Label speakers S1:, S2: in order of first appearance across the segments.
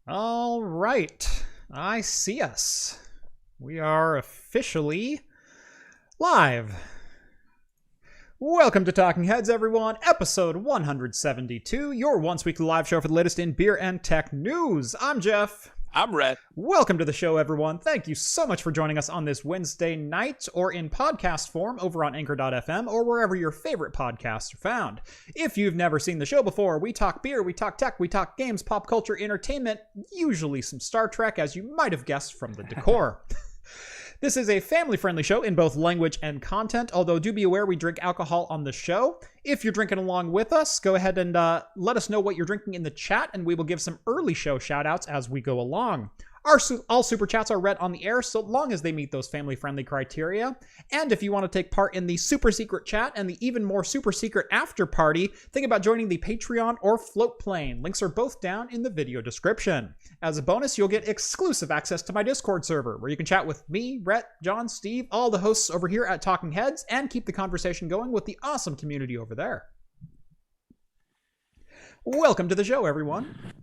S1: All right. I see us. We are officially live. Welcome to Talking Heads, everyone. Episode 172, your once-weekly live show for the latest in beer and tech news. I'm Jeff.
S2: I'm Rhett.
S1: Welcome to the show, everyone. Thank you so much for joining us on this Wednesday night or in podcast form over on Anchor.fm or wherever your favorite podcasts are found. If you've never seen the show before, we talk beer, we talk tech, we talk games, pop culture, entertainment, usually some Star Trek, as you might have guessed from the decor. This is a family-friendly show in both language and content, although do be aware we drink alcohol on the show. If you're drinking along with us, go ahead and let us know what you're drinking in the chat, and we will give some early show shout-outs as we go along. All super chats are read on the air so long as they meet those family-friendly criteria. And if you want to take part in the super secret chat and the even more super secret after party, think about joining the Patreon or Float Plane. Links are both down in the video description. As a bonus, you'll get exclusive access to my Discord server, where you can chat with me, Rhett, John, Steve, all the hosts over here at Talking Heads, and keep the conversation going with the awesome community over there. Welcome to the show, everyone.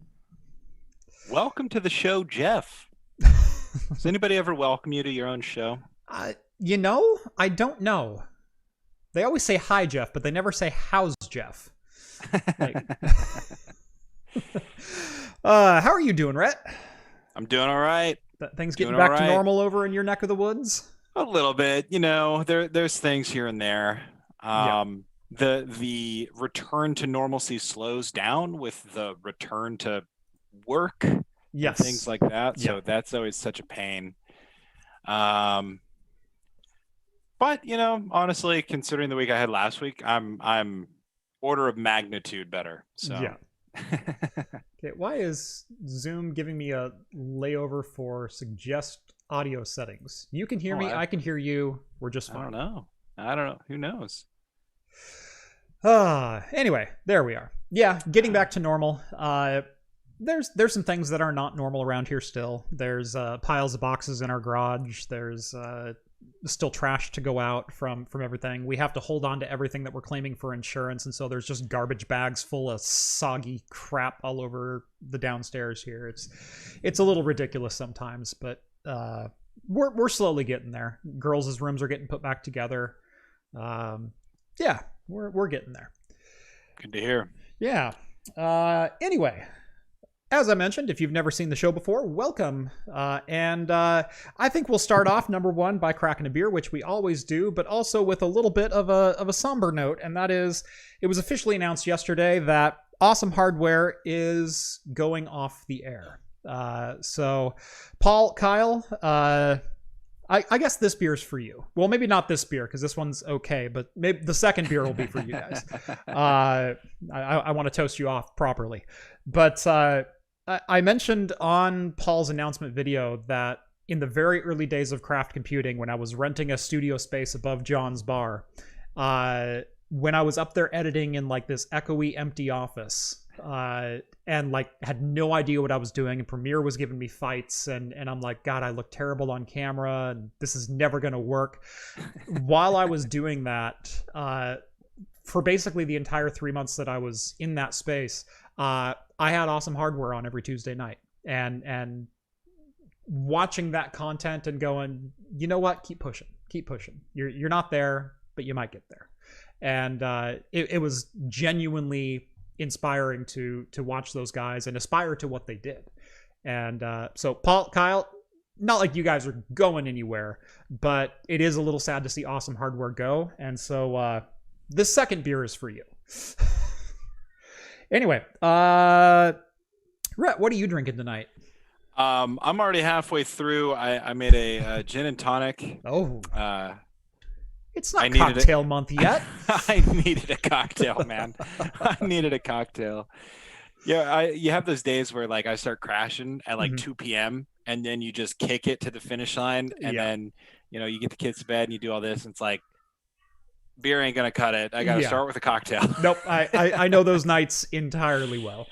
S2: Welcome to the show, Jeff. Does anybody ever welcome you to your own show?
S1: I don't know. They always say hi, Jeff, but they never say how's Jeff. Like, how are you doing, Rhett?
S2: I'm doing all right.
S1: Things getting back to normal over in your neck of the woods?
S2: A little bit. There's things here and there. The return to normalcy slows down with the return to work,
S1: yes,
S2: and things like that. So that's always such a pain. But honestly, considering the week I had last week, I'm order of magnitude better. So
S1: yeah. Okay, why is Zoom giving me a layover for suggest audio settings? You can hear me, I can hear you. We're just fine.
S2: I don't know. Who knows?
S1: Anyway, there we are. Yeah, getting back to normal. There's some things that are not normal around here still. There's piles of boxes in our garage. There's still trash to go out from everything. We have to hold on to everything that we're claiming for insurance, and so there's just garbage bags full of soggy crap all over the downstairs here. It's a little ridiculous sometimes, but we're slowly getting there. Girls' rooms are getting put back together. Yeah, we're getting there.
S2: Good to hear.
S1: Yeah. Anyway, as I mentioned, if you've never seen the show before, welcome. And I think we'll start off, number one, by cracking a beer, which we always do, but also with a little bit of a somber note, and that is, it was officially announced yesterday that Awesome Hardware is going off the air. So, Paul, Kyle, I guess this beer's for you. Well, maybe not this beer, because this one's okay, but maybe the second beer will be for you guys. I want to toast you off properly. But I mentioned on Paul's announcement video that in the very early days of craft computing, when I was renting a studio space above John's bar, when I was up there editing in like this echoey empty office, and like had no idea what I was doing, and Premiere was giving me fights, and I'm like, God, I look terrible on camera, and this is never going to work. While I was doing that, for basically the entire 3 months that I was in that space, I had Awesome Hardware on every Tuesday night, and watching that content and going, you know what, keep pushing. You're not there, but you might get there. And it was genuinely inspiring to watch those guys and aspire to what they did. And so Paul, Kyle, not like you guys are going anywhere, but it is a little sad to see Awesome Hardware go. And so this second beer is for you. Anyway, Rhett, what are you drinking tonight?
S2: I'm already halfway through. I made a gin and tonic.
S1: Oh, it's not cocktail month yet.
S2: I needed a cocktail, man. I needed a cocktail. Yeah, you have those days where like I start crashing at like 2 p.m. and then you just kick it to the finish line, and then you get the kids to bed and you do all this, and it's like, beer ain't gonna cut it. I gotta start with a cocktail.
S1: Nope, I know those nights entirely well.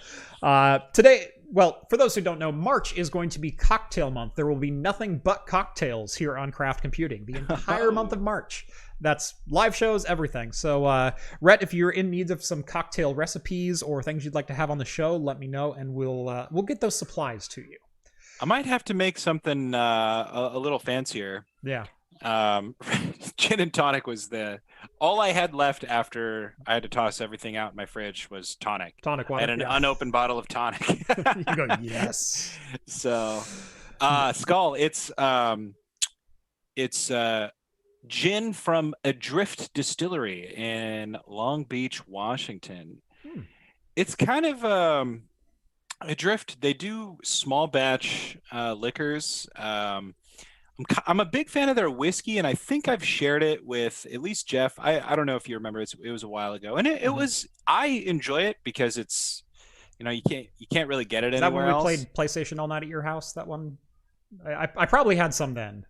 S1: Today well, for those who don't know, March is going to be cocktail month. There will be nothing but cocktails here on Craft Computing the entire month of March. That's live shows, everything. So, Rhett, if you're in need of some cocktail recipes or things you'd like to have on the show, let me know, and we'll get those supplies to you.
S2: I might have to make something a little fancier.
S1: Yeah.
S2: Gin and tonic was all I had left after I had to toss everything out in my fridge was tonic.
S1: Tonic water.
S2: I had an unopened bottle of tonic.
S1: You go, yes.
S2: So, Skull, it's gin from Adrift Distillery in Long Beach, Washington. It's kind of Adrift. They do small batch liquors. I'm a big fan of their whiskey, and I think I've shared it with at least Jeff. I don't know if you remember. It was a while ago, and it was. I enjoy it because it's, you can't really get it anywhere else.
S1: Is that when we played PlayStation all night at your house? That one, I probably had some then.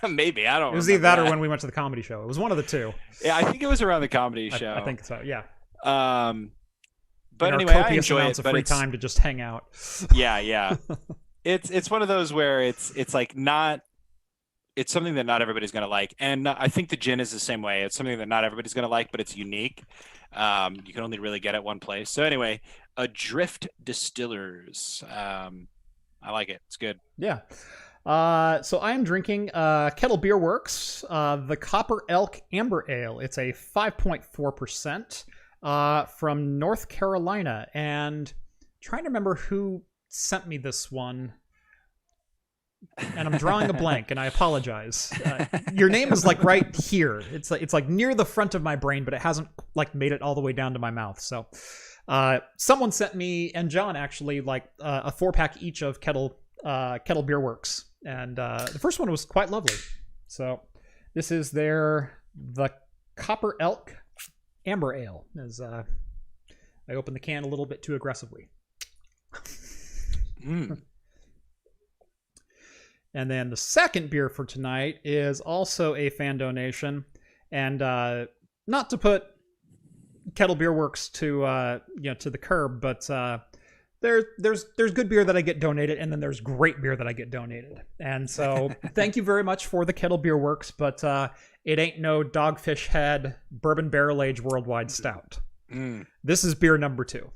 S2: Maybe, I don't.
S1: It was either that or when we went to the comedy show. It was one of the two.
S2: Yeah, I think it was around the comedy show.
S1: I think so. Yeah.
S2: But anyway, I enjoy it.
S1: But free time to just hang out.
S2: Yeah. It's one of those where it's like it's something that not everybody's going to like. And I think the gin is the same way. It's something that not everybody's going to like, but it's unique. You can only really get it one place. So anyway, Adrift Distillers. I like it. It's good.
S1: Yeah. So I am drinking Kettle Beer Works, the Copper Elk Amber Ale. It's a 5.4% from North Carolina. And trying to remember who sent me this one, and I'm drawing a blank, and I apologize. Your name is like right here. It's like near the front of my brain, but it hasn't like made it all the way down to my mouth. So someone sent me, and John actually, like a 4-pack each of Kettle Beer Works, and the first one was quite lovely. So this is the Copper Elk Amber Ale. As I opened the can a little bit too aggressively. And then the second beer for tonight is also a fan donation, and not to put Kettle Beer Works to the curb, but there's good beer that I get donated, and then there's great beer that I get donated. And so thank you very much for the Kettle Beer Works, but it ain't no Dogfish Head Bourbon Barrel Age Worldwide Stout. This is beer number 2.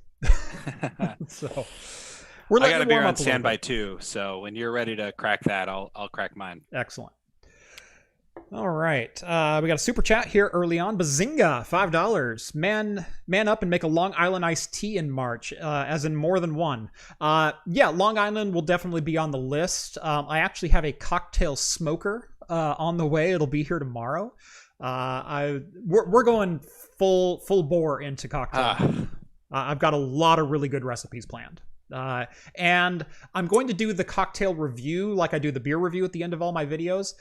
S1: So
S2: I got a beer on standby too, so when you're ready to crack that, I'll crack mine.
S1: Excellent. All right, we got a super chat here early on. Bazinga, $5. Man up and make a Long Island iced tea in March, as in more than one. Yeah, Long Island will definitely be on the list. I actually have a cocktail smoker on the way. It'll be here tomorrow. We're going full bore into cocktail. I've got a lot of really good recipes planned. And I'm going to do the cocktail review like I do the beer review at the end of all my videos.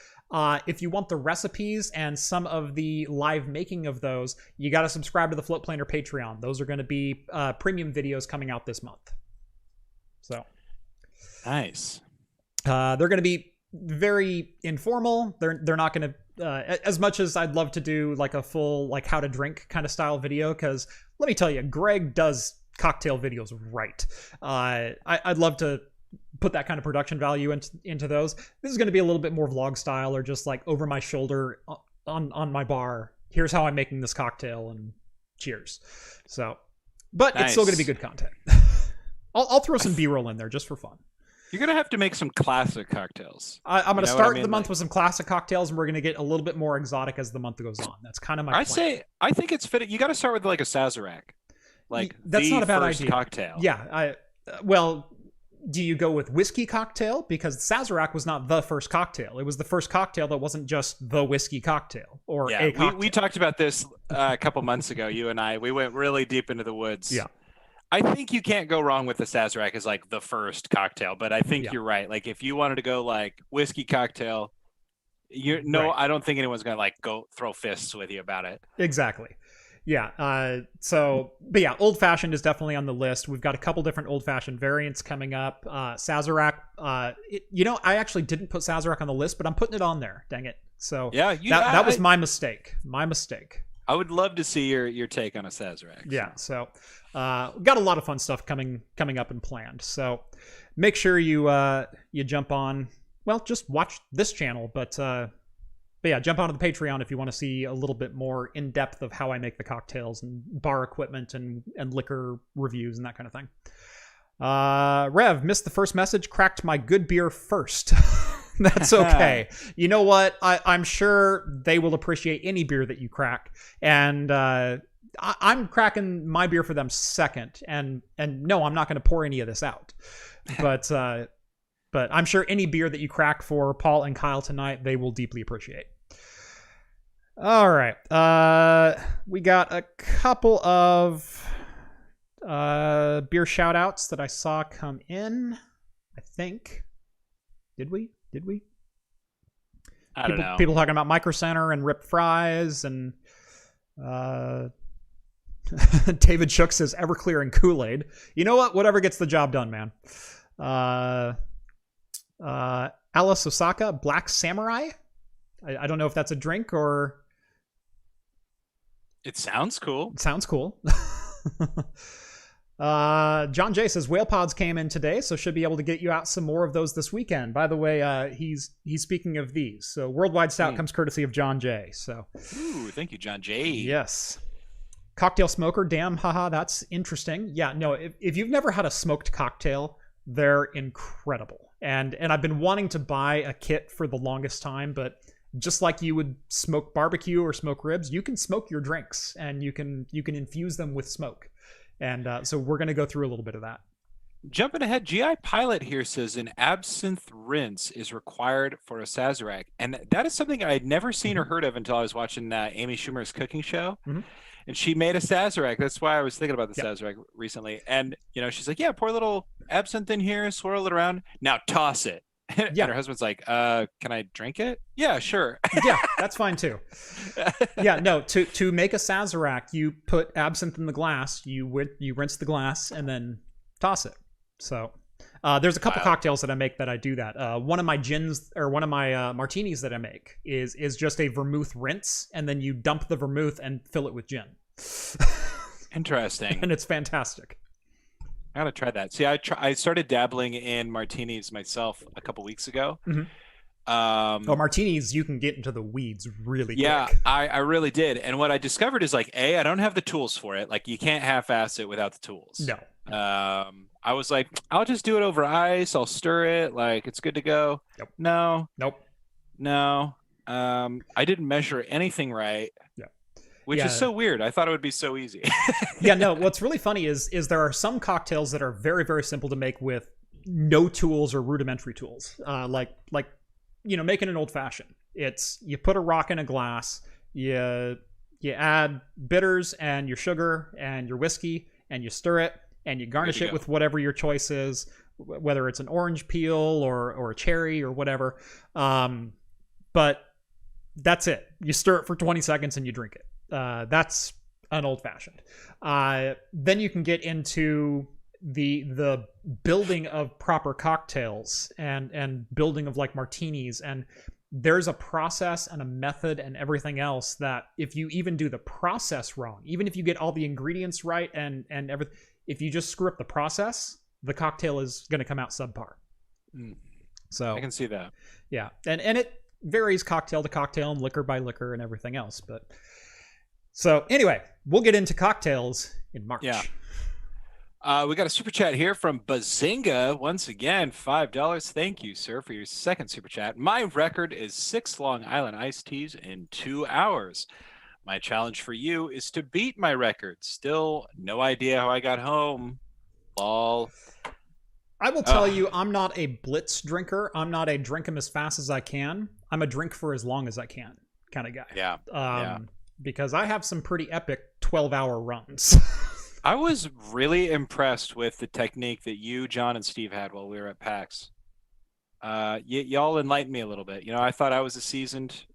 S1: If you want the recipes and some of the live making of those, you got to subscribe to the Float Planer Patreon. Those are going to be premium videos coming out this month. So
S2: nice.
S1: They're going to be very informal. They're not going to, as much as I'd love to do like a full like how to drink kind of style video, because let me tell you, Greg does cocktail videos right. I'd love to put that kind of production value into those. This is going to be a little bit more vlog style, or just like over my shoulder on my bar. Here's how I'm making this cocktail, and cheers. So, but nice. It's still going to be good content. I'll throw some B-roll in there just for fun.
S2: You're going to have to make some classic cocktails.
S1: I'm going to start the month with some classic cocktails, and we're going to get a little bit more exotic as the month goes on. That's kind of my plan.
S2: I think it's fitting. You got to start with like a Sazerac. Like
S1: that's not a bad idea.
S2: Cocktail.
S1: Yeah. Well, do you go with whiskey cocktail? Because Sazerac was not the first cocktail. It was the first cocktail that wasn't just the whiskey cocktail or a cocktail.
S2: We talked about this a couple months ago. You and I, we went really deep into the woods.
S1: Yeah.
S2: I think you can't go wrong with the Sazerac as like the first cocktail, but I think you're right. Like if you wanted to go like whiskey cocktail, right. I don't think anyone's going to like go throw fists with you about it.
S1: Exactly. Yeah. But yeah, old fashioned is definitely on the list. We've got a couple different old fashioned variants coming up. Sazerac, I actually didn't put Sazerac on the list, but I'm putting it on there. Dang it. So
S2: yeah,
S1: that was my mistake.
S2: I would love to see your take on a Sazerac.
S1: Yeah, so got a lot of fun stuff coming up and planned. So make sure you jump on. Well, just watch this channel, but yeah, jump onto the Patreon if you want to see a little bit more in depth of how I make the cocktails and bar equipment and liquor reviews and that kind of thing. Rev, missed the first message. Cracked my good beer first. That's okay. You know what? I'm sure they will appreciate any beer that you crack. And I'm cracking my beer for them second. And no, I'm not going to pour any of this out. But I'm sure any beer that you crack for Paul and Kyle tonight, they will deeply appreciate. All right. We got a couple of beer shout-outs that I saw come in, I think. Did we?
S2: I don't know.
S1: People talking about Micro Center and Rip Fries and David Shook says Everclear and Kool-Aid. You know what? Whatever gets the job done, man. Alice Osaka, Black Samurai. I don't know if that's a drink or...
S2: It sounds cool.
S1: It sounds cool. John J says whale pods came in today, so should be able to get you out some more of those this weekend. By the way, he's speaking of these. So Worldwide Stout comes courtesy of John J. So,
S2: ooh, thank you, John J.
S1: Yes. Cocktail smoker, damn, haha, that's interesting. Yeah, no, if you've never had a smoked cocktail, they're incredible. And I've been wanting to buy a kit for the longest time, but just like you would smoke barbecue or smoke ribs, you can smoke your drinks and you can infuse them with smoke. And so we're going to go through a little bit of that.
S2: Jumping ahead, GI Pilot here says an absinthe rinse is required for a Sazerac. And that is something I had never seen or heard of until I was watching Amy Schumer's cooking show. Mm-hmm. And she made a Sazerac. That's why I was thinking about the Sazerac recently. And, she's like, yeah, pour a little absinthe in here, swirl it around. Now toss it. And her husband's like, can I drink it? Yeah, sure.
S1: Yeah, that's fine too. Yeah, no, to make a Sazerac, you put absinthe in the glass, you rinse the glass, and then toss it. So there's a couple cocktails that I make that I do that. One of my gins, or one of my martinis that I make is just a vermouth rinse, and then you dump the vermouth and fill it with gin.
S2: Interesting.
S1: And it's fantastic.
S2: I gotta try that. See, I started dabbling in martinis myself a couple weeks ago.
S1: Mm-hmm. Martinis, you can get into the weeds really quick.
S2: Yeah, I really did. And what I discovered is I don't have the tools for it. Like, you can't half-ass it without the tools.
S1: No.
S2: I was like, I'll just do it over ice. I'll stir it. Like, it's good to go.
S1: Yep.
S2: No.
S1: Nope.
S2: No. I didn't measure anything right.
S1: Yeah.
S2: Which is so weird. I thought it would be so easy.
S1: Yeah, no, what's really funny is there are some cocktails that are very, very simple to make with no tools or rudimentary tools. Like making an old fashioned. It's you put a rock in a glass, you add bitters and your sugar and your whiskey, and you stir it, and you garnish it with whatever your choice is, whether it's an orange peel or a cherry or whatever. But that's it. You stir it for 20 seconds and you drink it. That's an old fashioned. Then you can get into the building of proper cocktails and building of like martinis, and there's a process and a method and everything else that if you even do the process wrong, even if you get all the ingredients right and everything, if you just screw up the process, the cocktail is going to come out subpar. So
S2: I can see that.
S1: Yeah, and it varies cocktail to cocktail and liquor by liquor and everything else, but. So anyway, we'll get into cocktails in March.
S2: Yeah. We got a super chat here from Bazinga. Once again, $5. Thank you, sir, for your second super chat. My record is 6 Long Island iced teas in 2 hours. My challenge for you is to beat my record. Still no idea how I got home. Lol.
S1: I will tell you, I'm not a blitz drinker. I'm not a drink 'em as fast as I can. I'm a drink for as long as I can kind of guy.
S2: Yeah.
S1: Because I have some pretty epic 12-hour runs.
S2: I was really impressed with the technique that you, John, and Steve had while we were at PAX. Y'all enlightened me a little bit. I thought I was a seasoned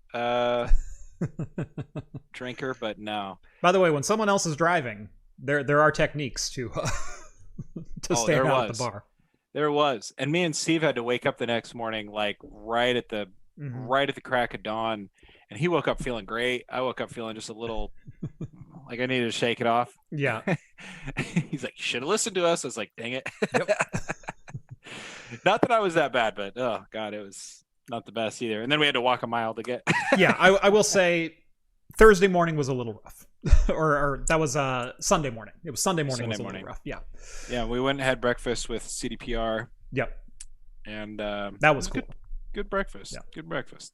S2: drinker, but no.
S1: By the way, when someone else is driving, there are techniques to stay out at the bar.
S2: There was. And me and Steve had to wake up the next morning, like right at the crack of dawn, and he woke up feeling great. I woke up feeling just a little like I needed to shake it off.
S1: Yeah.
S2: He's like, you should have listened to us. I was like, dang it.
S1: Yep.
S2: Not that I was that bad, but oh god, it was not the best either. And then we had to walk a mile to get.
S1: Yeah, I will say Thursday morning was a little rough. or that was Sunday morning. It was Sunday morning was a little rough. Yeah.
S2: Yeah, we went and had breakfast with CDPR.
S1: Yep.
S2: And
S1: that was cool.
S2: Good breakfast. Yeah. Good breakfast.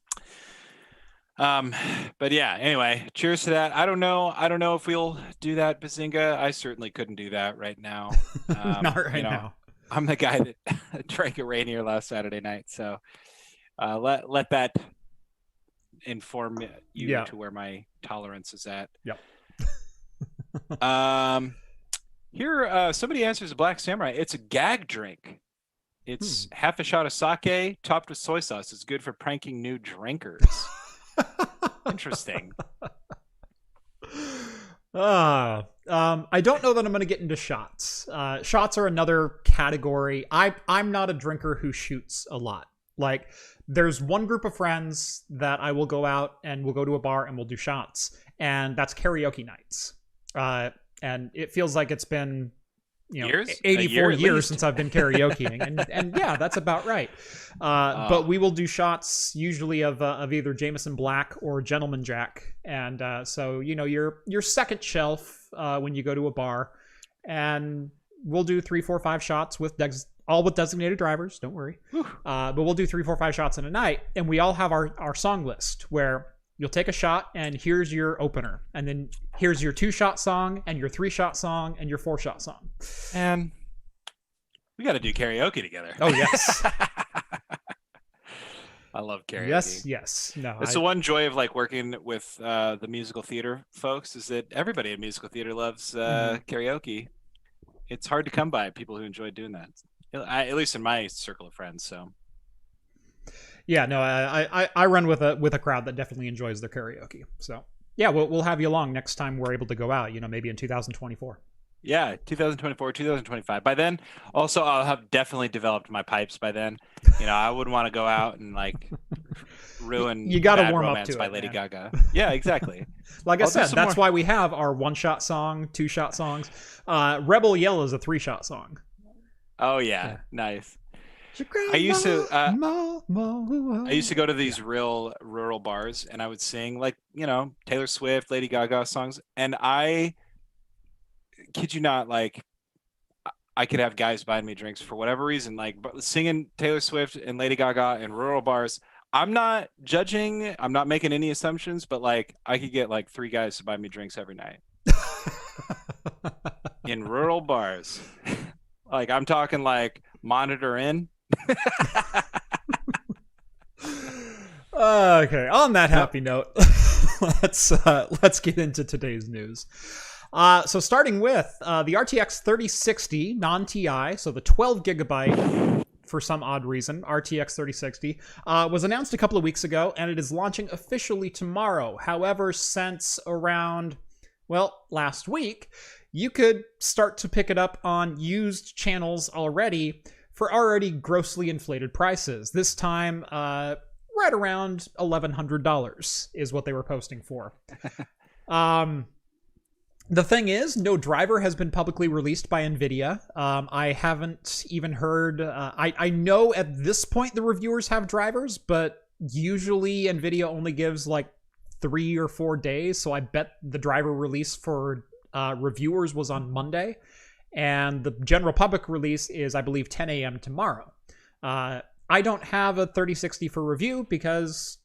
S2: But yeah, anyway, cheers to that. I don't know if we'll do that, Bazinga. I certainly couldn't do that right now.
S1: Not right now.
S2: I'm the guy that drank a Rainier last Saturday night, so let that inform you to where my tolerance is at.
S1: Yep.
S2: Here, somebody answers a Black Samurai. It's a gag drink. It's half a shot of sake topped with soy sauce. It's good for pranking new drinkers. Interesting.
S1: I don't know that I'm going to get into shots. Shots are another category. I'm not a drinker who shoots a lot. Like, there's one group of friends that I will go out and we'll go to a bar and we'll do shots, and that's karaoke nights. And it feels like it's been 84 years since I've been karaokeing, and yeah, that's about right. But we will do shots usually of either Jameson Black or Gentleman Jack, and so your second shelf when you go to a bar, and we'll do 3, 4, 5 shots with all with designated drivers. Don't worry, but we'll do 3, 4, 5 shots in a night, and we all have our song list where you'll take a shot and here's your opener, and then here's your 2-shot song and your 3-shot song and your 4-shot song.
S2: And we got to do karaoke together.
S1: Oh yes.
S2: I love karaoke.
S1: Yes. No,
S2: it's the one joy of like working with the musical theater folks is that everybody in musical theater loves karaoke. It's hard to come by people who enjoy doing that. At least in my circle of friends. So.
S1: Yeah, no, I run with a crowd that definitely enjoys their karaoke. So yeah, we'll have you along next time we're able to go out. Maybe in 2024.
S2: Yeah, 2024, 2025. By then, also I'll have definitely developed my pipes. By then, I wouldn't want to go out and like ruin.
S1: You got to
S2: Bad
S1: warm
S2: Romance
S1: up to
S2: by
S1: it,
S2: Lady
S1: man.
S2: Gaga. Yeah, exactly.
S1: Like I said, that's why we have our 1-shot song, 2-shot songs. Rebel Yell is a 3-shot song.
S2: Oh yeah. Nice. I used to go to these real rural bars and I would sing like, Taylor Swift, Lady Gaga songs. And I kid you not, like I could have guys buying me drinks for whatever reason, like singing Taylor Swift and Lady Gaga in rural bars. I'm not judging. I'm not making any assumptions, but like I could get like 3 guys to buy me drinks every night in rural bars. Like I'm talking like Monitor Inn.
S1: Okay, on that happy note, let's get into today's news. So starting with the RTX 3060 non-TI, so the 12 gigabyte, for some odd reason, RTX 3060, was announced a couple of weeks ago, and it is launching officially tomorrow. However, since around, last week, you could start to pick it up on used channels already for already grossly inflated prices. This time, right around $1,100 is what they were posting for. The thing is, no driver has been publicly released by Nvidia. I haven't even heard... I know at this point the reviewers have drivers, but usually Nvidia only gives like 3 or 4 days, so I bet the driver release for reviewers was on Monday. And the general public release is, I believe, 10 a.m. tomorrow. I don't have a 3060 for review because,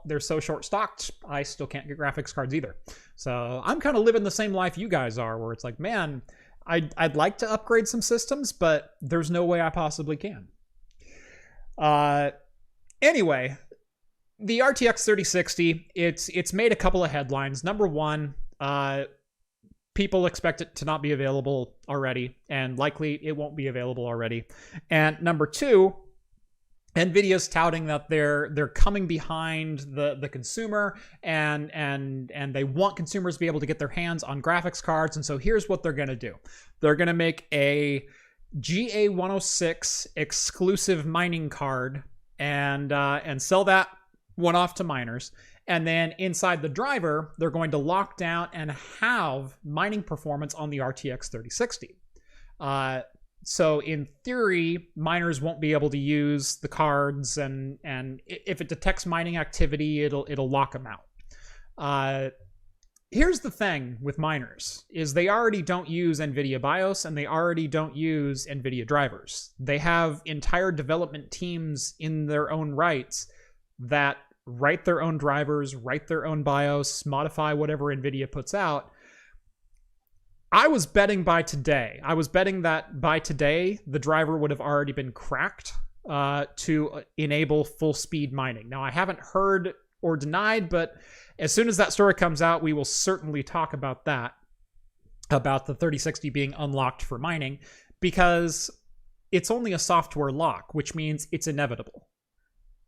S1: they're so short-stocked, I still can't get graphics cards either. So I'm kind of living the same life you guys are, where it's like, man, I'd like to upgrade some systems, but there's no way I possibly can. Anyway, the RTX 3060, it's made a couple of headlines. Number one, people expect it to not be available already, and likely it won't be available already. And number two, Nvidia's touting that they're coming behind the consumer, and they want consumers to be able to get their hands on graphics cards. And so here's what they're going to do. They're going to make a GA106 exclusive mining card and sell that one off to miners. And then inside the driver, they're going to lock down and have mining performance on the RTX 3060. So in theory, miners won't be able to use the cards, and if it detects mining activity, it'll lock them out. Here's the thing with miners, is they already don't use NVIDIA BIOS, and they already don't use NVIDIA drivers. They have entire development teams in their own rights that write their own drivers, write their own BIOS, modify whatever NVIDIA puts out. I was betting that by today, the driver would have already been cracked to enable full speed mining. Now, I haven't heard or denied, but as soon as that story comes out, we will certainly talk about that, about the 3060 being unlocked for mining, because it's only a software lock, which means it's inevitable.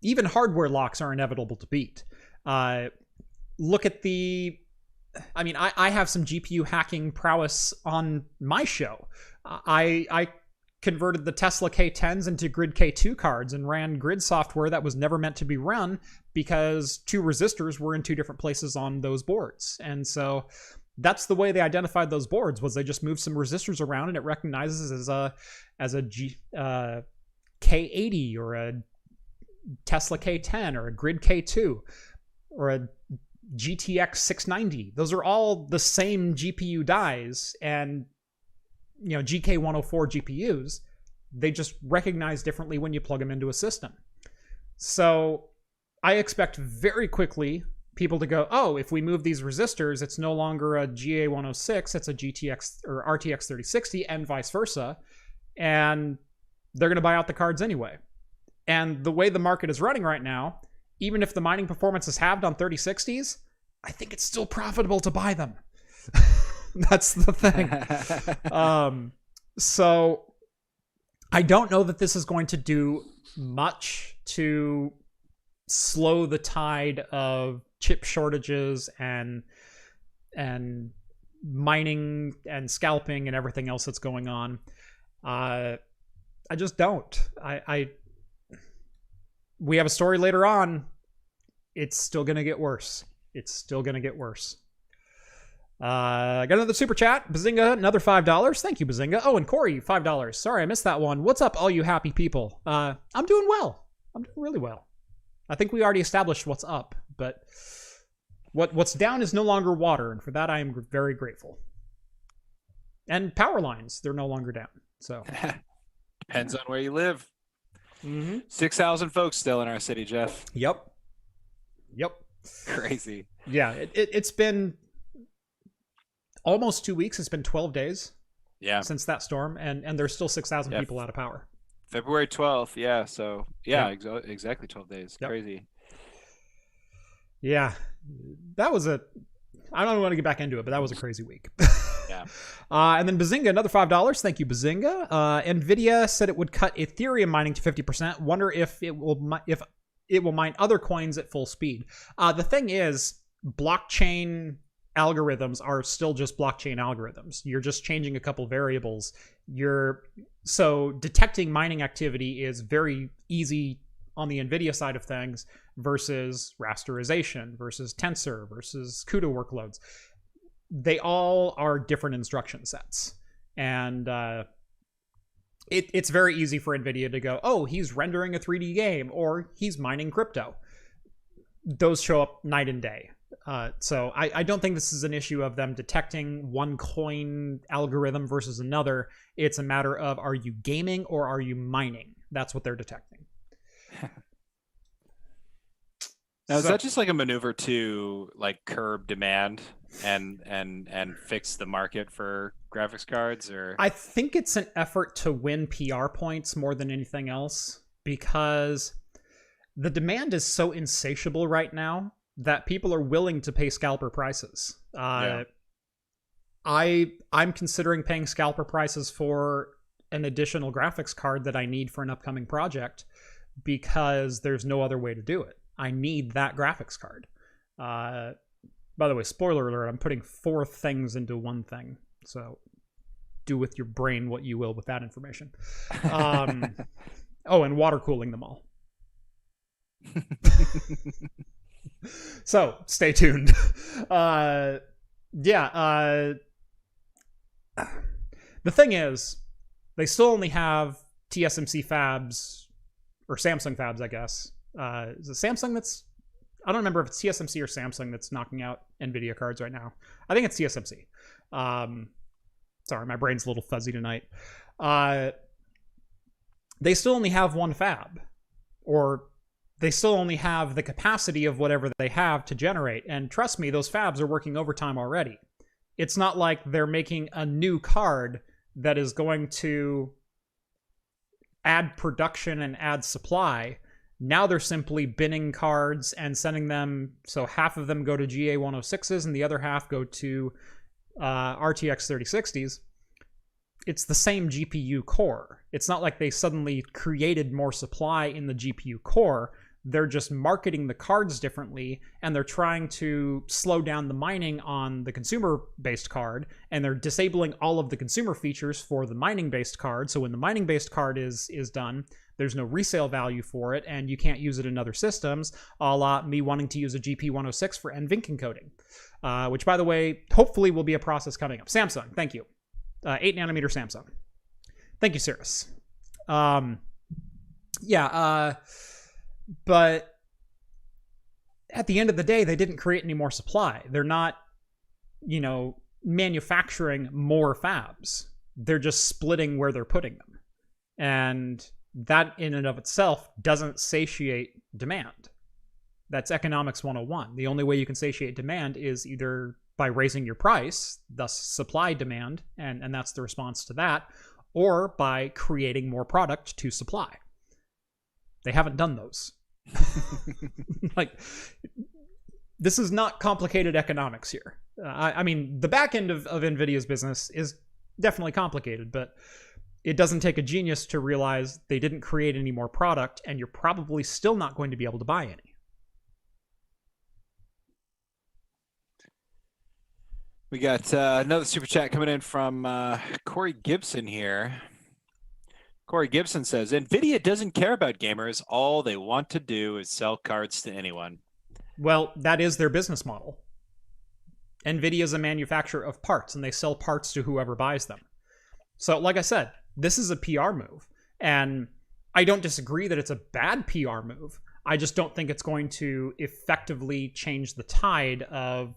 S1: Even hardware locks are inevitable to beat. Look at I have some GPU hacking prowess on my show. I converted the Tesla K10s into Grid K2 cards and ran grid software that was never meant to be run because two resistors were in two different places on those boards. And so that's the way they identified those boards, was they just moved some resistors around and it recognizes as a K80 or a Tesla K10 or a Grid K2 or a GTX 690. Those are all the same GPU dies, and GK104 GPUs. They just recognize differently when you plug them into a system. So I expect very quickly people to go, oh, if we move these resistors, it's no longer a GA106, it's a GTX or RTX 3060, and vice versa. And they're going to buy out the cards anyway. And the way the market is running right now, even if the mining performance is halved on 3060s, I think it's still profitable to buy them. That's the thing. So I don't know that this is going to do much to slow the tide of chip shortages and mining and scalping and everything else that's going on. I just don't. We have a story later on. It's still going to get worse. Got another super chat. Bazinga, another $5. Thank you, Bazinga. Oh, and Corey, $5. Sorry, I missed that one. What's up, all you happy people? I'm doing well. I'm doing really well. I think we already established what's up, but what's down is no longer water, and for that I am very grateful. And power lines, they're no longer down. So
S2: depends on where you live.
S1: Mm-hmm.
S2: 6,000 folks still in our city, Jeff.
S1: Yep.
S2: Crazy.
S1: Yeah, it's been almost 2 weeks. It's been 12 days.
S2: Yeah.
S1: Since that storm, and there's still 6,000 people out of power.
S2: February 12th. Yeah. So exactly 12 days. Yep. Crazy.
S1: Yeah, that was I don't want to get back into it, but that was a crazy week.
S2: Yeah.
S1: And then Bazinga, another $5. Thank you, Bazinga. Nvidia said it would cut Ethereum mining to 50%. Wonder if it will mine other coins at full speed. The thing is, blockchain algorithms are still just blockchain algorithms. You're just changing a couple variables. So detecting mining activity is very easy on the NVIDIA side of things versus rasterization, versus tensor, versus CUDA workloads. They all are different instruction sets. And it's very easy for NVIDIA to go, oh, he's rendering a 3D game, or he's mining crypto. Those show up night and day. So I don't think this is an issue of them detecting one coin algorithm versus another. It's a matter of, are you gaming or are you mining? That's what they're detecting.
S2: Now, is that just like a maneuver to like curb demand and fix the market for graphics cards? Or
S1: I think it's an effort to win PR points more than anything else, because the demand is so insatiable right now that people are willing to pay scalper prices. I'm considering paying scalper prices for an additional graphics card that I need for an upcoming project, because there's no other way to do it. I need that graphics card. By the way, spoiler alert, I'm putting 4 things into one thing. So do with your brain what you will with that information. And water cooling them all. So stay tuned. Yeah. The thing is, they still only have TSMC fabs, or Samsung fabs, I guess. Is it Samsung that's... I don't remember if it's TSMC or Samsung that's knocking out Nvidia cards right now. I think it's TSMC. Sorry, my brain's a little fuzzy tonight. They still only have one fab, or they still only have the capacity of whatever they have to generate. And trust me, those fabs are working overtime already. It's not like they're making a new card that is going to add production and add supply. Now they're simply binning cards and sending them, so half of them go to GA106s and the other half go to RTX 3060s. It's the same GPU core. It's not like they suddenly created more supply in the GPU core. They're just marketing the cards differently, and they're trying to slow down the mining on the consumer-based card, and they're disabling all of the consumer features for the mining-based card. So when the mining-based card is done, there's no resale value for it, and you can't use it in other systems, a la me wanting to use a GP106 for NVINC encoding, which, by the way, hopefully will be a process coming up. Samsung, thank you. 8 nanometer Samsung. Thank you, Cirrus. But at the end of the day, they didn't create any more supply. They're not, manufacturing more fabs. They're just splitting where they're putting them. And that in and of itself doesn't satiate demand. That's economics 101. The only way you can satiate demand is either by raising your price, thus supply demand, and that's the response to that, or by creating more product to supply. They haven't done those. Like, this is not complicated economics here. I mean, the back end of NVIDIA's business is definitely complicated, but it doesn't take a genius to realize they didn't create any more product, and you're probably still not going to be able to buy any.
S2: We got another super chat coming in from Corey Gibson here. Corey Gibson says, Nvidia doesn't care about gamers. All they want to do is sell cards to anyone.
S1: Well, that is their business model. Nvidia is a manufacturer of parts, and they sell parts to whoever buys them. So, like I said, this is a PR move. And I don't disagree that it's a bad PR move. I just don't think it's going to effectively change the tide of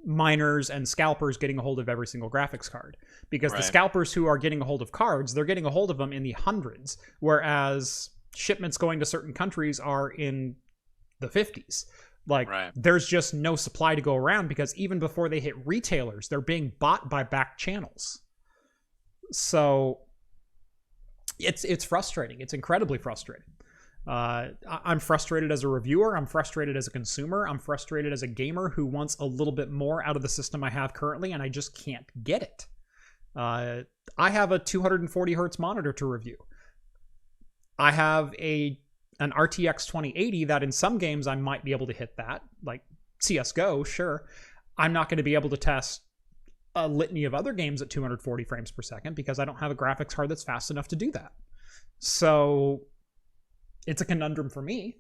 S1: miners and scalpers getting a hold of every single graphics card, because the scalpers who are getting a hold of cards, they're getting a hold of them in the hundreds, whereas shipments going to certain countries are in the 50s. Like, there's just no supply to go around, because even before they hit retailers, they're being bought by back channels. So it's frustrating. It's incredibly frustrating. I'm frustrated as a reviewer. I'm frustrated as a consumer. I'm frustrated as a gamer who wants a little bit more out of the system I have currently, and I just can't get it. I have a 240 hertz monitor to review. I have an RTX 2080 that in some games I might be able to hit that, like CSGO, sure. I'm not going to be able to test a litany of other games at 240 frames per second because I don't have a graphics card that's fast enough to do that. So it's a conundrum for me.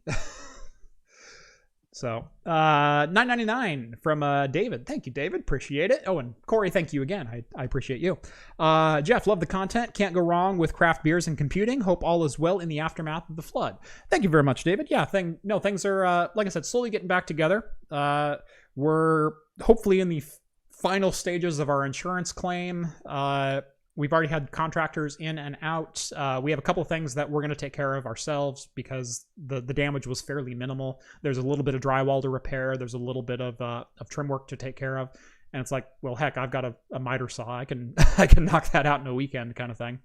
S1: So, $9.99 from David. Thank you, David. Appreciate it. Oh, and Corey, thank you again. I appreciate you. Jeff, love the content. Can't go wrong with craft beers and computing. Hope all is well in the aftermath of the flood. Thank you very much, David. Yeah, things are, like I said, slowly getting back together. We're hopefully in the final stages of our insurance claim. We've already had contractors in and out. We have a couple of things that we're going to take care of ourselves because the damage was fairly minimal. There's a little bit of drywall to repair. There's a little bit of trim work to take care of. And it's like, well, heck, I've got a miter saw. I can knock that out in a weekend kind of thing.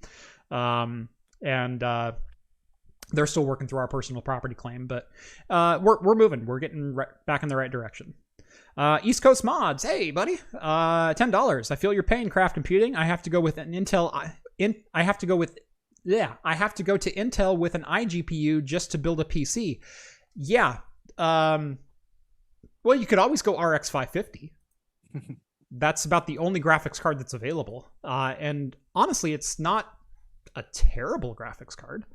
S1: They're still working through our personal property claim, but we're moving. We're getting back in the right direction. East Coast Mods, hey buddy, $10. I feel your pain, Craft Computing. I have to go with an Intel. I have to go to Intel with an iGPU just to build a PC. Yeah. Well, you could always go RX 550. That's about the only graphics card that's available. And honestly, it's not a terrible graphics card.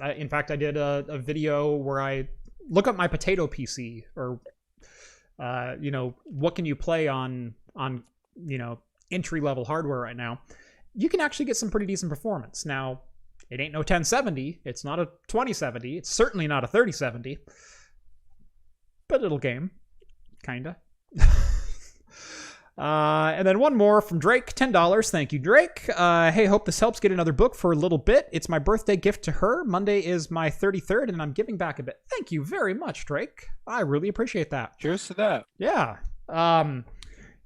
S1: In fact, I did a video where I look up my potato PC, or what can you play on entry level hardware right now. You can actually get some pretty decent performance. Now, it ain't no 1070, it's not a 2070, it's certainly not a 3070, but it'll game, kinda. And then one more from Drake, $10. Thank you, Drake. Hey, hope this helps get another book for a little bit. It's my birthday gift to her. Monday is my 33rd, and I'm giving back a bit. Thank you very much, Drake. I really appreciate that.
S2: Cheers to that.
S1: Yeah.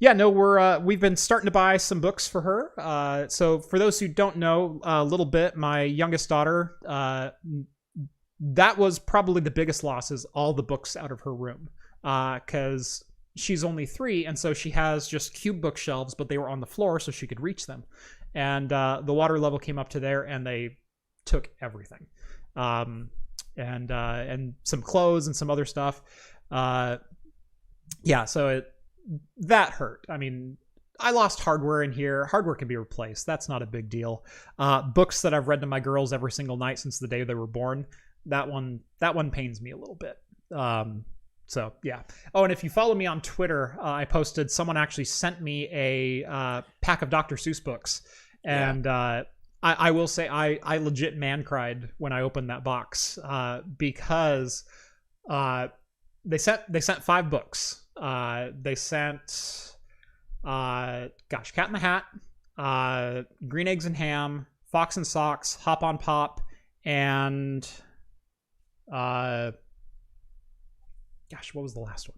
S1: We've been starting to buy some books for her. So for those who don't know a little bit, my youngest daughter, that was probably the biggest loss, is all the books out of her room. Because she's only 3, and so she has just cube bookshelves, but they were on the floor so she could reach them. And the water level came up to there, and they took everything. And some clothes and some other stuff. So that hurt. I mean, I lost hardware in here. Hardware can be replaced. That's not a big deal. Books that I've read to my girls every single night since the day they were born, that one pains me a little bit. So yeah. Oh, and if you follow me on Twitter, I posted, someone actually sent me a pack of Dr. Seuss books. And I will say I legit man cried when I opened that box, because they sent 5 books. They sent Cat in the Hat, Green Eggs and Ham, Fox and Socks, Hop on Pop, and what was the last one?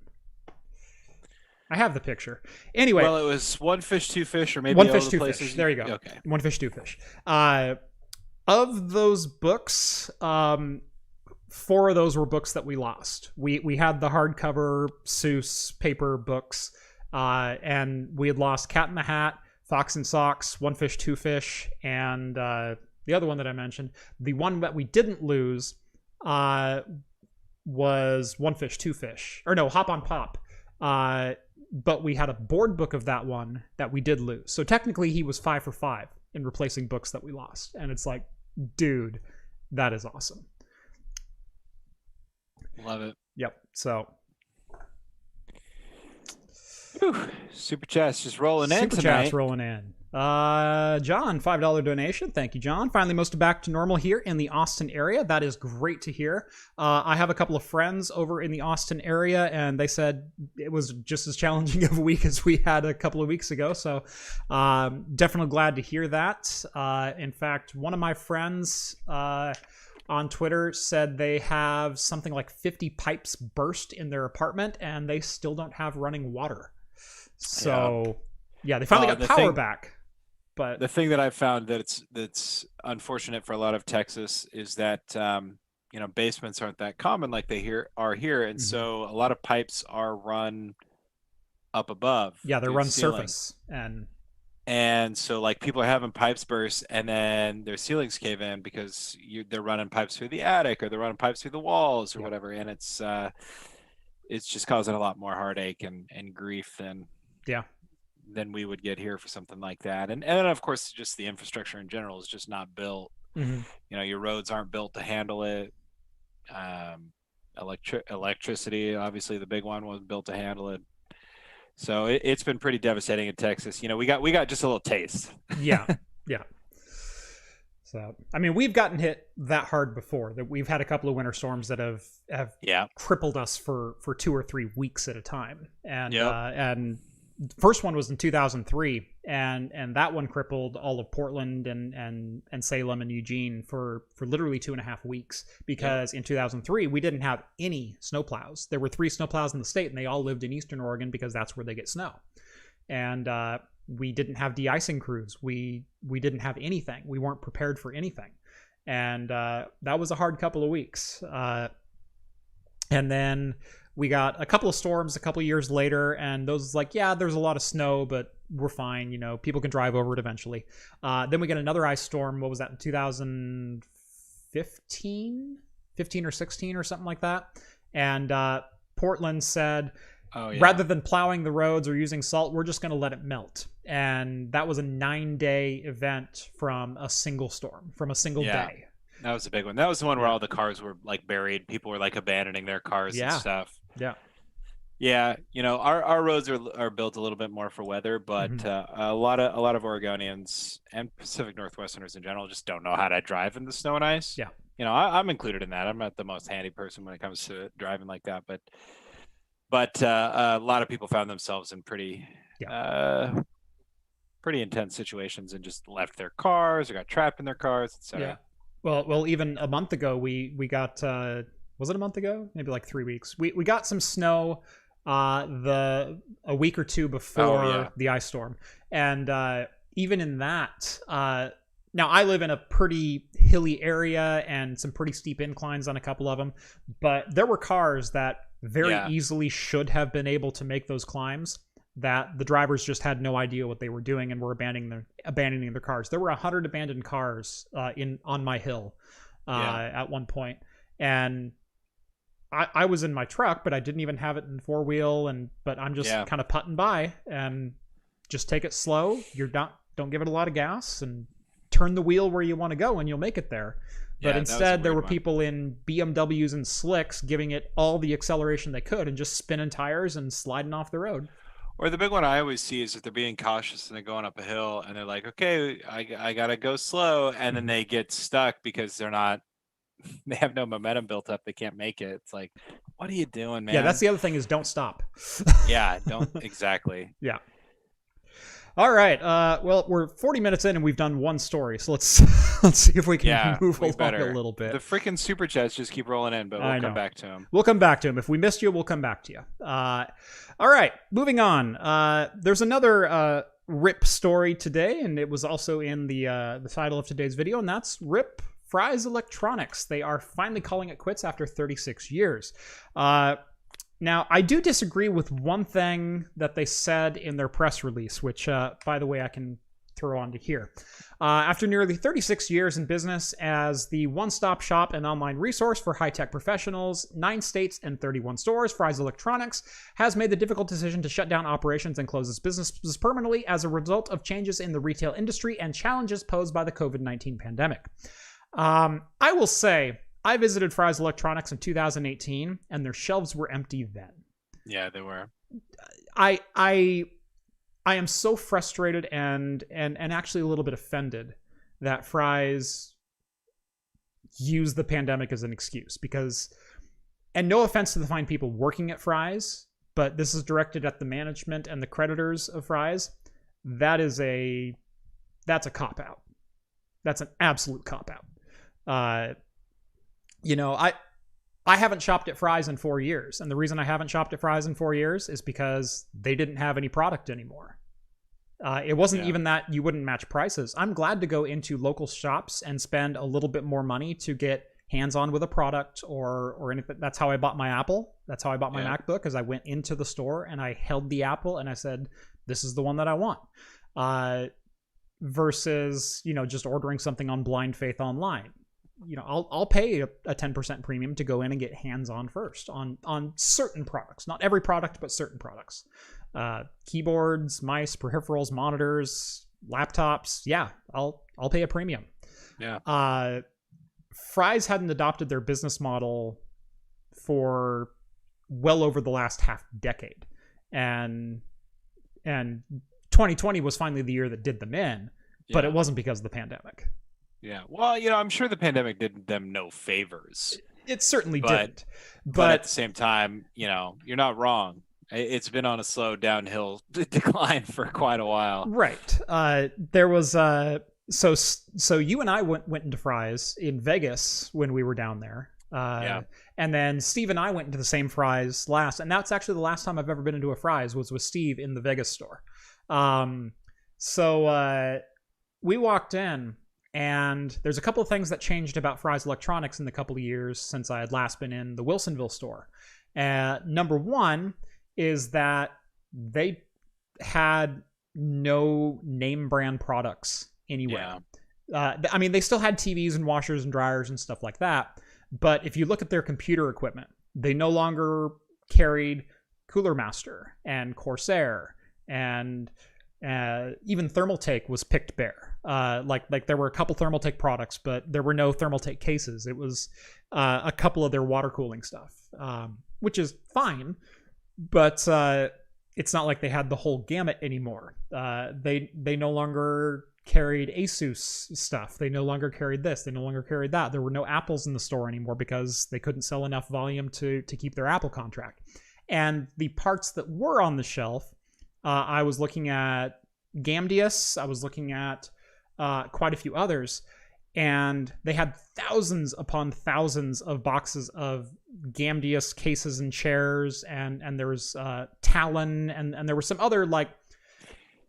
S1: I have the picture. Anyway.
S2: Well, it was One Fish, Two Fish, or maybe
S1: One
S2: all
S1: Fish,
S2: the
S1: Two
S2: places.
S1: Fish. There you go.
S2: Okay.
S1: One Fish, Two Fish. Of those books, 4 of those were books that we lost. We had the hardcover Seuss paper books, and we had lost Cat in the Hat, Fox and Socks, One Fish, Two Fish, and the other one that I mentioned. The one that we didn't lose was One Fish, Two Fish. Or no, Hop on Pop. But we had a board book of that one that we did lose. So technically he was 5 for 5 in replacing books that we lost. And it's like, dude, that is awesome.
S2: Love it.
S1: Yep. So.
S2: Whew. Super chats just rolling in tonight.
S1: Super chats rolling in. John, $5 donation. Thank you, John. Finally most back to normal here in the Austin area. That is great to hear. I have a couple of friends over in the Austin area, and they said it was just as challenging of a week as we had a couple of weeks ago. So definitely glad to hear that. In fact, one of my friends on Twitter said they have something like 50 pipes burst in their apartment, and they still don't have running water. So yeah, they finally got power back. But
S2: the thing that I've found that's unfortunate for a lot of Texas is that basements aren't that common like they are here, and so a lot of pipes are run up above.
S1: Yeah, they're run surface,
S2: and so like people are having pipes burst, and then their ceilings cave in because they're running pipes through the attic, or they're running pipes through the walls, or whatever, and it's just causing a lot more heartache and grief than we would get here for something like that. And of course, just the infrastructure in general is just not built. Your roads aren't built to handle it. Electricity, obviously the big one, wasn't built to handle it. So it's been pretty devastating in Texas. We got just a little taste.
S1: Yeah. So, I mean, we've gotten hit that hard before. That we've had a couple of winter storms that have crippled us for 2 or 3 weeks at a time. And first one was in 2003, and that one crippled all of Portland and Salem and Eugene for literally 2.5 weeks, because in 2003 we didn't have any snowplows. There were 3 snowplows in the state, and they all lived in Eastern Oregon because that's where they get snow. And we didn't have de-icing crews. We didn't have anything. We weren't prepared for anything, and that was a hard couple of weeks. And then we got a couple of storms a couple of years later, and those there's a lot of snow, but we're fine. People can drive over it eventually. Then we get another ice storm. What was that, in 2015 or 16 or something like that? And Portland said, rather than plowing the roads or using salt, we're just going to let it melt. And that was a 9-day event from a single storm, from a single day.
S2: That was a big one. That was the one where all the cars were like buried. People were like abandoning their cars and stuff.
S1: Yeah.
S2: Yeah, our roads are built a little bit more for weather, but a lot of Oregonians and Pacific Northwesterners in general just don't know how to drive in the snow and ice.
S1: Yeah.
S2: I'm included in that. I'm not the most handy person when it comes to driving like that, but a lot of people found themselves in pretty intense situations and just left their cars or got trapped in their cars, etc.
S1: Yeah. Well, even a month ago, we got was it a month ago? Maybe like 3 weeks. We got some snow a week or two before the ice storm, and even in that, now I live in a pretty hilly area and some pretty steep inclines on a couple of them, but there were cars that very easily should have been able to make those climbs, that the drivers just had no idea what they were doing and were abandoning their cars. There were 100 abandoned cars on my hill at one point, and I was in my truck, but I didn't even have it in 4-wheel, but I'm just kind of putting by, and just take it slow. Don't give it a lot of gas, and turn the wheel where you want to go, and you'll make it there. But instead, there were people in BMWs and slicks giving it all the acceleration they could and just spinning tires and sliding off the road.
S2: Or the big one I always see is that they're being cautious and they're going up a hill and they're like, okay, I gotta go slow, and then they get stuck because they have no momentum built up. They can't make it. It's like, what are you doing, man?
S1: Yeah, that's the other thing, is don't stop.
S2: Don't exactly.
S1: Yeah. All right. Well, we're 40 minutes in and we've done one story, so let's see if we can move along a little bit.
S2: The freaking super chats just keep rolling in, but we'll come back to them.
S1: We'll come back to them. If we missed you, we'll come back to you. All right, moving on. There's another RIP story today, and it was also in the title of today's video, and that's RIP Fry's Electronics. They are finally calling it quits after 36 years. Now, I do disagree with one thing that they said in their press release, which, by the way, I can throw onto here. After nearly 36 years in business as the one-stop shop and online resource for high-tech professionals, 9 states and 31 stores, Fry's Electronics has made the difficult decision to shut down operations and close its businesses permanently as a result of changes in the retail industry and challenges posed by the COVID-19 pandemic. I will say, I visited Fry's Electronics in 2018, and their shelves were empty then.
S2: Yeah, they were.
S1: I am so frustrated and actually a little bit offended that Fry's used the pandemic as an excuse, because, and no offense to the fine people working at Fry's, but this is directed at the management and the creditors of Fry's. That's a cop-out. That's an absolute cop-out. I haven't shopped at Fry's in 4 years, and the reason I haven't shopped at Fry's in 4 years is because they didn't have any product anymore. It wasn't even that you wouldn't match prices. I'm glad to go into local shops and spend a little bit more money to get hands-on with a product or anything. That's how I bought my Apple. That's how I bought my MacBook, as I went into the store and I held the Apple and I said, this is the one that I want. Versus, just ordering something on blind faith online. I'll pay a 10% premium to go in and get hands-on first on certain products. Not every product, but certain products. Keyboards, mice, peripherals, monitors, laptops. Yeah, I'll pay a premium.
S2: Yeah.
S1: Fry's hadn't adopted their business model for well over the last half decade. And 2020 was finally the year that did them in, but it wasn't because of the pandemic.
S2: Yeah. Well, I'm sure the pandemic did them no favors.
S1: It certainly didn't.
S2: But at the same time, you're not wrong. It's been on a slow downhill decline for quite a while.
S1: Right. There was so you and I went into Fry's in Vegas when we were down there. And then Steve and I went into the same Fry's last, and that's actually the last time I've ever been into a Fry's was with Steve in the Vegas store. So we walked in. And there's a couple of things that changed about Fry's Electronics in the couple of years since I had last been in the Wilsonville store. Number one is that they had no name brand products anywhere. They still had TVs and washers and dryers and stuff like that. But if you look at their computer equipment, they no longer carried Cooler Master and Corsair and Even Thermaltake was picked bare. Like there were a couple Thermaltake products, but there were no Thermaltake cases. It was a couple of their water cooling stuff, which is fine, but it's not like they had the whole gamut anymore. They no longer carried Asus stuff. They no longer carried this. They no longer carried that. There were no Apples in the store anymore because they couldn't sell enough volume to keep their Apple contract. And the parts that were on the shelf, I was looking at Gamdius. I was looking at quite a few others, and they had thousands upon thousands of boxes of Gamdius cases and chairs, and there was Talon, and there were some other, like,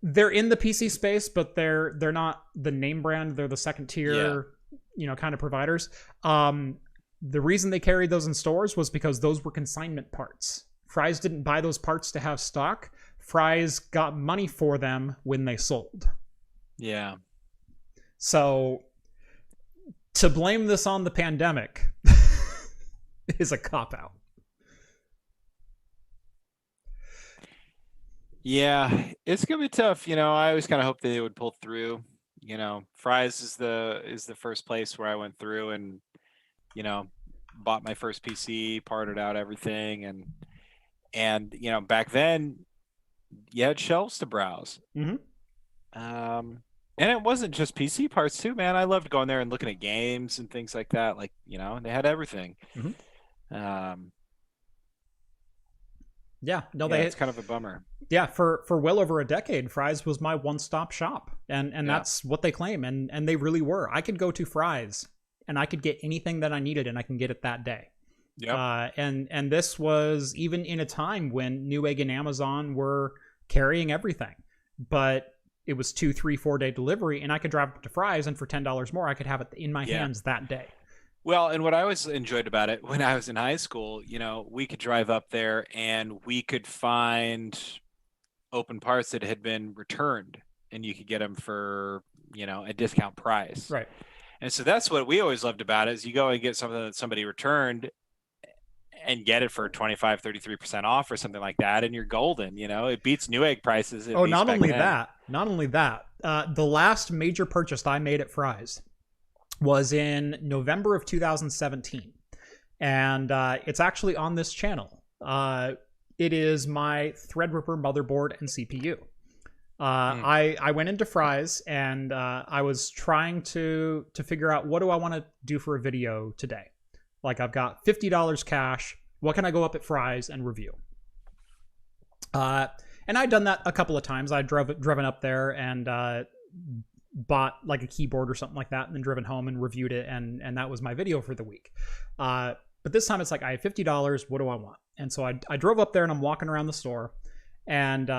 S1: they're in the PC space, but they're not the name brand. They're the second tier, kind of providers. The reason they carried those in stores was because those were consignment parts. Fry's didn't buy those parts to have stock. Fry's got money for them when they sold.
S2: Yeah.
S1: So to blame this on the pandemic is a cop-out.
S2: Yeah, it's gonna be tough. I always kind of hope they would pull through. Fry's is the first place where I went through and, bought my first PC, parted out everything, and back then you had shelves to browse.
S1: Mm-hmm.
S2: And it wasn't just PC parts too, man. I loved going there and looking at games and things like that. Like, they had everything.
S1: Mm-hmm.
S2: It's kind of a bummer.
S1: Yeah, for well over a decade, Fry's was my one-stop shop, and that's what they claim, and they really were. I could go to Fry's and I could get anything that I needed, and I can get it that day.
S2: Yeah.
S1: And this was even in a time when Newegg and Amazon were carrying everything, but it was 2, 3, 4 day delivery, and I could drive up to Fry's, and for $10 more, I could have it in my hands that day.
S2: Well, and what I always enjoyed about it when I was in high school, we could drive up there and we could find open parts that had been returned, and you could get them for, a discount price.
S1: Right.
S2: And so that's what we always loved about it, is you go and get something that somebody returned and get it for 25, 33% off or something like that, and you're golden. It beats Newegg prices.
S1: Not only that. The last major purchase I made at Fry's was in November of 2017, and it's actually on this channel. It is my Threadripper motherboard and CPU. I went into Fry's and I was trying to figure out, what do I want to do for a video today? Like, I've got $50 cash. What can I go up at Fry's and review? And I'd done that a couple of times. I'd driven up there and bought like a keyboard or something like that, and then driven home and reviewed it, and that was my video for the week. But this time it's like, I have $50. What do I want? And so I drove up there, and I'm walking around the store, and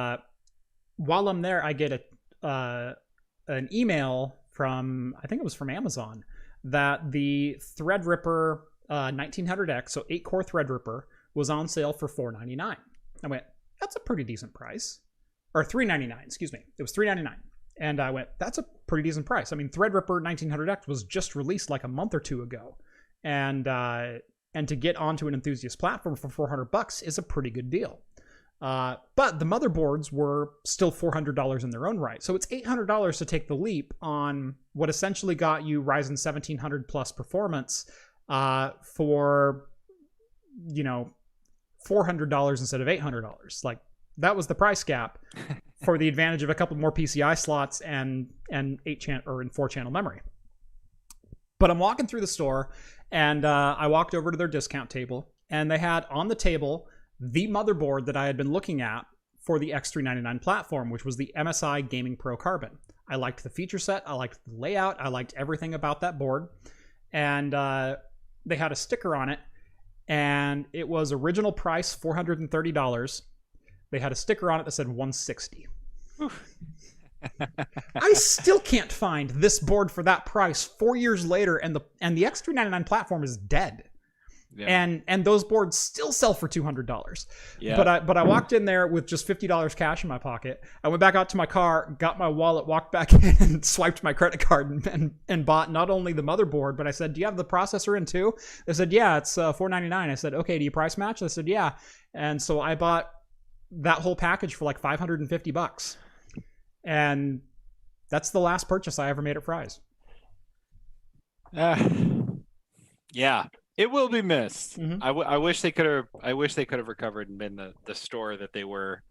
S1: while I'm there, I get an email from, I think it was from Amazon, that the Threadripper 1900X, so 8-core Threadripper, was on sale for $499. I went, that's a pretty decent price. Or $399, excuse me. It was $399. And I went, that's a pretty decent price. I mean, Threadripper 1900X was just released like a month or two ago. And to get onto an enthusiast platform for $400 is a pretty good deal. But the motherboards were still $400 in their own right. So it's $800 to take the leap on what essentially got you Ryzen 1700 plus performance for, $400 instead of $800. Like, that was the price gap for the advantage of a couple more PCI slots and 4-channel memory. But I'm walking through the store, and I walked over to their discount table, and they had on the table the motherboard that I had been looking at for the X399 platform, which was the MSI Gaming Pro Carbon. I liked the feature set, I liked the layout, I liked everything about that board, and they had a sticker on it, and it was original price $430. They had a sticker on it that said $160. I still can't find this board for that price 4 years later, and the X399 platform is dead. Yeah. And those boards still sell for $200. Yeah. But I walked in there with just $50 cash in my pocket. I went back out to my car, got my wallet, walked back in, and swiped my credit card and bought not only the motherboard, but I said, do you have the processor in too? They said, yeah, it's $499. I said, okay, do you price match? They said, yeah. And so I bought that whole package for like $550. And that's the last purchase I ever made at Fry's.
S2: Yeah, it will be missed.
S1: Mm-hmm.
S2: I wish they could have. I wish they could have recovered and been the store that they were.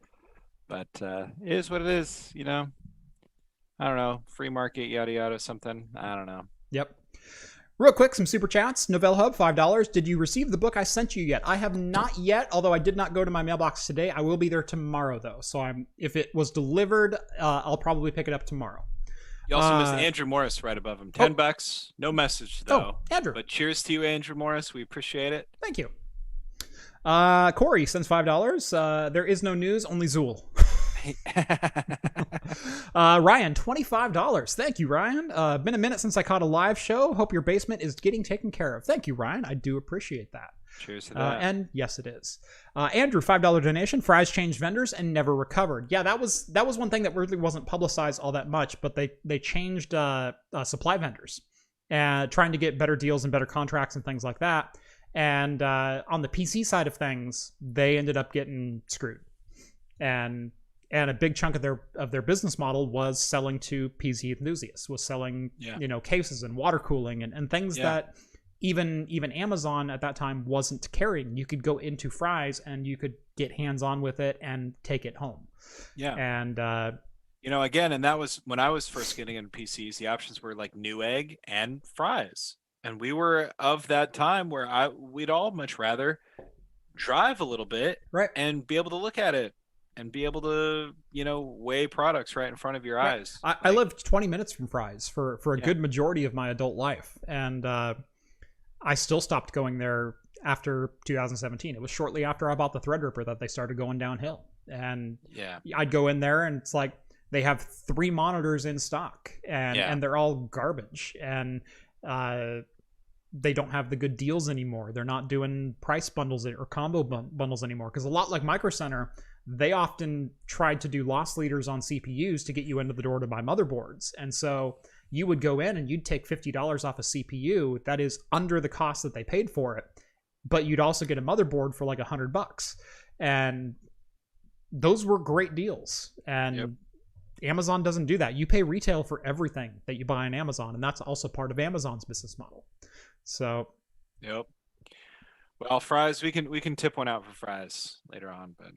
S2: But it is what it is. You know. I don't know. Free market, yada yada, something. I don't know.
S1: Yep. Real quick, some super chats. Novell Hub, $5. Did you receive the book I sent you yet? I have not yet, although I did not go to my mailbox today. I will be there tomorrow, though. So if it was delivered, I'll probably pick it up tomorrow.
S2: You also missed Andrew Morris right above him. $10. No message, though.
S1: Andrew.
S2: But cheers to you, Andrew Morris. We appreciate it.
S1: Thank you. Corey sends $5. There is no news, only Zool. Ryan, $25. Thank you, Ryan. Been a minute since I caught a live show. Hope your basement is getting taken care of. Thank you, Ryan. I do appreciate that.
S2: Cheers to that.
S1: And yes, it is. Andrew, $5 donation. Fry's changed vendors and never recovered. Yeah, that was one thing that really wasn't publicized all that much, but they changed supply vendors and trying to get better deals and better contracts and things like that. And on the PC side of things, they ended up getting screwed. And a big chunk of their business model was selling to PC enthusiasts, was selling cases and water cooling and things that even Amazon at that time wasn't carrying. You could go into Fry's and you could get hands-on with it and take it home. Yeah. And
S2: again, and that was when I was first getting into PCs, the options were like Newegg and Fry's. And we were of that time where we'd all much rather drive a little bit and be able to look at it and be able to, weigh products right in front of your eyes.
S1: I lived 20 minutes from Fry's for a good majority of my adult life. And I still stopped going there after 2017. It was shortly after I bought the Threadripper that they started going downhill. And I'd go in there and it's like they have 3 monitors in stock and they're all garbage. And they don't have the good deals anymore. They're not doing price bundles or combo bundles anymore. Because a lot like Micro Center, they often tried to do loss leaders on CPUs to get you into the door to buy motherboards. And so you would go in and you'd take $50 off a CPU that is under the cost that they paid for it, but you'd also get a motherboard for like $100. And those were great deals. And Amazon doesn't do that. You pay retail for everything that you buy on Amazon, and that's also part of Amazon's business model. So,
S2: well, Fry's, we can tip one out for Fry's later on, but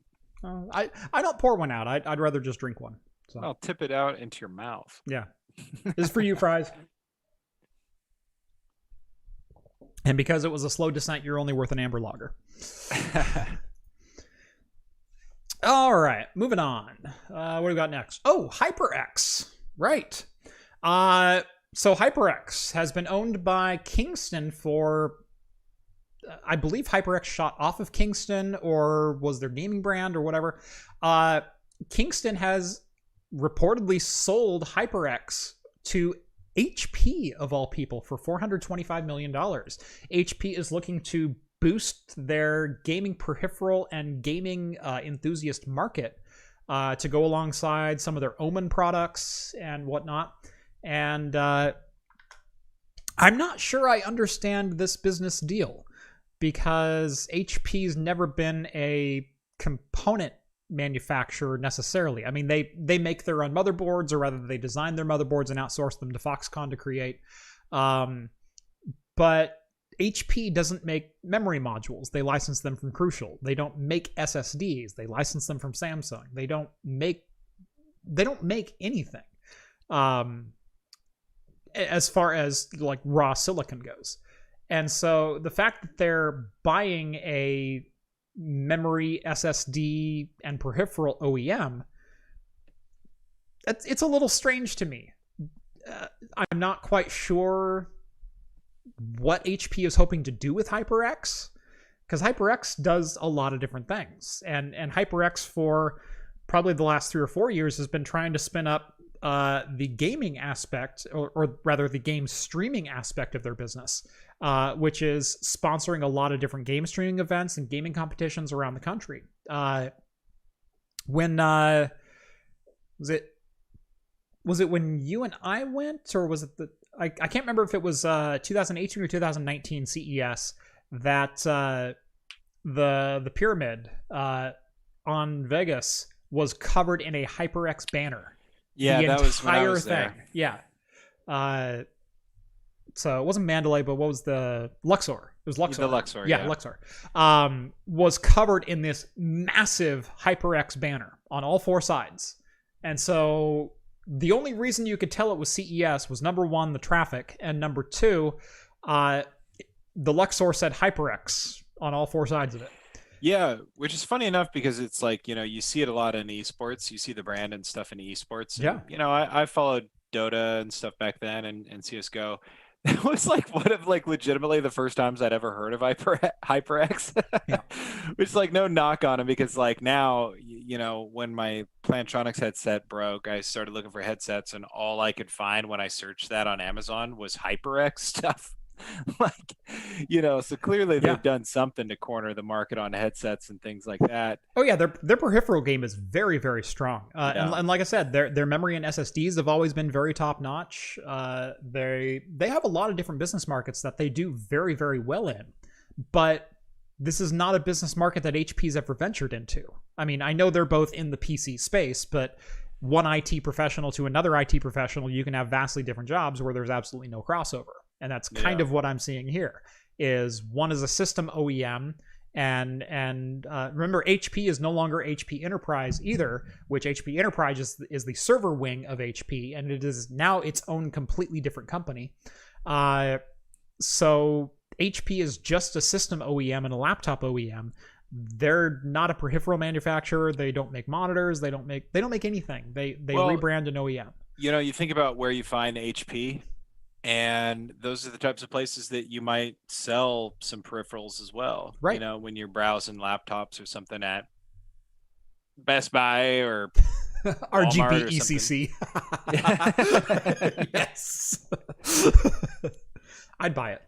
S1: I don't pour one out. I'd rather just drink one. So
S2: I'll tip it out into your mouth.
S1: Yeah, this is for you, Fry's. And because it was a slow descent, you're only worth an amber lager. All right, moving on. What do we got next? Oh, HyperX. Right. So HyperX has been owned by Kingston for, I believe HyperX shot off of Kingston or was their gaming brand or whatever. Kingston has reportedly sold HyperX to HP, of all people, for $425 million. HP is looking to boost their gaming peripheral and gaming enthusiast market to go alongside some of their Omen products and whatnot. And I'm not sure I understand this business deal because HP's never been a component manufacturer necessarily. I mean, they make their own motherboards, or rather they design their motherboards and outsource them to Foxconn to create. But HP doesn't make memory modules. They license them from Crucial. They don't make SSDs. They license them from Samsung. They don't make anything. As far as like raw silicon goes. And so the fact that they're buying a memory SSD and peripheral OEM, it's a little strange to me. I'm not quite sure what HP is hoping to do with HyperX, because HyperX does a lot of different things. And HyperX for probably the last 3 or 4 years has been trying to spin up the gaming aspect, or rather the game streaming aspect of their business, which is sponsoring a lot of different game streaming events and gaming competitions around the country. When was it when you and I went, or was it I can't remember if it was 2018 or 2019 CES that the pyramid on Vegas was covered in a HyperX banner.
S2: Yeah,
S1: the
S2: that was when I
S1: entire
S2: was
S1: thing.
S2: there.
S1: Yeah. So it wasn't Mandalay, but what was the Luxor? It was Luxor.
S2: The Luxor,
S1: yeah. Luxor. Was covered in this massive HyperX banner on all four sides. And so the only reason you could tell it was CES was, number one, the traffic, and number two, the Luxor said HyperX on all four sides of it.
S2: Yeah, which is funny enough because it's like, you see it a lot in esports. You see the brand and stuff in esports. And,
S1: Yeah.
S2: I followed Dota and stuff back then and CSGO. It was like one of like legitimately the first times I'd ever heard of HyperX.
S1: Yeah.
S2: Which is like no knock on him because like now, when my Plantronics headset broke, I started looking for headsets and all I could find when I searched that on Amazon was HyperX stuff. Like, so clearly they've done something to corner the market on headsets and things like that.
S1: Oh yeah, their peripheral game is very, very strong. And like I said, their memory and SSDs have always been very top notch. They have a lot of different business markets that they do very, very well in, but this is not a business market that HP's ever ventured into. I mean, I know they're both in the PC space, but one IT professional to another IT professional, you can have vastly different jobs where there's absolutely no crossover. And that's kind of what I'm seeing here. Is one is a system OEM, and remember, HP is no longer HP Enterprise either, which HP Enterprise is the server wing of HP, and it is now its own completely different company. So HP is just a system OEM and a laptop OEM. They're not a peripheral manufacturer. They don't make monitors. They don't make anything. They rebrand an OEM.
S2: You think about where you find HP. And those are the types of places that you might sell some peripherals as well.
S1: Right.
S2: When you're browsing laptops or something at Best Buy or
S1: RGB ECC. Yes. I'd buy it.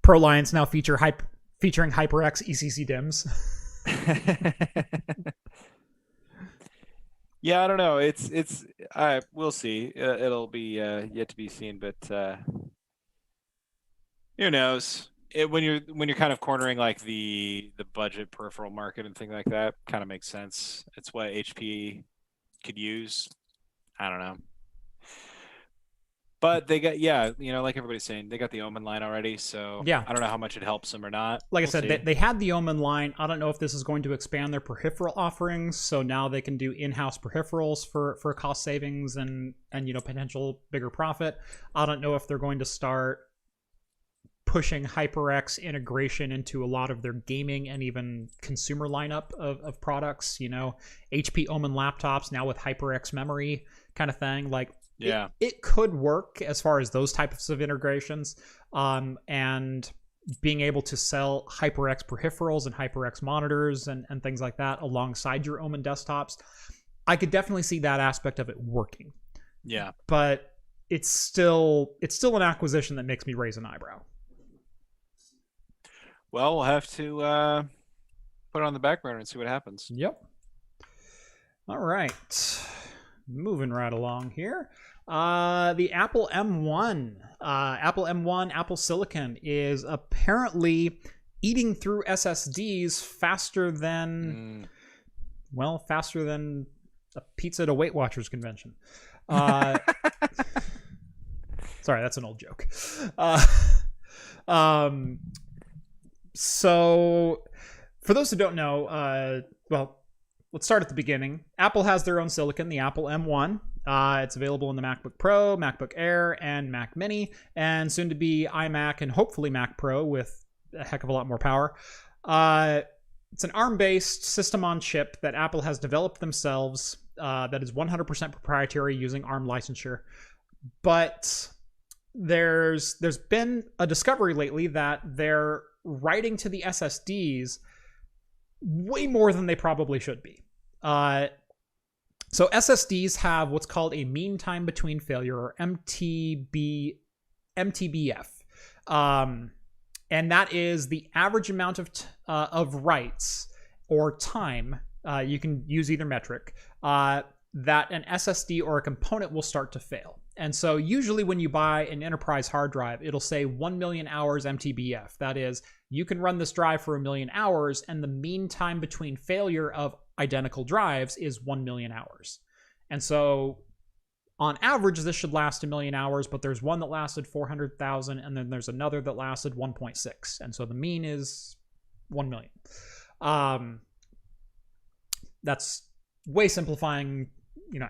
S1: Pro Lions now featuring HyperX ECC DIMMs.
S2: Yeah, I don't know. We'll see. It'll be yet to be seen, but who knows? When you're kind of cornering like the budget peripheral market and things like that, kind of makes sense. It's what HP could use. I don't know. But they got, like everybody's saying, they got the Omen line already. So
S1: yeah,
S2: I don't know how much it helps them or not.
S1: Like I said, they had the Omen line. I don't know if this is going to expand their peripheral offerings. So now they can do in-house peripherals for cost savings and potential bigger profit. I don't know if they're going to start pushing HyperX integration into a lot of their gaming and even consumer lineup of products. HP Omen laptops now with HyperX memory kind of thing. Like,
S2: yeah,
S1: it could work as far as those types of integrations, and being able to sell HyperX peripherals and HyperX monitors and things like that alongside your Omen desktops. I could definitely see that aspect of it working.
S2: Yeah,
S1: but it's still an acquisition that makes me raise an eyebrow.
S2: Well, we'll have to put it on the back burner and see what happens.
S1: Yep. All right. Moving right along here. The Apple M1. Apple Silicon is apparently eating through SSDs faster than a pizza at a Weight Watchers convention. Sorry, that's an old joke. So for those who don't know, let's start at the beginning. Apple has their own silicon, the Apple M1. It's available in the MacBook Pro, MacBook Air, and Mac Mini, and soon to be iMac and hopefully Mac Pro with a heck of a lot more power. It's an ARM-based system on chip that Apple has developed themselves that is 100% proprietary using ARM licensure. But there's been a discovery lately that they're writing to the SSDs way more than they probably should be. So SSDs have what's called a mean time between failure, or MTBF. And that is the average amount of writes or time, you can use either metric, that an SSD or a component will start to fail. And so usually when you buy an enterprise hard drive, it'll say 1 million hours MTBF. That is, you can run this drive for 1 million hours, and the mean time between failure of identical drives is 1 million hours. And so on average, this should last 1 million hours, but there's one that lasted 400,000, and then there's another that lasted 1.6. And so the mean is 1 million. That's way simplifying,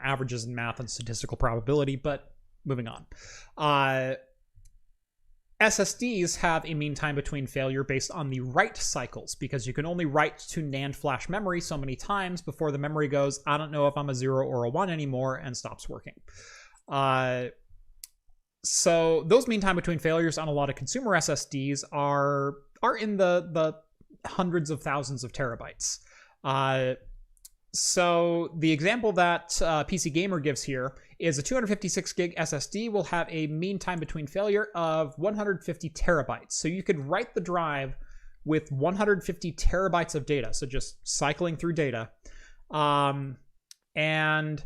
S1: averages in math and statistical probability, but moving on. SSDs have a mean time between failure based on the write cycles, because you can only write to NAND flash memory so many times before the memory goes, I don't know if I'm a 0 or a 1 anymore, and stops working. So those mean time between failures on a lot of consumer SSDs are in the hundreds of thousands of terabytes. So the example that PC Gamer gives here is a 256 gig SSD will have a mean time between failure of 150 terabytes. So you could write the drive with 150 terabytes of data. So just cycling through data. And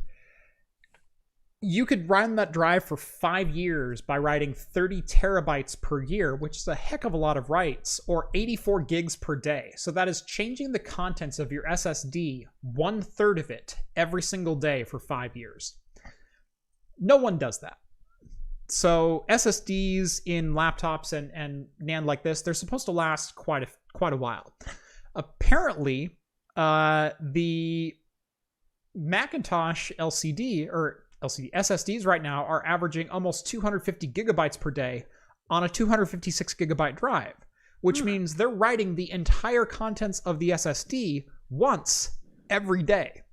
S1: you could run that drive for 5 years by writing 30 terabytes per year, which is a heck of a lot of writes, or 84 gigs per day. So that is changing the contents of your SSD, 1/3 of it, every single day for 5 years. No one does that. So SSDs in laptops and NAND like this, they're supposed to last quite a while. Apparently, the Macintosh LCD SSDs right now are averaging almost 250 gigabytes per day on a 256 gigabyte drive, which means they're writing the entire contents of the SSD once every day,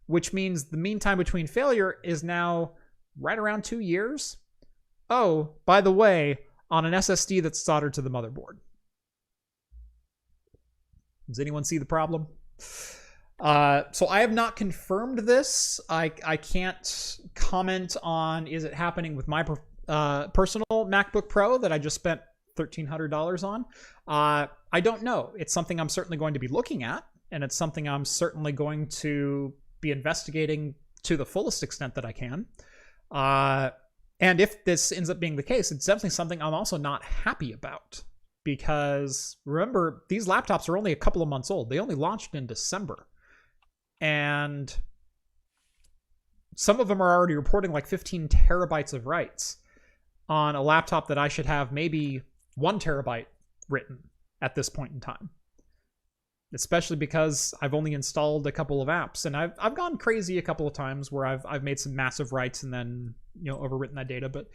S1: which means the mean time between failure is now right around 2 years. Oh, by the way, on an SSD that's soldered to the motherboard. Does anyone see the problem? So I have not confirmed this. I can't comment on, is it happening with my personal MacBook Pro that I just spent $1,300 on? I don't know. It's something I'm certainly going to be looking at, and it's something I'm certainly going to be investigating to the fullest extent that I can. And if this ends up being the case, it's definitely something I'm also not happy about. Because remember, these laptops are only a couple of months old. They only launched in December. And some of them are already reporting like 15 terabytes of writes on a laptop that I should have maybe 1 terabyte written at this point in time. Especially because I've only installed a couple of apps, and I've gone crazy a couple of times where I've made some massive writes and then overwritten that data. But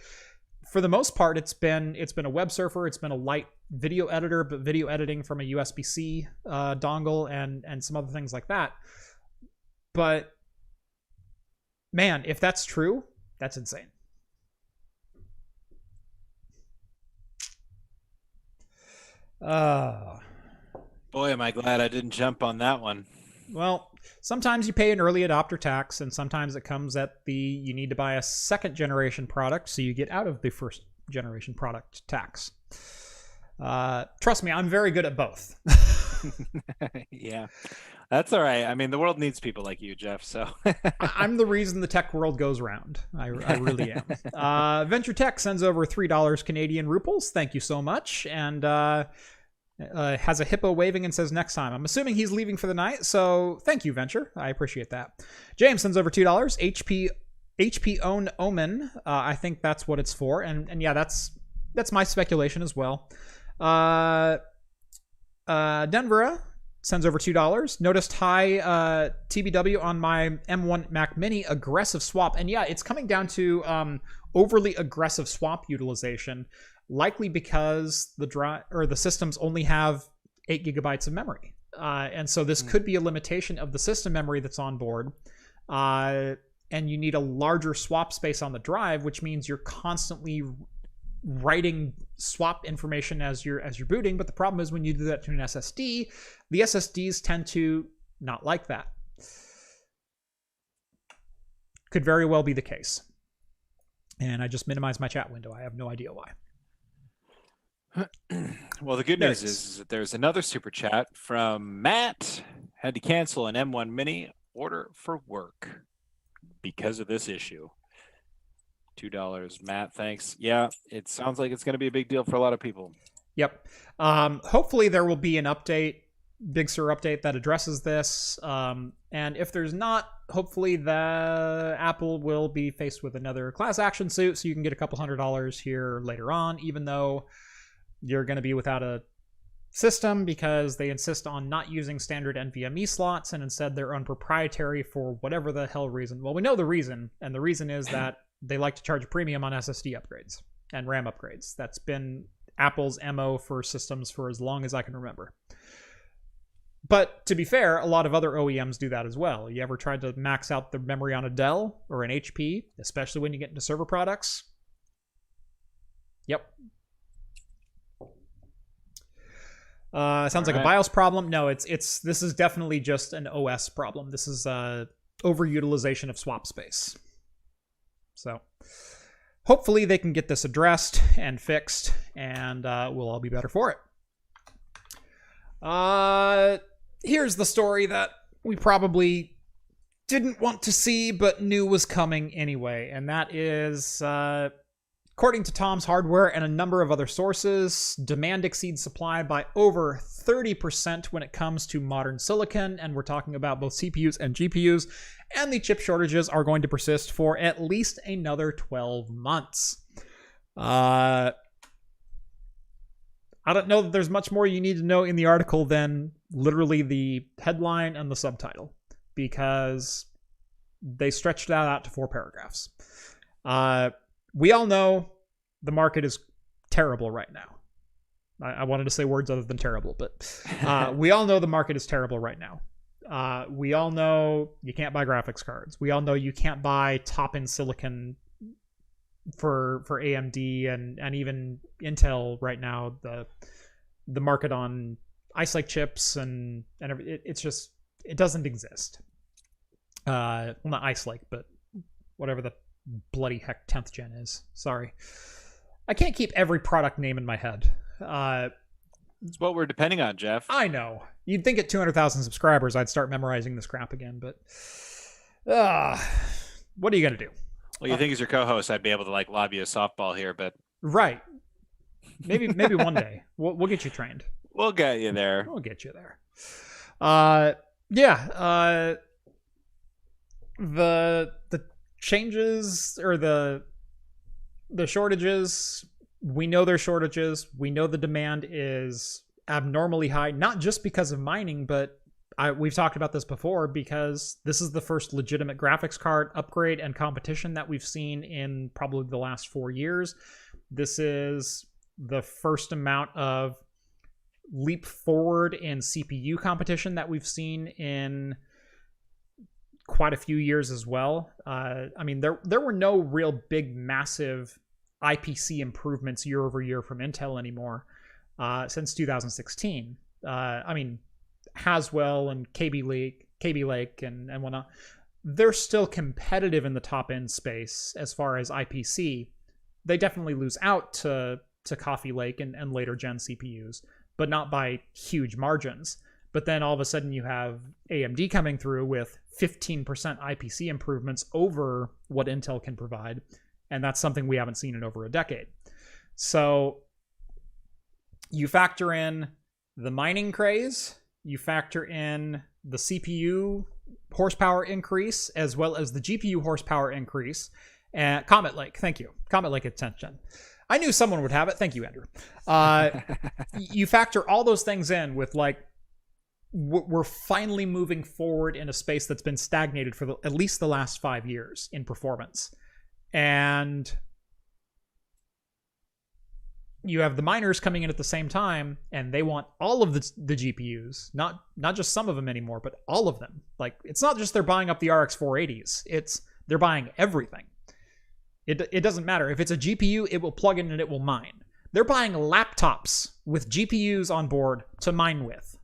S1: for the most part, it's been a web surfer, it's been a light video editor, but video editing from a USB-C dongle and some other things like that. But man, if that's true, that's insane.
S2: Boy, am I glad I didn't jump on that one.
S1: Well, sometimes you pay an early adopter tax, and sometimes it comes at you need to buy a second generation product, so you get out of the first generation product tax. Trust me, I'm very good at both.
S2: Yeah, that's all right. I mean, the world needs people like you, Jeff. So
S1: I'm the reason the tech world goes round. I really am. Venture Tech sends over $3 Canadian rupees. Thank you so much. And has a hippo waving and says next time. I'm assuming he's leaving for the night, so thank you, Venture. I appreciate that. James sends over $2. HP own Omen. I think that's what it's for. And yeah, that's my speculation as well. Denver sends over $2. Noticed high TBW on my M1 Mac Mini aggressive swap. And yeah, it's coming down to overly aggressive swap utilization, likely because the systems only have 8 gigabytes of memory. And so this could be a limitation of the system memory that's on board. And you need a larger swap space on the drive, which means you're constantly writing swap information as you're booting. But the problem is when you do that to an SSD, the SSDs tend to not like that. Could very well be the case. And I just minimized my chat window. I have no idea why.
S2: Well, the good news is that there's another super chat from Matt. Had to cancel an M1 Mini order for work because of this issue. $2, Matt. Thanks. Yeah, it sounds like it's going to be a big deal for a lot of people.
S1: Yep. Hopefully there will be an update Big Sur update that addresses this. And if there's not, hopefully the Apple will be faced with another class action suit, so you can get a couple $100 here later on, even though you're going to be without a system because they insist on not using standard NVMe slots and instead their own proprietary for whatever the hell reason. Well, we know the reason, and the reason is that they like to charge a premium on SSD upgrades and RAM upgrades. That's been Apple's MO for systems for as long as I can remember. But to be fair, a lot of other OEMs do that as well. You ever tried to max out the memory on a Dell or an HP, especially when you get into server products? Yep. Sounds like a BIOS problem. No, this is definitely just an OS problem. This is overutilization of swap space. So hopefully they can get this addressed and fixed, and we'll all be better for it. Here's the story that we probably didn't want to see but knew was coming anyway, and that is, according to Tom's Hardware and a number of other sources, demand exceeds supply by over 30% when it comes to modern silicon, and we're talking about both CPUs and GPUs, and the chip shortages are going to persist for at least another 12 months. I don't know that there's much more you need to know in the article than literally the headline and the subtitle, because they stretched that out to 4 paragraphs. We all know the market is terrible right now. I wanted to say words other than terrible, but we all know the market is terrible right now. We all know you can't buy graphics cards. We all know you can't buy top-end silicon for AMD and even Intel right now. The market on Ice Lake chips and it's just, it doesn't exist. Well, not Ice Lake, but whatever the bloody heck 10th gen is. Sorry, I can't keep every product name in my head.
S2: It's what we're depending on, Jeff.
S1: I know. You'd think at 200,000 subscribers I'd start memorizing this crap again, but what are you gonna do?
S2: Well, you think as your co-host I'd be able to like lob you a softball here, but
S1: right. Maybe one day we'll get you trained.
S2: We'll get you there.
S1: We'll get you there. The changes or the shortages, we know there's shortages. We know the demand is abnormally high, not just because of mining, but we've talked about this before, because this is the first legitimate graphics card upgrade and competition that we've seen in probably the last 4 years. This is the first amount of leap forward in CPU competition that we've seen in quite a few years as well. I mean, there were no real big, massive IPC improvements year over year from Intel anymore since 2016. I mean, Haswell and KB Lake and whatnot, they're still competitive in the top end space as far as IPC. They definitely lose out to Coffee Lake and later gen CPUs, but not by huge margins. But then all of a sudden you have AMD coming through with 15% IPC improvements over what Intel can provide, and that's something we haven't seen in over a decade. So you factor in the mining craze, you factor in the CPU horsepower increase, as well as the GPU horsepower increase. And Comet Lake, thank you. Comet Lake at 10th gen. I knew someone would have it. Thank you, Andrew. You factor all those things in with, like, we're finally moving forward in a space that's been stagnated for at least the last 5 years in performance. And you have the miners coming in at the same time, and they want all of the GPUs, not just some of them anymore, but all of them. Like, it's not just they're buying up the RX 480s, it's they're buying everything. It doesn't matter. If it's a GPU, it will plug in and it will mine. They're buying laptops with GPUs on board to mine with.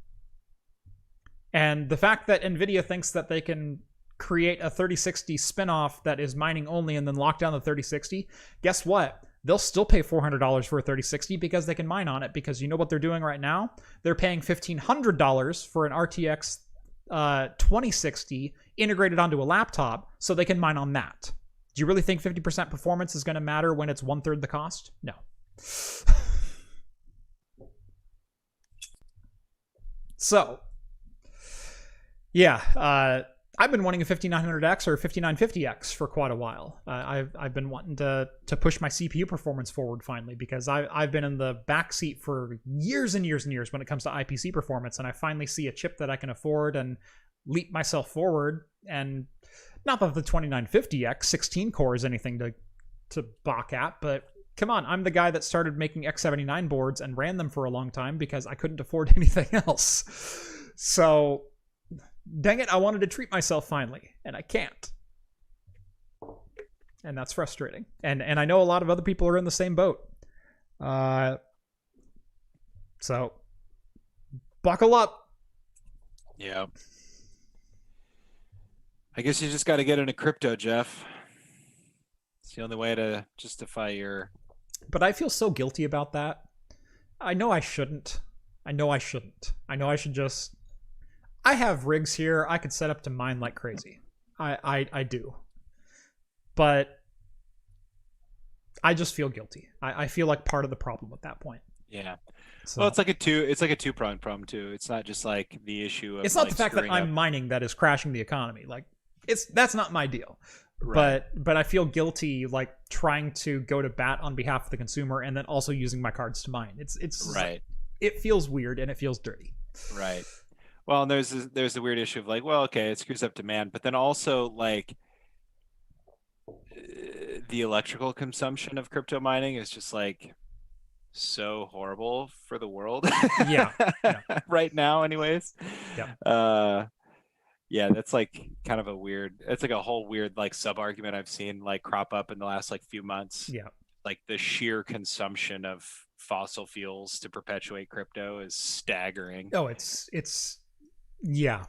S1: And the fact that Nvidia thinks that they can create a 3060 spinoff that is mining only and then lock down the 3060, guess what? They'll still pay $400 for a 3060 because they can mine on it, because you know what they're doing right now? They're paying $1,500 for an RTX 2060 integrated onto a laptop so they can mine on that. Do you really think 50% performance is going to matter when it's 1/3 the cost? No. So, yeah, I've been wanting a 5900X or 5950X for quite a while. I've been wanting to push my CPU performance forward finally, because I've been in the backseat for years and years and years when it comes to IPC performance, and I finally see a chip that I can afford and leap myself forward. And not that the 2950X 16 core is anything to balk at, but come on, I'm the guy that started making X79 boards and ran them for a long time because I couldn't afford anything else. So dang it, I wanted to treat myself finally, and I can't. And that's frustrating. And I know a lot of other people are in the same boat. So buckle up.
S2: Yeah. I guess you just got to get into crypto, Jeff. It's the only way to justify your...
S1: But I feel so guilty about that. I know I shouldn't. I know I should just... I have rigs here. I could set up to mine like crazy. I do. But I just feel guilty. I feel like part of the problem at that point.
S2: Yeah.
S1: So,
S2: well, it's like a two-pronged problem too. It's not just like the issue of...
S1: It's not
S2: like
S1: the fact that I'm mining that is crashing the economy. Like, that's not my deal. Right. But I feel guilty, like, trying to go to bat on behalf of the consumer and then also using my cards to mine. It's
S2: right.
S1: It feels weird and it feels dirty.
S2: Right. Well, and there's the weird issue of like, well, okay, it screws up demand, but then also like the electrical consumption of crypto mining is just like so horrible for the world.
S1: Yeah.
S2: Right now, anyways.
S1: Yeah.
S2: Yeah, that's like kind of it's like a whole weird like sub argument I've seen like crop up in the last like few months.
S1: Yeah.
S2: Like the sheer consumption of fossil fuels to perpetuate crypto is staggering.
S1: Oh, it's yeah.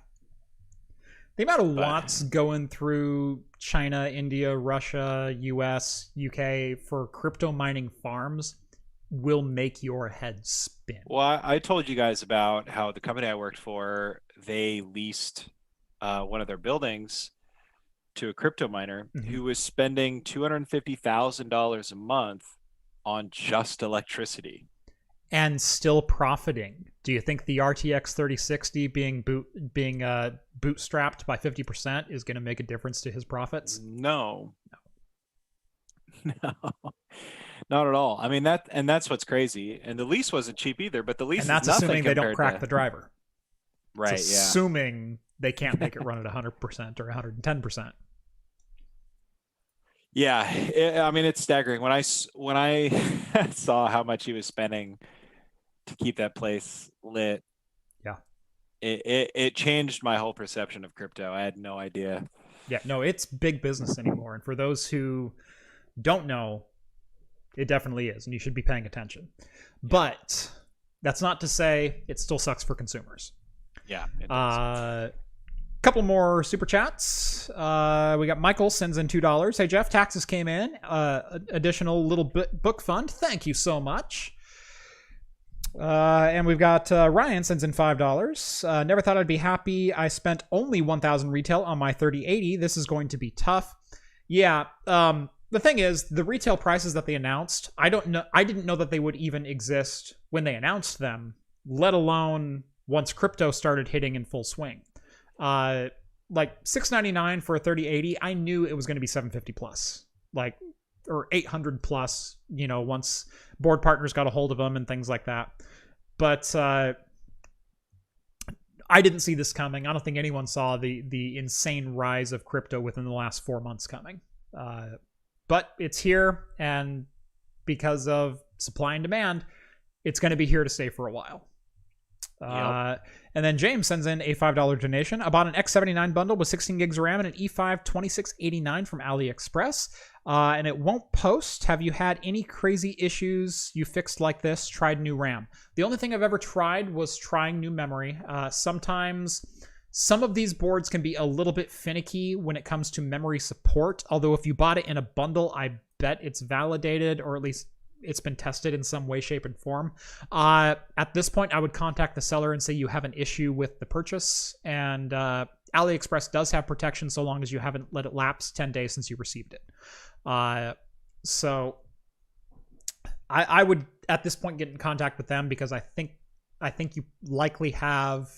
S1: The amount of watts going through China, India, Russia, US, UK for crypto mining farms will make your head spin.
S2: Well, I told you guys about how the company I worked for, they leased one of their buildings to a crypto miner who was spending $250,000 a month on just electricity.
S1: And still profiting. Do you think the RTX 3060 being bootstrapped by 50% is going to make a difference to his profits?
S2: No, not at all. I mean, that's what's crazy. And the lease wasn't cheap either, but the lease
S1: and that's
S2: is nothing
S1: assuming they don't crack
S2: to...
S1: the driver.
S2: Right.
S1: It's assuming they can't make it run at 100% or 110%.
S2: Yeah, I mean, it's staggering. When I saw how much he was spending to keep that place lit,
S1: yeah,
S2: it changed my whole perception of crypto. I had no idea.
S1: Yeah, no, it's big business anymore. And for those who don't know, it definitely is, and you should be paying attention. But that's not to say it still sucks for consumers.
S2: Yeah. It does.
S1: Couple more super chats. We got Michael sends in $2. Hey Jeff, taxes came in. Additional little book fund. Thank you so much. And we've got Ryan sends in $5. Never thought I'd be happy. I spent only 1,000 retail on my 3080. This is going to be tough. Yeah. The thing is, the retail prices that they announced, I didn't know that they would even exist when they announced them, let alone once crypto started hitting in full swing. Like $699 for a 3080, I knew it was going to be 750 plus, like, or 800 plus, you know, once board partners got a hold of them and things like that. But I didn't see this coming. I don't think anyone saw the insane rise of crypto within the last 4 months coming. But it's here, and because of supply and demand, it's going to be here to stay for a while.
S2: Yep.
S1: And then James sends in a $5 donation. I bought an X79 bundle with 16 gigs of RAM and an E5 2689 from AliExpress. And it won't post. Have you had any crazy issues you fixed like this? Tried new RAM? The only thing I've ever tried was trying new memory. Sometimes some of these boards can be a little bit finicky when it comes to memory support. Although if you bought it in a bundle, I bet it's validated, or at least it's been tested in some way, shape, and form. At this point, I would contact the seller and say you have an issue with the purchase. And AliExpress does have protection so long as you haven't let it lapse 10 days since you received it. So I would, at this point, get in contact with them, because I think I think you likely have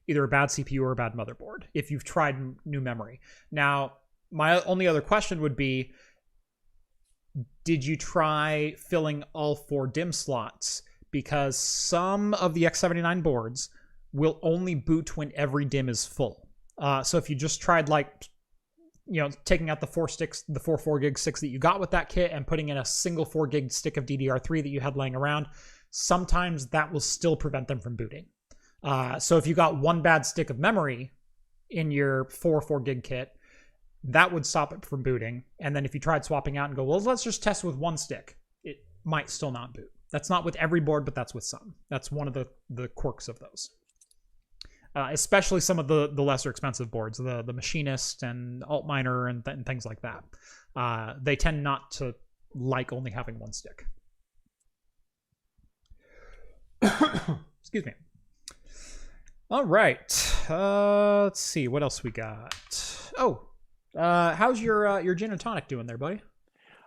S1: either a bad CPU or a bad motherboard if you've tried new memory. Now, my only other question would be, did you try filling all 4 DIMM slots? Because some of the X79 boards will only boot when every DIMM is full. So if you just tried taking out the 4 sticks, the 4 gig sticks that you got with that kit and putting in a single 4 gig stick of DDR3 that you had laying around, sometimes that will still prevent them from booting. So if you got one bad stick of memory in your 4 gig kit, that would stop it from booting. And then if you tried swapping out and go, well, let's just test with 1 stick, it might still not boot. That's not with every board, but that's with some. That's one of the quirks of those. Especially some of the lesser expensive boards, the Machinist and Altminer and things like that. They tend not to like only having 1 stick. Excuse me. All right. Let's see. What else we got? Oh, how's your gin and tonic doing there, buddy?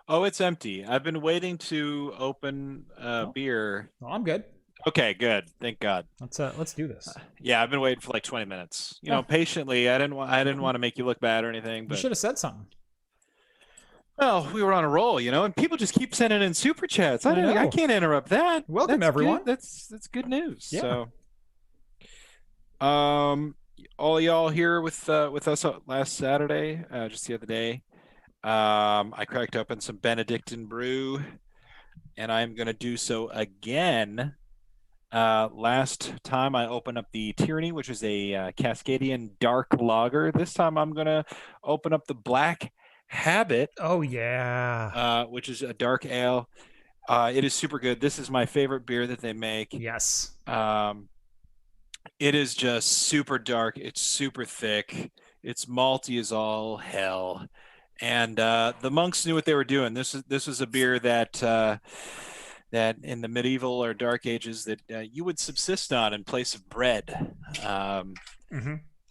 S2: Oh, it's empty. I've been waiting to open beer.
S1: Oh, I'm good.
S2: Okay, good. Thank God.
S1: Let's do this.
S2: Yeah, I've been waiting for like 20 minutes. Patiently. I didn't want to make you look bad or anything. But
S1: you should have said something.
S2: Well, we were on a roll, and people just keep sending in super chats. I can't interrupt that.
S1: Welcome, everyone.
S2: Good. That's good news.
S1: Yeah.
S2: So, all y'all here with us last Saturday, just the other day. I cracked open some Benedictine brew, and I'm going to do so again. Last time I opened up the Tyranny, which is a Cascadian dark lager. This time I'm going to open up the Black Habit.
S1: Oh, yeah.
S2: Which is a dark ale. It is super good. This is my favorite beer that they make.
S1: Yes.
S2: It is just super dark. It's super thick. It's malty as all hell. And the monks knew what they were doing. This was a beer that in the medieval or dark ages that you would subsist on in place of bread.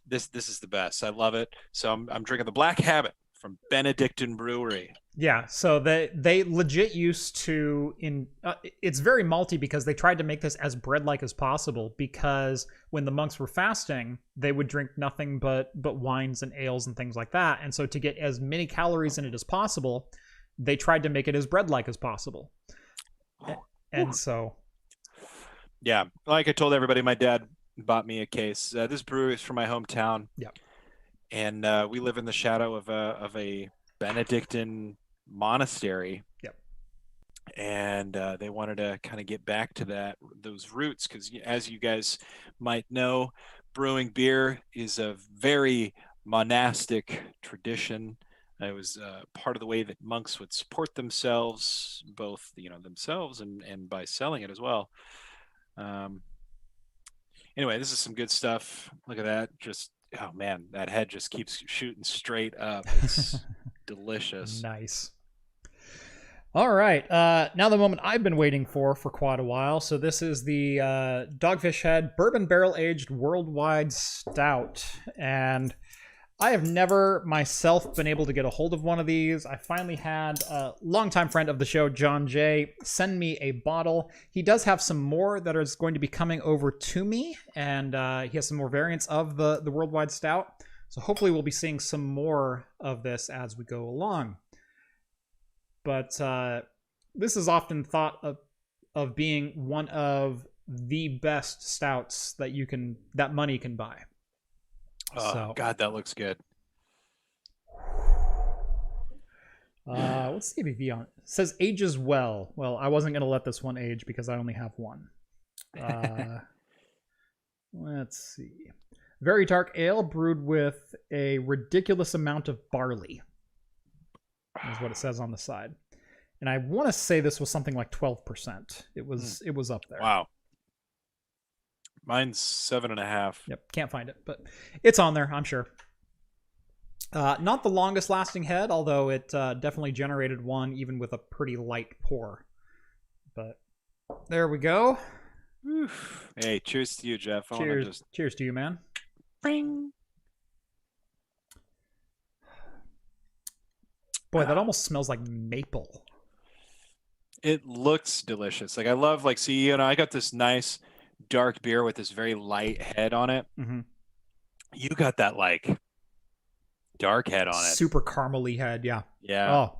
S2: This is the best. I love it. So I'm drinking the Black Habit from Benedictine Brewery.
S1: Yeah, so they legit used to it's very malty because they tried to make this as bread-like as possible, because when the monks were fasting, they would drink nothing but wines and ales and things like that. And so to get as many calories in it as possible, they tried to make it as bread-like as possible. And so
S2: yeah, like I told everybody, my dad bought me a case. This brewery is from my hometown.
S1: Yeah.
S2: And we live in the shadow of a Benedictine monastery.
S1: Yep.
S2: And they wanted to kind of get back to those roots, because as you guys might know, brewing beer is a very monastic tradition. It was part of the way that monks would support themselves, both themselves and by selling it as well. Anyway, this is some good stuff. Look at that. Just, oh man, that head just keeps shooting straight up. It's delicious.
S1: Nice. All right. Now the moment I've been waiting for quite a while. So this is the Dogfish Head Bourbon Barrel Aged Worldwide Stout. And I have never myself been able to get a hold of one of these. I finally had a longtime friend of the show, John Jay, send me a bottle. He does have some more that is going to be coming over to me, and he has some more variants of the Worldwide Stout. So hopefully we'll be seeing some more of this as we go along. But this is often thought of being one of the best stouts that money can buy.
S2: Oh, so. God, that looks good.
S1: What's the ABV on it? It says ages well. Well, I wasn't going to let this one age because I only have one. Let's see. Very dark ale brewed with a ridiculous amount of barley, is what it says on the side. And I want to say this was something like 12%. It was up there.
S2: Wow. Mine's 7.5.
S1: Yep, can't find it, but it's on there, I'm sure. Not the longest lasting head, although it definitely generated one, even with a pretty light pour. But there we go.
S2: Oof. Hey, cheers to you, Jeff.
S1: Cheers to you, man.
S2: Ring.
S1: Boy, that almost smells like maple.
S2: It looks delicious. Like I love, I got this nice dark beer with this very light head on it.
S1: Mm-hmm.
S2: You got that like dark head on it.
S1: Super caramely head, yeah.
S2: Yeah.
S1: Oh.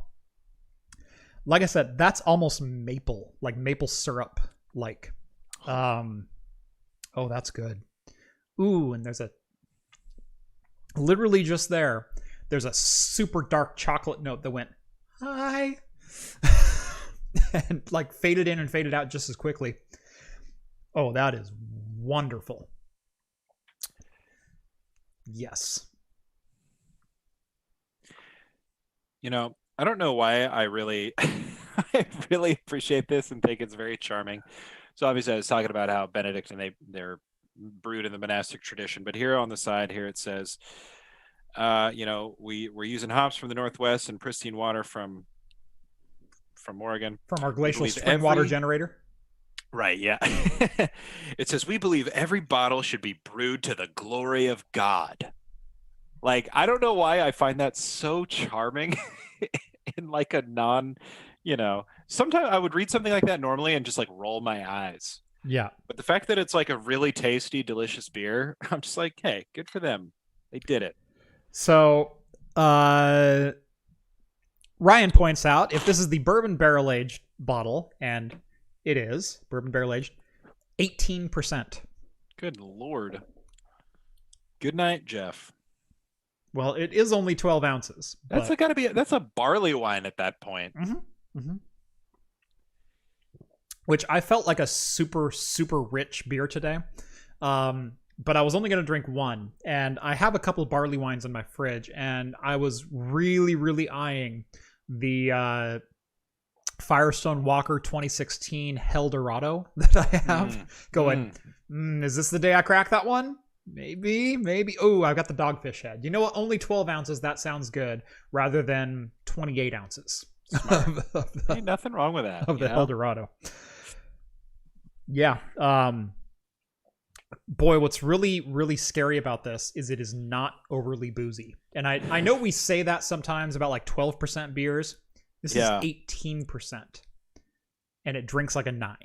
S1: Like I said, that's almost maple, like maple syrup like. Oh, that's good. Ooh, and there's literally just there's a super dark chocolate note that went, hi. And like faded in and faded out just as quickly. Oh, that is wonderful. Yes.
S2: You know, I don't know why I really I really appreciate this and think it's very charming. So obviously I was talking about how Benedict and they're brewed in the monastic tradition, but here on the side here it says we're using hops from the Northwest and pristine water from Oregon.
S1: From our glacial spring water generator.
S2: Right, yeah. It says, we believe every bottle should be brewed to the glory of God. Like, I don't know why I find that so charming in like a sometimes I would read something like that normally and just like roll my eyes.
S1: Yeah.
S2: But the fact that it's like a really tasty, delicious beer, I'm just like, hey, good for them. They did it.
S1: So, Ryan points out, if this is the bourbon barrel aged bottle, and it is bourbon barrel aged, 18%.
S2: Good Lord. Good night, Jeff.
S1: Well, it is only 12 ounces.
S2: That's that's a barley wine at that point.
S1: Mm-hmm. Mm-hmm. Which I felt like a super, super rich beer today. But I was only going to drink one. And I have a couple barley wines in my fridge. And I was really, really eyeing the Firestone Walker 2016 Eldorado that I have. Going, is this the day I crack that one? Maybe. Oh, I've got the dogfish head. You know what? Only 12 ounces. That sounds good. Rather than 28 ounces.
S2: Ain't nothing wrong with that.
S1: Of the Eldorado. Yeah. Boy, what's really, really scary about this is it is not overly boozy. And I know we say that sometimes about like 12% beers. This is 18%. And it drinks like a 9.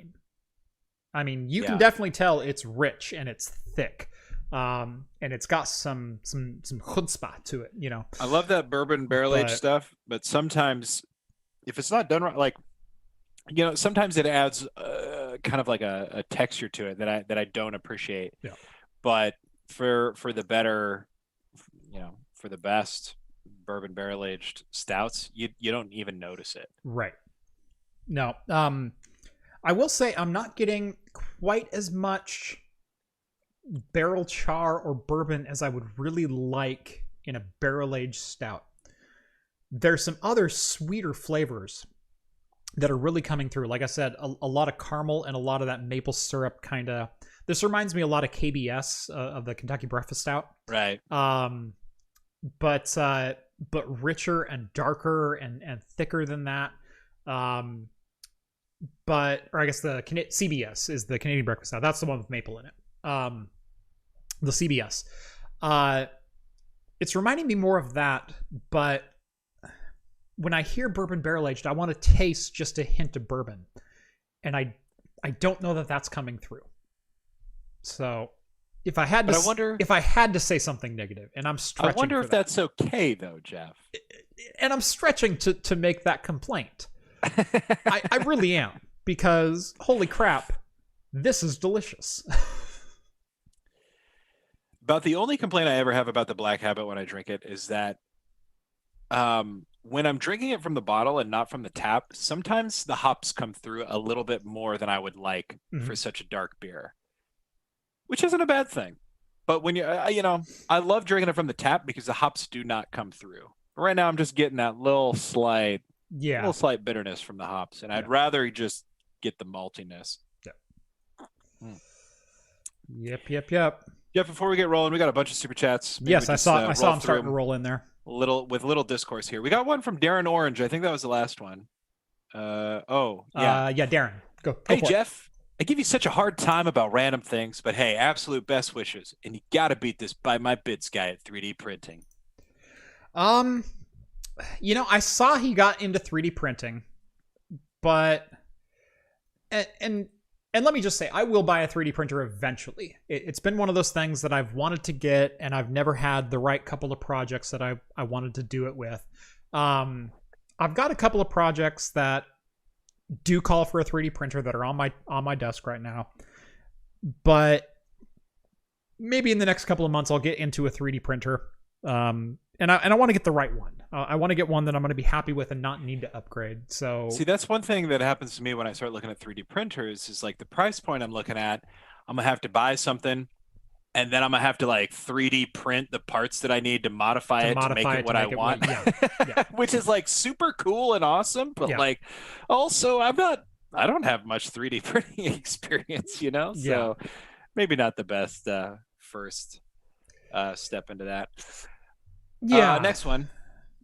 S1: I mean, you can definitely tell it's rich and it's thick. And it's got some chutzpah to it, you know.
S2: I love that bourbon barrel aged stuff, but sometimes if it's not done right, like, you know, sometimes it adds kind of like a texture to it that I don't appreciate.
S1: Yeah.
S2: But for the better, you know, for the best bourbon barrel aged stouts, you don't even notice it.
S1: Right. No. I will say I'm not getting quite as much barrel char or bourbon as I would really like in a barrel aged stout. There's some other sweeter flavors that are really coming through. Like I said, a lot of caramel and a lot of that maple syrup kind of. This reminds me a lot of KBS of the Kentucky Breakfast Stout.
S2: Right.
S1: But richer and darker and thicker than that. Or I guess the CBS is the Canadian Breakfast Stout. That's the one with maple in it. The CBS. It's reminding me more of that, but when I hear bourbon barrel aged, I want to taste just a hint of bourbon, and I don't know that that's coming through. So, if I had to say something negative, and I'm stretching,
S2: I wonder if that's okay though, Jeff.
S1: And I'm stretching to make that complaint. I really am, because holy crap, this is delicious.
S2: About the only complaint I ever have about the Black Habit when I drink it is that when I'm drinking it from the bottle and not from the tap, sometimes the hops come through a little bit more than I would like for such a dark beer, which isn't a bad thing. But when I love drinking it from the tap because the hops do not come through. Right now, I'm just getting that little slight bitterness from the hops, and I'd rather just get the maltiness.
S1: Yep.
S2: Jeff, before we get rolling, we got a bunch of super chats.
S1: Maybe I saw them starting to roll in there.
S2: Little discourse here. We got one from Darren Orange. I think that was the last one.
S1: Darren. Go
S2: hey, Jeff. I give you such a hard time about random things, but hey, absolute best wishes. And you got to beat this by my bits guy at 3D printing.
S1: I saw he got into 3D printing, but and And let me just say, I will buy a 3D printer eventually. It's been one of those things that I've wanted to get, and I've never had the right couple of projects that I wanted to do it with. I've got a couple of projects that do call for a 3D printer that are on my desk right now, but maybe in the next couple of months I'll get into a 3D printer. And I want to get the right one. I want to get one that I'm going to be happy with and not need to upgrade. So
S2: see, that's one thing that happens to me when I start looking at 3D printers is like the price point I'm looking at, I'm gonna have to buy something, and then I'm gonna have to like 3D print the parts that I need to modify it to make it what I want.
S1: Yeah.
S2: Which is like super cool and awesome, but like also I don't have much 3D printing experience, you know? So maybe not the best first step into that.
S1: Yeah.
S2: Next one.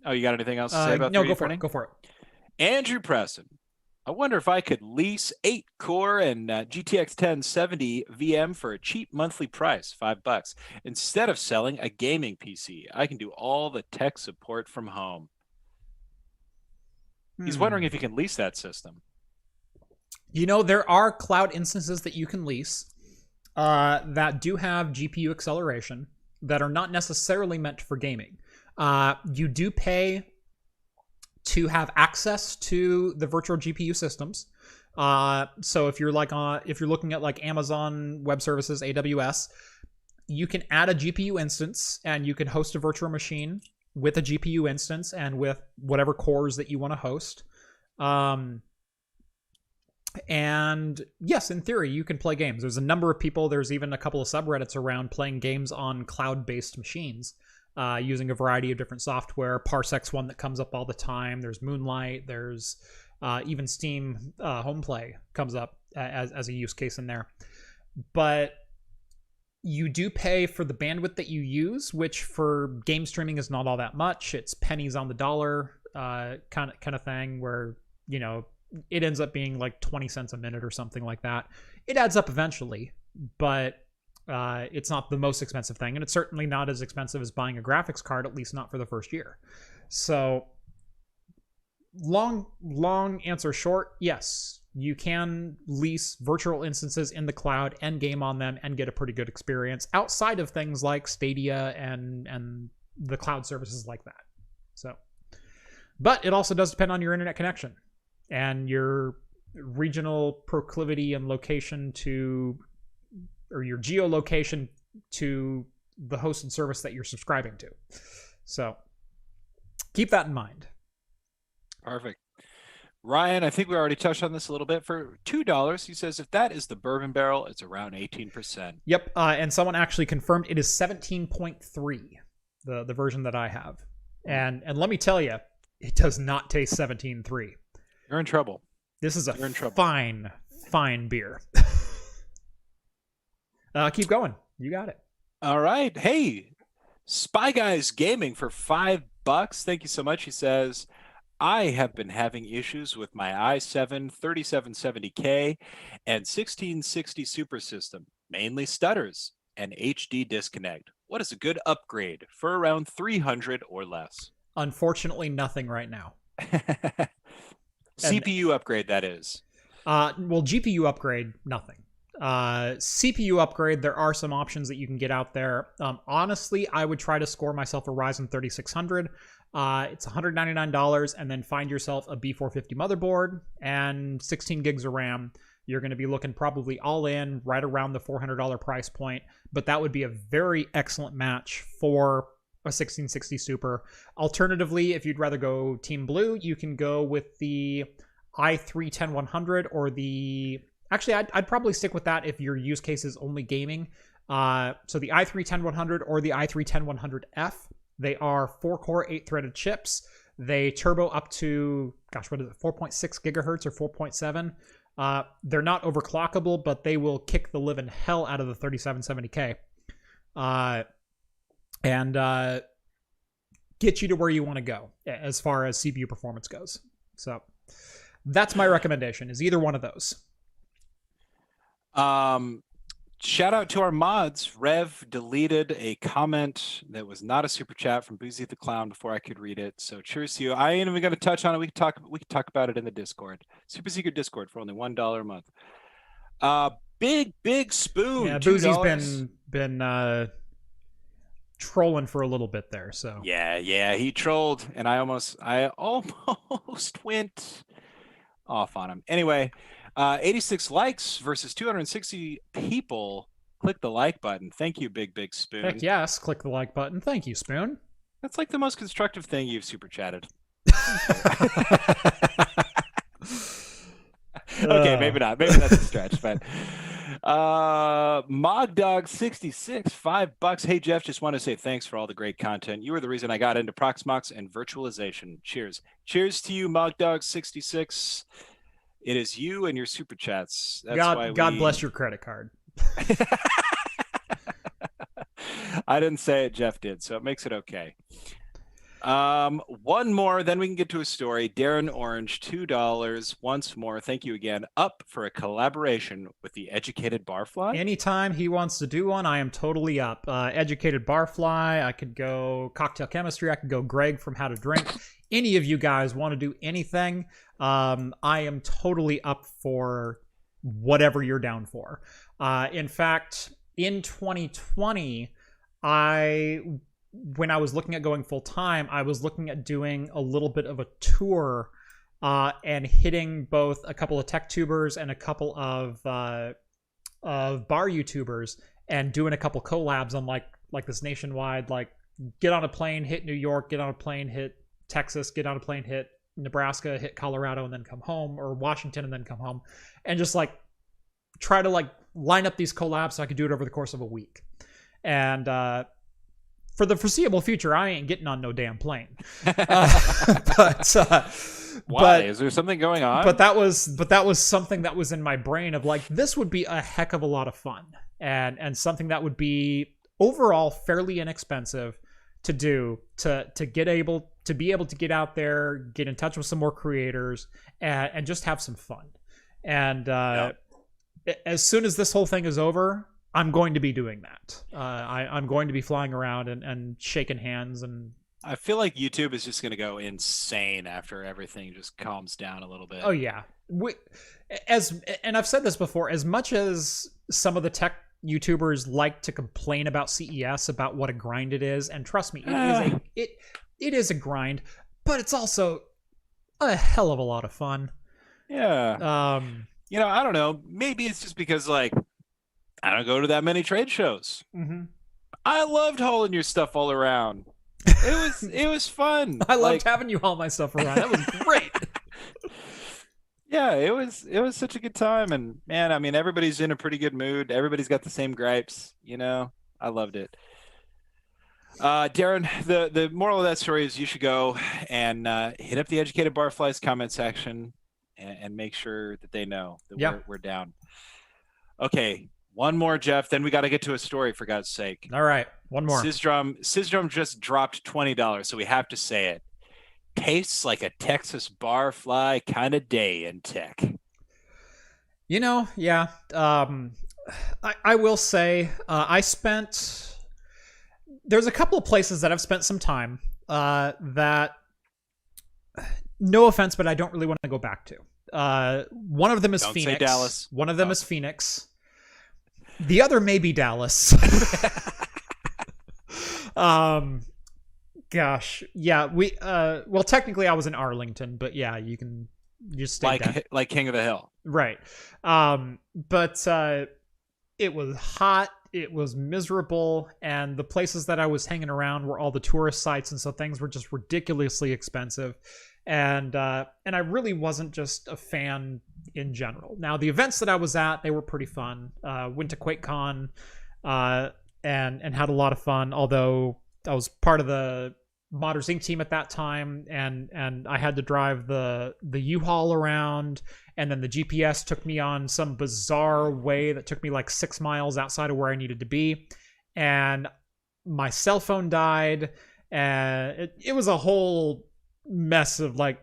S2: Oh, you got anything else to say about 3D printing?
S1: Go for it.
S2: Andrew Preston. I wonder if I could lease 8-core and GTX 1070 VM for a cheap monthly price, $5, instead of selling a gaming PC. I can do all the tech support from home. He's wondering if you can lease that system.
S1: You know, there are cloud instances that you can lease that do have GPU acceleration that are not necessarily meant for gaming. You do pay to have access to the virtual GPU systems. So if you're looking at like Amazon Web Services, AWS, you can add a GPU instance and you can host a virtual machine with a GPU instance and with whatever cores that you want to host. And yes, in theory, you can play games. There's a number of people. There's even a couple of subreddits around playing games on cloud-based machines using a variety of different software. Parsec's one that comes up all the time. There's Moonlight. There's even Steam HomePlay comes up as a use case in there. But you do pay for the bandwidth that you use, which for game streaming is not all that much. It's pennies on the dollar kind of thing where, you know, it ends up being like 20 cents a minute or something like that. It adds up eventually, but it's not the most expensive thing. And it's certainly not as expensive as buying a graphics card, at least not for the first year. So long answer short, yes, you can lease virtual instances in the cloud and game on them and get a pretty good experience outside of things like Stadia and the cloud services like that. So, but it also does depend on your internet connection and your regional proclivity and location to, or your geolocation to the hosted service that you're subscribing to. So keep that in mind.
S2: Perfect. Ryan, I think we already touched on this a little bit. For $2, he says if that is the bourbon barrel, it's around 18%.
S1: Yep, and someone actually confirmed it is 17.3, the version that I have. And let me tell you, it does not taste 17.3.
S2: You're in trouble.
S1: This is a fine beer. Keep going. You got it.
S2: All right. Hey, Spy Guys Gaming for $5. Thank you so much. He says, I have been having issues with my i7 3770K and 1660 Super System, mainly stutters and HD disconnect. What is a good upgrade for around 300 or less?
S1: Unfortunately, nothing right now.
S2: CPU upgrade, that is.
S1: Well, GPU upgrade, nothing. CPU upgrade, there are some options that you can get out there. Honestly, I would try to score myself a Ryzen 3600. It's $199, and then find yourself a B450 motherboard and 16 gigs of RAM. You're going to be looking probably all in right around the $400 price point, but that would be a very excellent match for a 1660 Super. Alternatively, if you'd rather go Team Blue, you can go with the i3-10100 or the... Actually, I'd probably stick with that if your use case is only gaming. So the i3-10100 or the i3-10100F. They are 4-core, 8-threaded chips. They turbo up to, 4.6 gigahertz or 4.7. They're not overclockable, but they will kick the living hell out of the 3770K. And get you to where you want to go as far as CPU performance goes. So that's my recommendation, is either one of those.
S2: Shout out to our mods. Rev deleted a comment that was not a super chat from Boozy the Clown before I could read it. So cheers to you. I ain't even going to touch on it. We can talk about it in the Discord. Super secret Discord for only $1 a month. Big spoon.
S1: Yeah, Boozy's
S2: $2.
S1: been trolling for a little bit there. So
S2: Yeah, he trolled, and I almost went off on him. Anyway, 86 likes versus 260 people. Click the like button. Thank you, big spoon.
S1: heck yes, click the like button. Thank you, Spoon.
S2: That's like the most constructive thing you've super chatted. Okay, maybe not. Maybe that's a stretch, but Mogdog66, $5. Hey Jeff, just want to say thanks for all the great content. You were the reason I got into Proxmox and virtualization. Cheers to you, Mogdog66. It is you and your super chats. That's
S1: God bless your credit card.
S2: I didn't say it, Jeff did, so it makes it okay. One more, then we can get to a story. Darren Orange, $2 once more. Thank you again. Up for a collaboration with the Educated Barfly.
S1: Anytime he wants to do one, I am totally up. Educated Barfly. I could go Cocktail Chemistry. I could go Greg from How to Drink. Any of you guys want to do anything? I am totally up for whatever you're down for. In fact, in 2020, when I was looking at going full time, I was looking at doing a little bit of a tour and hitting both a couple of tech tubers and a couple of bar YouTubers and doing a couple collabs on like this nationwide, like get on a plane, hit New York, get on a plane, hit Texas, get on a plane, hit Nebraska, hit Colorado, and then come home, or Washington and then come home, and just like try to like line up these collabs so I could do it over the course of a week. And for the foreseeable future, I ain't getting on no damn plane.
S2: Why? Is there something going on?
S1: But that was something that was in my brain of like, this would be a heck of a lot of fun, and something that would be overall fairly inexpensive to do, to be able to get out there, get in touch with some more creators, and just have some fun. And as soon as this whole thing is over, I'm going to be doing that. I'm going to be flying around and shaking hands. And
S2: I feel like YouTube is just going to go insane after everything just calms down a little bit.
S1: Oh yeah, and I've said this before. As much as some of the tech YouTubers like to complain about CES, about what a grind it is, and trust me, it is a grind, but it's also a hell of a lot of fun.
S2: Yeah. I don't know. Maybe it's just because like I don't go to that many trade shows.
S1: Mm-hmm.
S2: I loved hauling your stuff all around. It was fun.
S1: I loved having you haul my stuff around. That was great.
S2: Yeah, it was such a good time, and man, I mean, everybody's in a pretty good mood. Everybody's got the same gripes, I loved it. Darren, the moral of that story is you should go and hit up the Educated Barflies comment section and make sure that they know that we're down. Okay. One more, Jeff. Then we got to get to a story, for God's sake.
S1: All right, one more.
S2: Syzdrum just dropped $20, so we have to say it. Tastes like a Texas barfly kind of day in tech.
S1: Yeah. I will say there's a couple of places that I've spent some time that, no offense, but I don't really want to go back to. One of them is Phoenix.
S2: Don't say Dallas.
S1: One of them is Phoenix. The other may be Dallas. Gosh, yeah, well, technically I was in Arlington, but yeah, you can just stay
S2: like King of the Hill,
S1: right? But it was hot, it was miserable, and the places that I was hanging around were all the tourist sites, and so things were just ridiculously expensive, and I really wasn't just a fan in general. Now, the events that I was at, they were pretty fun. Went to QuakeCon and had a lot of fun, although I was part of the Modders Inc. team at that time, and I had to drive the U-Haul around, and then the GPS took me on some bizarre way that took me like 6 miles outside of where I needed to be, and my cell phone died, and it was a whole mess of like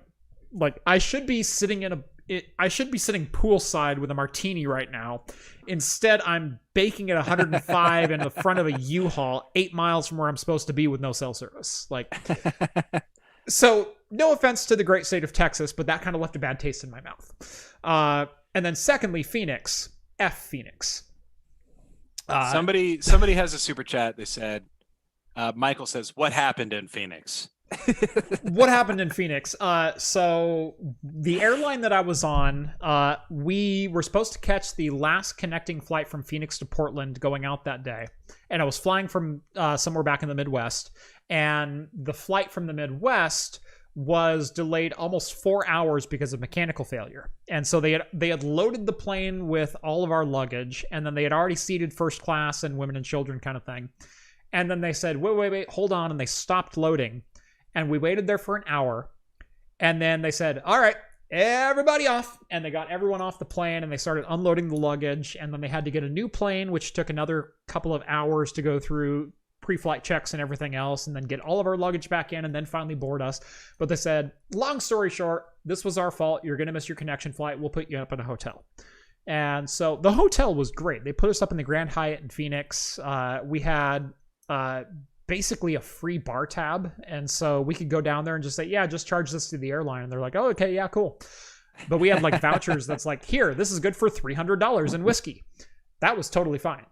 S1: I should be sitting poolside with a martini right now. Instead, I'm baking at 105 in the front of a U-Haul 8 miles from where I'm supposed to be with no cell service. So no offense to the great state of Texas, but that kind of left a bad taste in my mouth. And then secondly, Phoenix. F Phoenix.
S2: Somebody has a super chat. They said, Michael says, "What happened in Phoenix?"
S1: What happened in Phoenix? So the airline that I was on, we were supposed to catch the last connecting flight from Phoenix to Portland going out that day. And I was flying from somewhere back in the Midwest. And the flight from the Midwest was delayed almost 4 hours because of mechanical failure. And so they had loaded the plane with all of our luggage, and then they had already seated first class and women and children kind of thing. And then they said, wait, hold on. And they stopped loading. And we waited there for an hour. And then they said, all right, everybody off. And they got everyone off the plane and they started unloading the luggage. And then they had to get a new plane, which took another couple of hours to go through pre-flight checks and everything else, and then get all of our luggage back in and then finally board us. But they said, long story short, this was our fault. You're going to miss your connection flight. We'll put you up in a hotel. And so the hotel was great. They put us up in the Grand Hyatt in Phoenix. We had basically a free bar tab, and so we could go down there and just say, yeah, just charge this to the airline, and they're like, oh, okay, yeah, cool. But we had like vouchers that's like, here, this is good for $300 in whiskey. That was totally fine.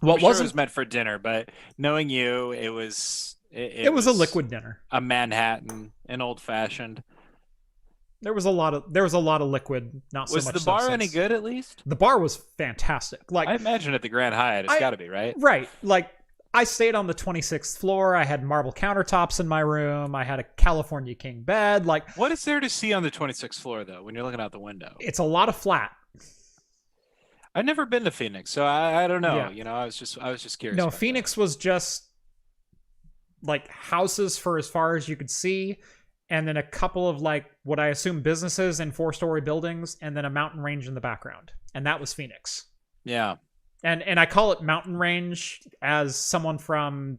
S2: Well, it was meant for dinner, but knowing you, it was
S1: a liquid dinner,
S2: a Manhattan, an old fashioned.
S1: There was a lot of liquid, not so much.
S2: Was the bar any good at least?
S1: The bar was fantastic. Like,
S2: I imagine at the Grand Hyatt, it's got to be, right?
S1: Right. Like, I stayed on the 26th floor. I had marble countertops in my room. I had a California king bed. Like,
S2: what is there to see on the 26th floor though when you're looking out the window?
S1: It's a lot of flat.
S2: I've never been to Phoenix, so I don't know.
S1: Yeah.
S2: You know, I was just curious.
S1: No, Phoenix was just like houses for as far as you could see, and then a couple of like what I assume businesses and 4-story buildings, and then a mountain range in the background. And that was Phoenix.
S2: Yeah.
S1: And I call it mountain range as someone from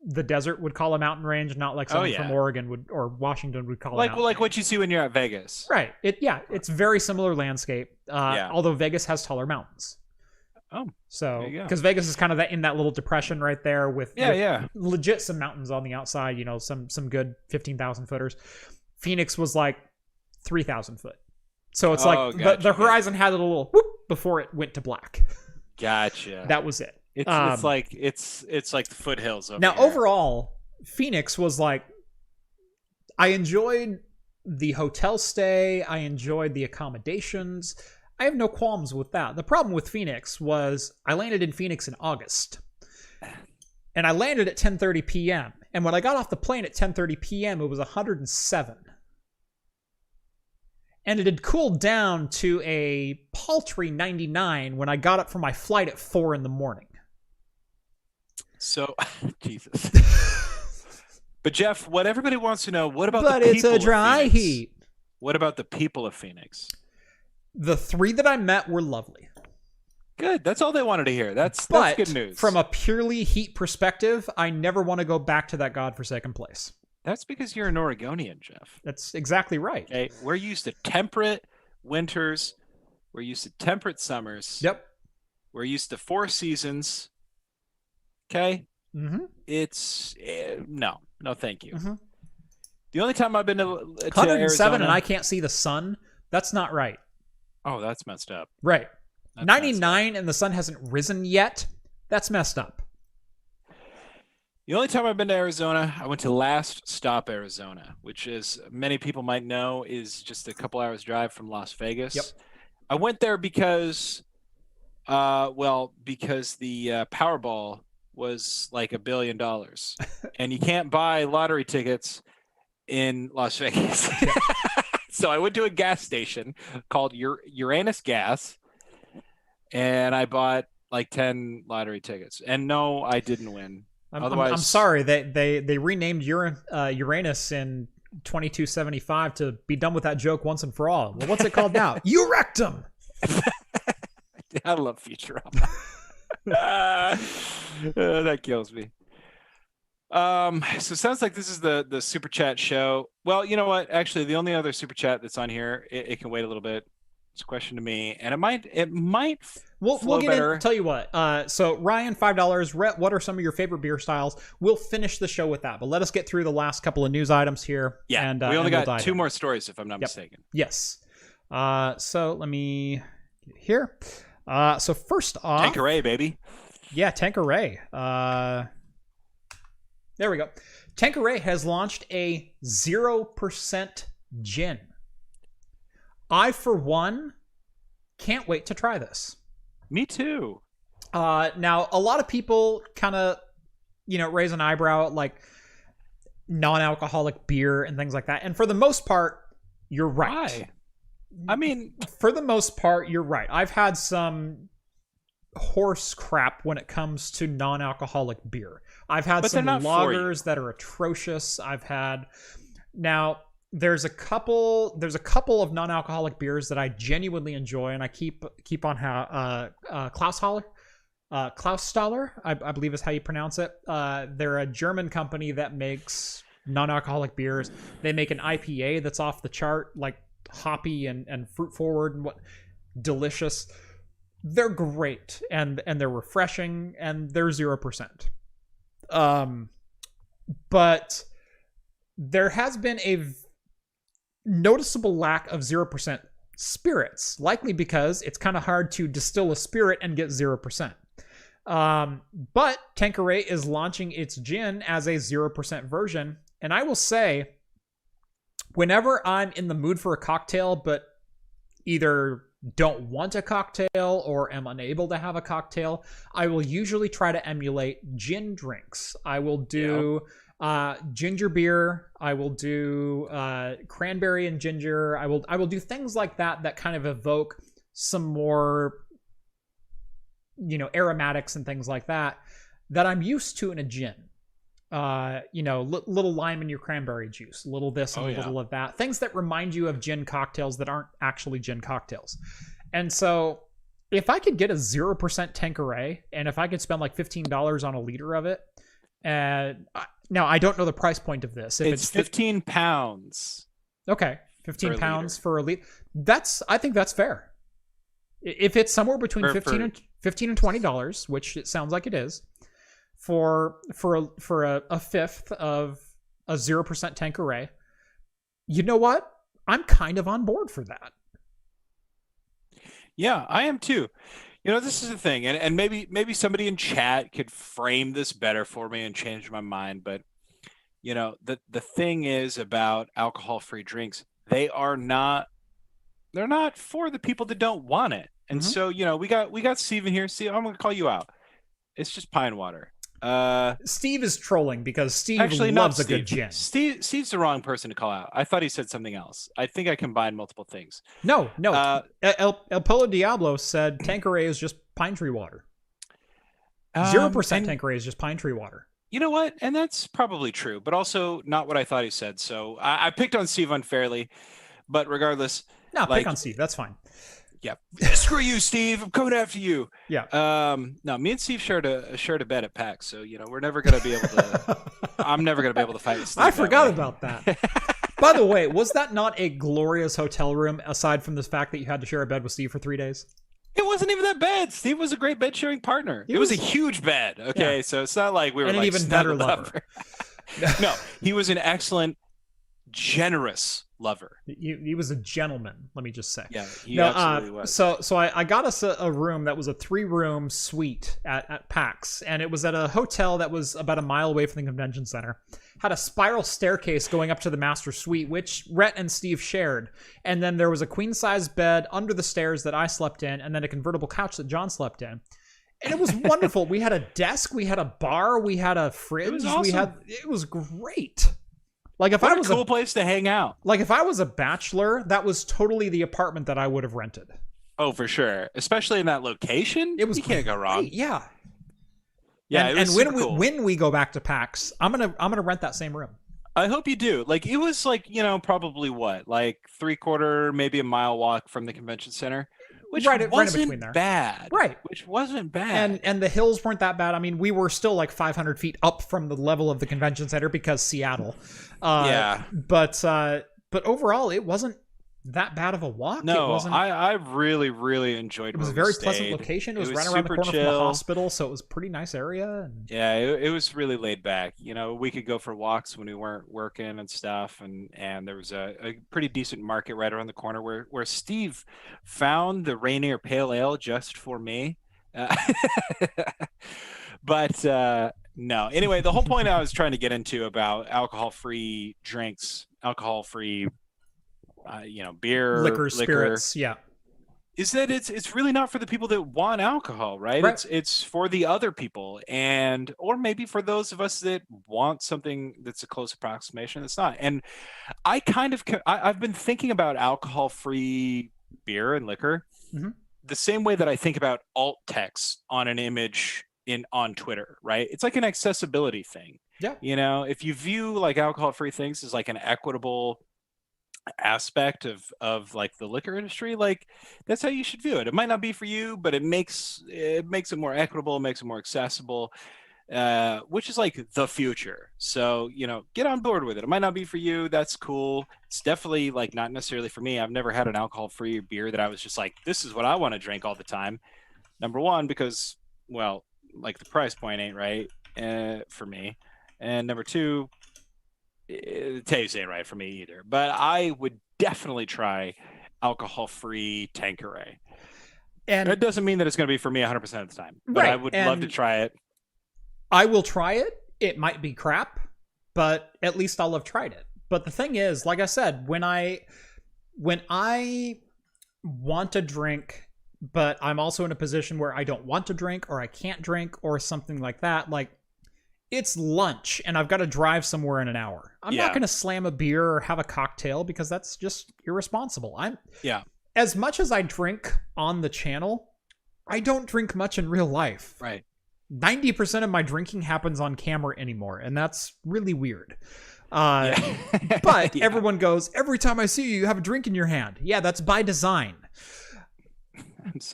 S1: the desert would call a mountain range, not like someone from Oregon or Washington would call it.
S2: Like what you see when you're at Vegas.
S1: Right. It's very similar landscape. Although Vegas has taller mountains.
S2: Oh.
S1: So because Vegas is kind of in that little depression right there with legit some mountains on the outside, you know, some good 15,000 footers. Phoenix was like 3,000 foot. So it's the horizon had a little whoop before it went to black.
S2: Gotcha.
S1: That was it.
S2: It's like the foothills over
S1: now
S2: here.
S1: Overall, Phoenix was like, I enjoyed the hotel stay, I enjoyed the accommodations. I have no qualms with that. The problem with Phoenix was I landed in Phoenix in August, and I landed at 10:30 p.m. and when I got off the plane at 10:30 p.m. it was 107, and it had cooled down to a paltry 99 when I got up for my flight at 4 in the morning.
S2: So, Jesus. But Jeff, what everybody wants to know, what about
S1: the people of Phoenix? But it's a dry heat.
S2: What about the people of Phoenix?
S1: The 3 that I met were lovely.
S2: Good. That's all they wanted to hear. That's good news.
S1: From a purely heat perspective, I never want to go back to that godforsaken place.
S2: That's because you're an Oregonian, Jeff.
S1: That's exactly right.
S2: Okay, we're used to temperate winters. We're used to temperate summers.
S1: Yep.
S2: We're used to 4 seasons. Okay?
S1: Mm-hmm.
S2: It's no, thank you. Mm-hmm. The only time I've been to
S1: 107
S2: Arizona,
S1: and I can't see the sun. That's not right.
S2: Oh, that's messed up.
S1: Right. That's 99 and the sun hasn't risen yet. That's messed up.
S2: The only time I've been to Arizona, I went to Last Stop, Arizona, which, as many people might know, is just a couple hours drive from Las Vegas.
S1: Yep.
S2: I went there because the Powerball was like $1 billion, and you can't buy lottery tickets in Las Vegas. So I went to a gas station called Uranus Gas, and I bought like 10 lottery tickets. And no, I didn't win.
S1: I'm sorry. They renamed Uranus in 2275 to be done with that joke once and for all. Well, what's it called now? You wrecked him.
S2: I love Futurama. That kills me. So it sounds like this is the super chat show. Well, you know what? Actually, the only other super chat that's on here, it can wait a little bit. It's a question to me, and it might. We'll get better.
S1: Tell you what. So Ryan, $5. Rhett, what are some of your favorite beer styles? We'll finish the show with that, but let us get through the last couple of news items here.
S2: Yeah, and we only got 2 more stories, if I'm not mistaken.
S1: Yes. So let me here. So first off,
S2: Tanqueray, baby.
S1: Yeah, Tanqueray. There we go. Tanqueray has launched a 0% gin. I, for one, can't wait to try this.
S2: Me too.
S1: Now, a lot of people kind of, raise an eyebrow at like non-alcoholic beer and things like that. And for the most part, you're right.
S2: Why? I mean,
S1: for the most part, you're right. I've had some horse crap when it comes to non-alcoholic beer. I've had some lagers that are atrocious. I've had now there's a couple of non-alcoholic beers that I genuinely enjoy, and I keep on Klausstaller, I believe is how you pronounce it. They're a German company that makes non-alcoholic beers. They make an IPA that's off the chart, like hoppy and fruit forward and delicious. They're great and they're refreshing and they're 0%. But there has been a noticeable lack of 0% spirits, likely because it's kind of hard to distill a spirit and get 0%. But Tanqueray is launching its gin as a 0% version. And I will say, whenever I'm in the mood for a cocktail, but either don't want a cocktail or am unable to have a cocktail, I will usually try to emulate gin drinks. I will do ginger beer. I will do cranberry and ginger. I will do things like that kind of evoke some more, aromatics and things like that I'm used to in a gin. Little lime in your cranberry juice, little this and little of that. Things that remind you of gin cocktails that aren't actually gin cocktails. And so if I could get a 0% Tanqueray, and if I could spend like $15 on a liter of it, now I don't know the price point of this. If
S2: it's 15 pounds.
S1: Okay. 15 pounds for a liter. I think that's fair. If it's somewhere between $15 and $20, which it sounds like it is, for a fifth of a 0% Tanqueray, you know what? I'm kind of on board for that.
S2: Yeah, I am too. This is the thing, and maybe somebody in chat could frame this better for me and change my mind. But the thing is about alcohol-free drinks, they're not for the people that don't want it. And so we got Steven here. See, I'm gonna call you out. It's just pine water.
S1: Steve is trolling because Steve
S2: actually
S1: loves a good gin.
S2: Steve's the wrong person to call out. I thought he said something else. I think I combined multiple things.
S1: No. El Polo Diablo said Tanqueray is just pine tree water. 0% Tanqueray is just pine tree water.
S2: You know what? And that's probably true, but also not what I thought he said. So I picked on Steve unfairly, but regardless.
S1: No, pick on Steve. That's fine.
S2: Yeah. Screw you, Steve. I'm coming after you.
S1: Yeah.
S2: No, me and Steve shared a bed at PAX, so we're never gonna be able to. I'm never gonna be able to fight Steve.
S1: I forgot about that. By the way, was that not a glorious hotel room? Aside from the fact that you had to share a bed with Steve for 3 days.
S2: It wasn't even that bad. Steve was a great bed sharing partner. It was a huge bed. Okay, yeah. So it's not like we were
S1: an even better lover.
S2: No, he was an excellent, generous lover.
S1: He was a gentleman, let me just say.
S2: Yeah, he absolutely was.
S1: So I got us a room that was a 3-room suite at PAX, and it was at a hotel that was about a mile away from the convention center. Had a spiral staircase going up to the master suite, which Rhett and Steve shared. And then there was a queen-size bed under the stairs that I slept in, and then a convertible couch that John slept in. And it was wonderful. We had a desk, we had a bar, we had a fridge. It was awesome. It was great. Like if
S2: what
S1: I was
S2: a cool place to hang out.
S1: Like if I was a bachelor, that was totally the apartment that I would have rented.
S2: Oh, for sure. Especially in that location.
S1: It was
S2: you can't go wrong.
S1: Yeah.
S2: Yeah.
S1: And when we go back to PAX, I'm gonna rent that same room.
S2: I hope you do. Like it was like, probably what, like 3/4, maybe a mile walk from the convention center. Which wasn't in between there. Bad.
S1: Right.
S2: Which wasn't bad.
S1: And the hills weren't that bad. I mean, we were still like 500 feet up from the level of the convention center because Seattle.
S2: Yeah.
S1: But overall, it wasn't that bad of a walk.
S2: No,
S1: It wasn't.
S2: I really, really enjoyed
S1: It was
S2: where
S1: a
S2: we
S1: very pleasant
S2: stayed.
S1: location. It was
S2: It
S1: right around the
S2: super
S1: corner from the
S2: chill.
S1: hospital, so it was a pretty nice area. And...
S2: Yeah, it was really laid back. You know, we could go for walks when we weren't working and stuff, and there was a pretty decent market right around the corner where Steve found the Rainier Pale Ale just for me. Uh, but no. Anyway, the whole point I was trying to get into about alcohol-free drinks, alcohol-free, beer,
S1: liquor, spirits, yeah,
S2: is that it's really not for the people that want alcohol, right?
S1: Right.
S2: It's for the other people, and or maybe for those of us that want something that's a close approximation that's not. And I've been thinking about alcohol-free beer and liquor
S1: Mhm.
S2: the same way that I think about alt text on an image on Twitter, right? It's like an accessibility thing.
S1: Yeah.
S2: You know, if you view like alcohol-free things as like an equitable aspect of like the liquor industry, like that's how you should view it. It might not be for you, but it makes it more equitable, makes it more accessible, which is like the future. So, get on board with it. It might not be for you. That's cool. It's definitely like not necessarily for me. I've never had an alcohol-free beer that I was just like, this is what I want to drink all the time. Number one, because, well, like the price point ain't right for me. And number two, the taste ain't right for me either. But I would definitely try alcohol-free Tanqueray. And it doesn't mean that it's going to be for me 100% of the time. But
S1: right.
S2: I would love to try it.
S1: I will try it. It might be crap, but at least I'll have tried it. But the thing is, like I said, when I want to drink, but I'm also in a position where I don't want to drink or I can't drink or something like that, like it's lunch and I've got to drive somewhere in an hour. I'm not going to slam a beer or have a cocktail because that's just irresponsible. As much as I drink on the channel, I don't drink much in real life.
S2: Right.
S1: 90% of my drinking happens on camera anymore, and that's really weird. But everyone goes, every time I see you, you have a drink in your hand. Yeah, that's by design.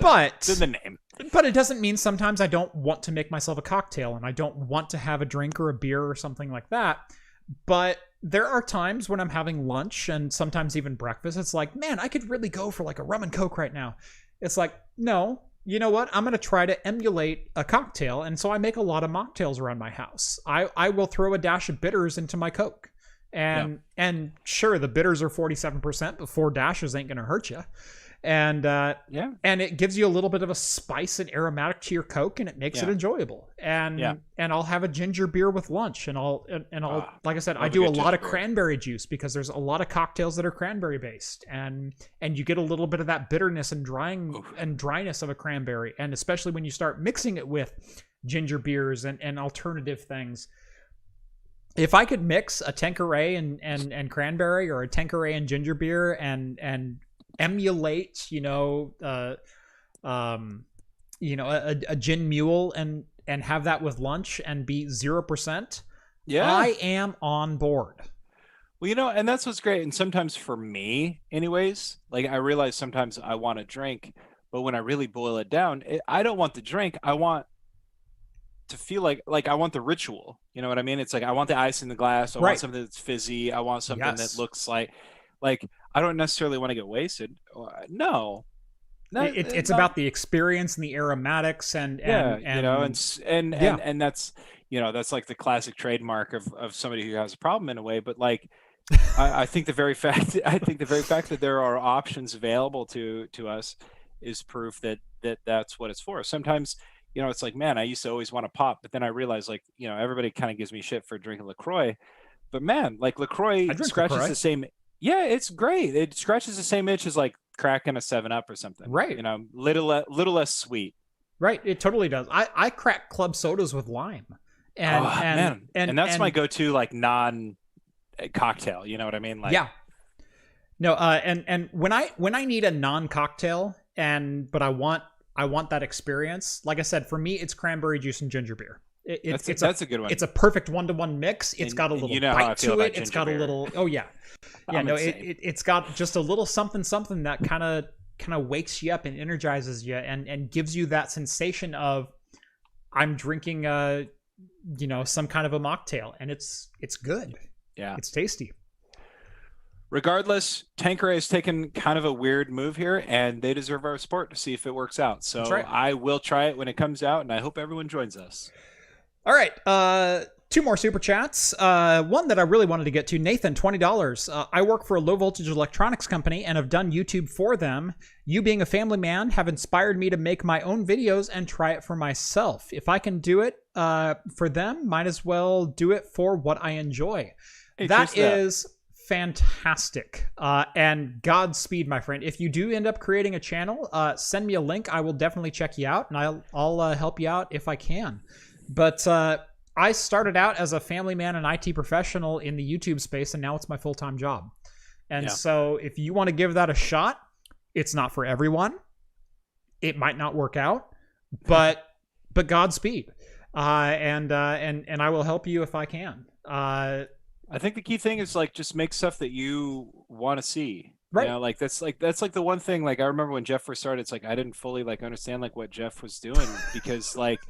S1: But
S2: it's in the name.
S1: But it doesn't mean sometimes I don't want to make myself a cocktail and I don't want to have a drink or a beer or something like that. But there are times when I'm having lunch and sometimes even breakfast. It's like, man, I could really go for like a rum and Coke right now. It's like, no, you know what? I'm going to try to emulate a cocktail. And so I make a lot of mocktails around my house. I will throw a dash of bitters into my Coke. And sure, the bitters are 47%, but 4 dashes ain't going to hurt you. And and it gives you a little bit of a spice and aromatic to your Coke, and it makes it enjoyable. And I'll have a ginger beer with lunch, and I'll like I said, I do a lot of cranberry juice because there's a lot of cocktails that are cranberry based, and you get a little bit of that bitterness and dryness of a cranberry, and especially when you start mixing it with ginger beers and alternative things. If I could mix a Tanqueray and cranberry, or a Tanqueray and ginger beer, and emulate, a gin mule and have that with lunch and be 0%, I am on board.
S2: Well, and that's what's great. And sometimes for me, anyways, like I realize sometimes I want a drink, but when I really boil it down, I don't want the drink. I want to feel like I want the ritual. You know what I mean? It's like I want the ice in the glass. I want something that's fizzy. I want something that looks like I don't necessarily want to get wasted. No.
S1: It's about the experience and the aromatics and
S2: that's that's like the classic trademark of somebody who has a problem in a way. But like I think the very fact that there are options available to us is proof that that's what it's for. Sometimes it's like, man, I used to always want to pop, but then I realized everybody kind of gives me shit for drinking LaCroix, but man, like LaCroix scratches the same. Yeah, it's great. It scratches the same itch as like cracking a 7-Up or something.
S1: Right.
S2: Little less sweet.
S1: Right. It totally does. I crack club sodas with lime. And
S2: that's my go-to like non-cocktail. You know what I mean? Like,
S1: yeah. No. And when I need a non-cocktail but I want that experience, like I said, for me, it's cranberry juice and ginger beer.
S2: That's a good one.
S1: It's a perfect 1-to-1 mix. It's got a little bite to it. It's got a little. Oh yeah, yeah. No, it's got just a little something that kind of wakes you up and energizes you and gives you that sensation of I'm drinking some kind of a mocktail, and it's good.
S2: Yeah,
S1: it's tasty.
S2: Regardless, Tanqueray has taken kind of a weird move here, and they deserve our support to see if it works out. So
S1: That's right.
S2: I will try it when it comes out, and I hope everyone joins us.
S1: All right. Two more super chats. One that I really wanted to get to, Nathan, $20. I work for a low voltage electronics company and have done YouTube for them. You being a family man have inspired me to make my own videos and try it for myself. If I can do it for them, might as well do it for what I enjoy.
S2: Hey,
S1: That is fantastic. And Godspeed, my friend. If you do end up creating a channel, send me a link. I will definitely check you out, and I'll help you out if I can. But I started out as a family man and IT professional in the YouTube space, and now it's my full-time job. And so if you want to give that a shot, it's not for everyone. It might not work out, but Godspeed. And I will help you if I can.
S2: I think the key thing is like just make stuff that you want to see.
S1: Right.
S2: You know, like that's like the one thing. Like I remember when Jeff first started, it's like I didn't fully like understand like what Jeff was doing because like,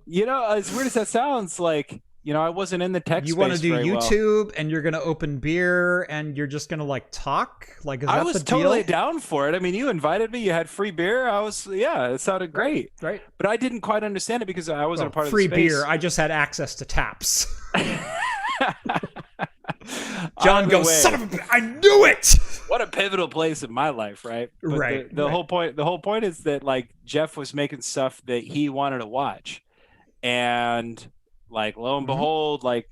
S2: you know, as weird as that sounds, like, you know, I wasn't in the tech space.
S1: You want to do YouTube
S2: well.
S1: and you're going to open beer and you're just going to like talk? Like, is that
S2: I was
S1: the deal?
S2: totally down for it. I mean, you invited me, you had free beer. It sounded great.
S1: Right.
S2: But I didn't quite understand it because I wasn't a part of the
S1: free
S2: space.
S1: beer. I just had access to taps. John goes, son of a, I knew it.
S2: What a pivotal place in my life, right? But
S1: right.
S2: The whole point is that like Jeff was making stuff that he wanted to watch. And like lo and behold, like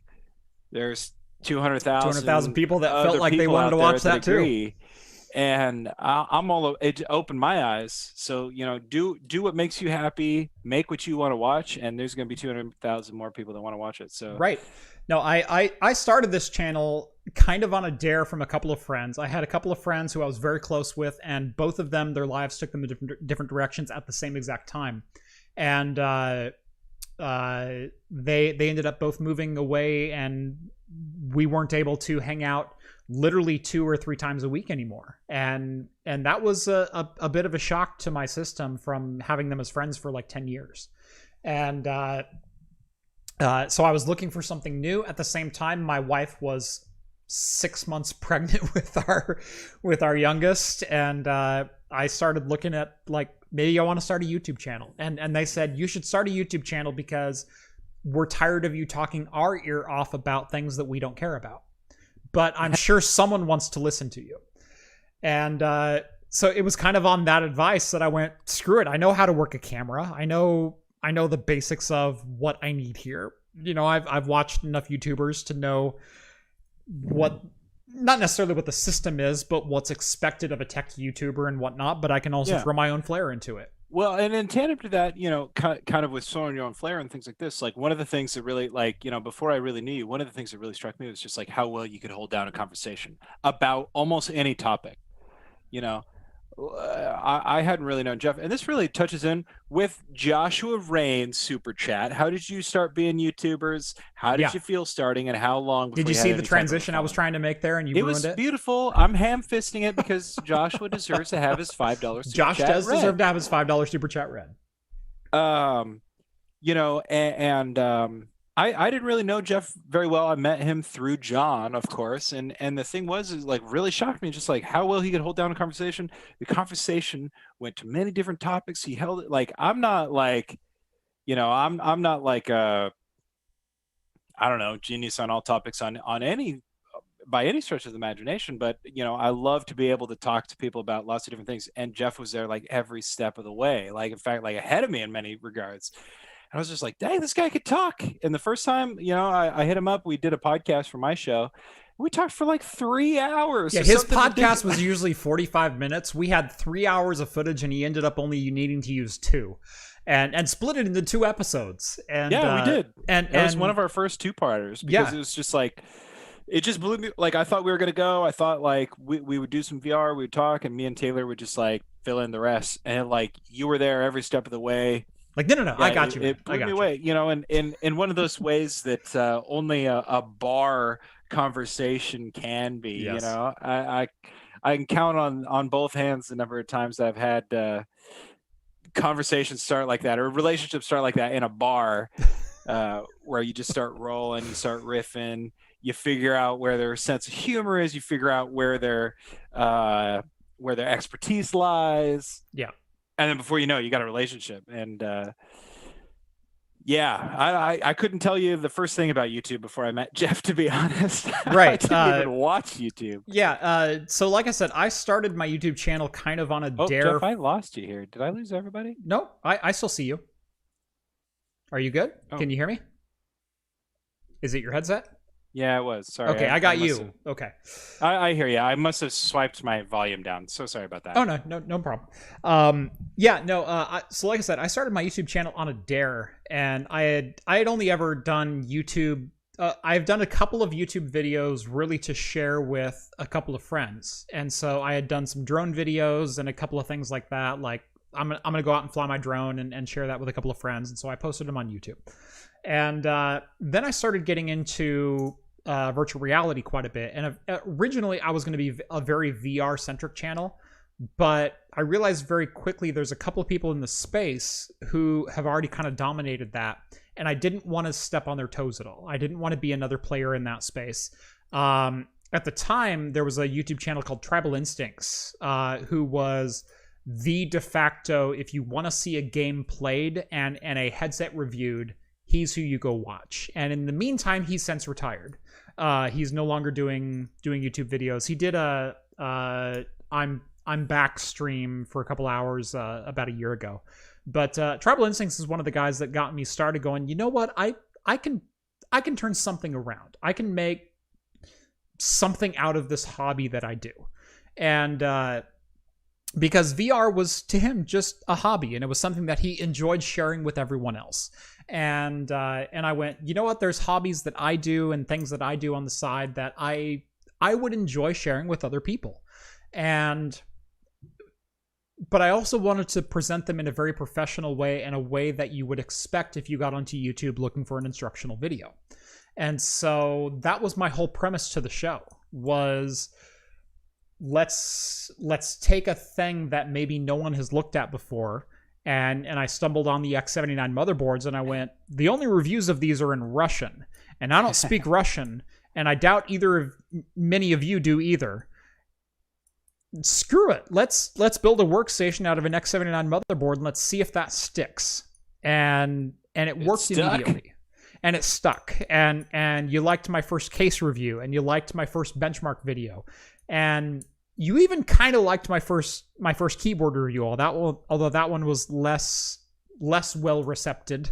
S2: there's 200,000
S1: people that felt like they wanted to watch that too.
S2: And I'm all, it opened my eyes. So, you know, do what makes you happy, make what you want to watch, and there's going to be 200,000 more people that want to watch it. So
S1: right. No, I started this channel kind of on a dare from a couple of friends. I had a couple of friends who I was very close with, and both of them, their lives took them in different directions at the same exact time. And they ended up both moving away, and we weren't able to hang out literally 2 or 3 times a week anymore. And that was a bit of a shock to my system from having them as friends for like 10 years. And so I was looking for something new. At the same time, my wife was 6 months pregnant with our youngest, and I started looking at like, maybe I want to start a YouTube channel. And they said, you should start a YouTube channel because we're tired of you talking our ear off about things that we don't care about. But I'm sure someone wants to listen to you. And so it was kind of on that advice that I went, screw it. I know how to work a camera. I know the basics of what I need here. You know, I've watched enough YouTubers to know what, not necessarily what the system is, but what's expected of a tech YouTuber and whatnot. But I can also throw my own flair into it.
S2: Well, and in tandem to that, you know, kind of with throwing your own flair and things like this, like one of the things that really, like, you know, before I really knew you, one of the things that really struck me was just like how well you could hold down a conversation about almost any topic. You know, I hadn't really known Jeff, and this really touches in with Joshua Rain's super chat. How did you start being YouTubers? How did you feel starting, and how long?
S1: Did you see the transition I was trying to make there, and you ruined it?
S2: It was beautiful. I'm ham-fisting it because Joshua deserves to have his $5 super
S1: Josh
S2: chat
S1: does
S2: read.
S1: deserve to have his $5 super chat read.
S2: You know, I didn't really know Jeff very well. I met him through John, of course, and the thing was, is like really shocked me, just like how well he could hold down a conversation. The conversation went to many different topics. He held it like, I'm not like, you know, I'm not like I don't know, genius on all topics on any by any stretch of the imagination, but you know, I love to be able to talk to people about lots of different things, and Jeff was there like every step of the way, like in fact, like ahead of me in many regards. I was just like, dang, this guy could talk. And the first time, you know, I hit him up, we did a podcast for my show. We talked for like 3 hours.
S1: Yeah, his podcast was usually 45 minutes. We had 3 hours of footage, and he ended up only needing to use 2. And split it into 2 episodes. And
S2: yeah, we did.
S1: And
S2: it was one of our first 2-parters because it was just like, it just blew me. Like, I thought we were going to go. I thought like we would do some VR, we would talk, and me and Taylor would just like fill in the rest. And like, you were there every step of the way.
S1: Like, no, yeah, I got you.
S2: It blew me away, you know, and in one of those ways that only a bar conversation can be. Yes. You know, I can count on both hands the number of times I've had conversations start like that, or relationships start like that in a bar, where you just start rolling, you start riffing, You figure out where their sense of humor is. You figure out where their expertise lies.
S1: Yeah.
S2: And then before you know it, you got a relationship. And I couldn't tell you the first thing about YouTube before I met Jeff, to be honest.
S1: Right.
S2: I didn't even watch YouTube.
S1: Yeah. So like I said, I started my YouTube channel kind of on a dare.
S2: Jeff, I lost you here. Did I lose everybody?
S1: No, I still see you. Are you good? Oh. Can you hear me? Is it your headset?
S2: Yeah, it was. Sorry.
S1: Okay, I got you. Okay.
S2: I hear you. I must have swiped my volume down. So sorry about that.
S1: Oh, no problem. So like I said, I started my YouTube channel on a dare, and I had only ever done YouTube. I've done a couple of YouTube videos really to share with a couple of friends. And so I had done some drone videos and a couple of things like that. Like I'm going to go out and fly my drone and share that with a couple of friends. And so I posted them on YouTube. And then I started getting into virtual reality quite a bit. And originally I was going to be a very VR centric channel, but I realized very quickly there's a couple of people in the space who have already kind of dominated that. And I didn't want to step on their toes at all. I didn't want to be another player in that space. At the time, there was a YouTube channel called Tribal Instincts, who was the de facto, if you want to see a game played and a headset reviewed, he's who you go watch. And in the meantime, he's since retired. He's no longer doing YouTube videos. He did a I'm back stream for a couple hours about a year ago. But Tribal Instincts is one of the guys that got me started going, you know what? I can turn something around. I can make something out of this hobby that I do. And because VR was to him just a hobby, and it was something that he enjoyed sharing with everyone else. And I went, you know what? There's hobbies that I do and things that I do on the side that I would enjoy sharing with other people. But I also wanted to present them in a very professional way, and a way that you would expect if you got onto YouTube looking for an instructional video. And so that was my whole premise to the show, was let's take a thing that maybe no one has looked at before. And I stumbled on the X79 motherboards, and I went, the only reviews of these are in Russian, and I don't speak Russian, and I doubt many of you do either. Screw it. Let's build a workstation out of an X79 motherboard, and let's see if that sticks. And it worked immediately. And it stuck. And you liked my first case review, and you liked my first benchmark video. And you even kind of liked my first keyboard review, although that one was less well recepted,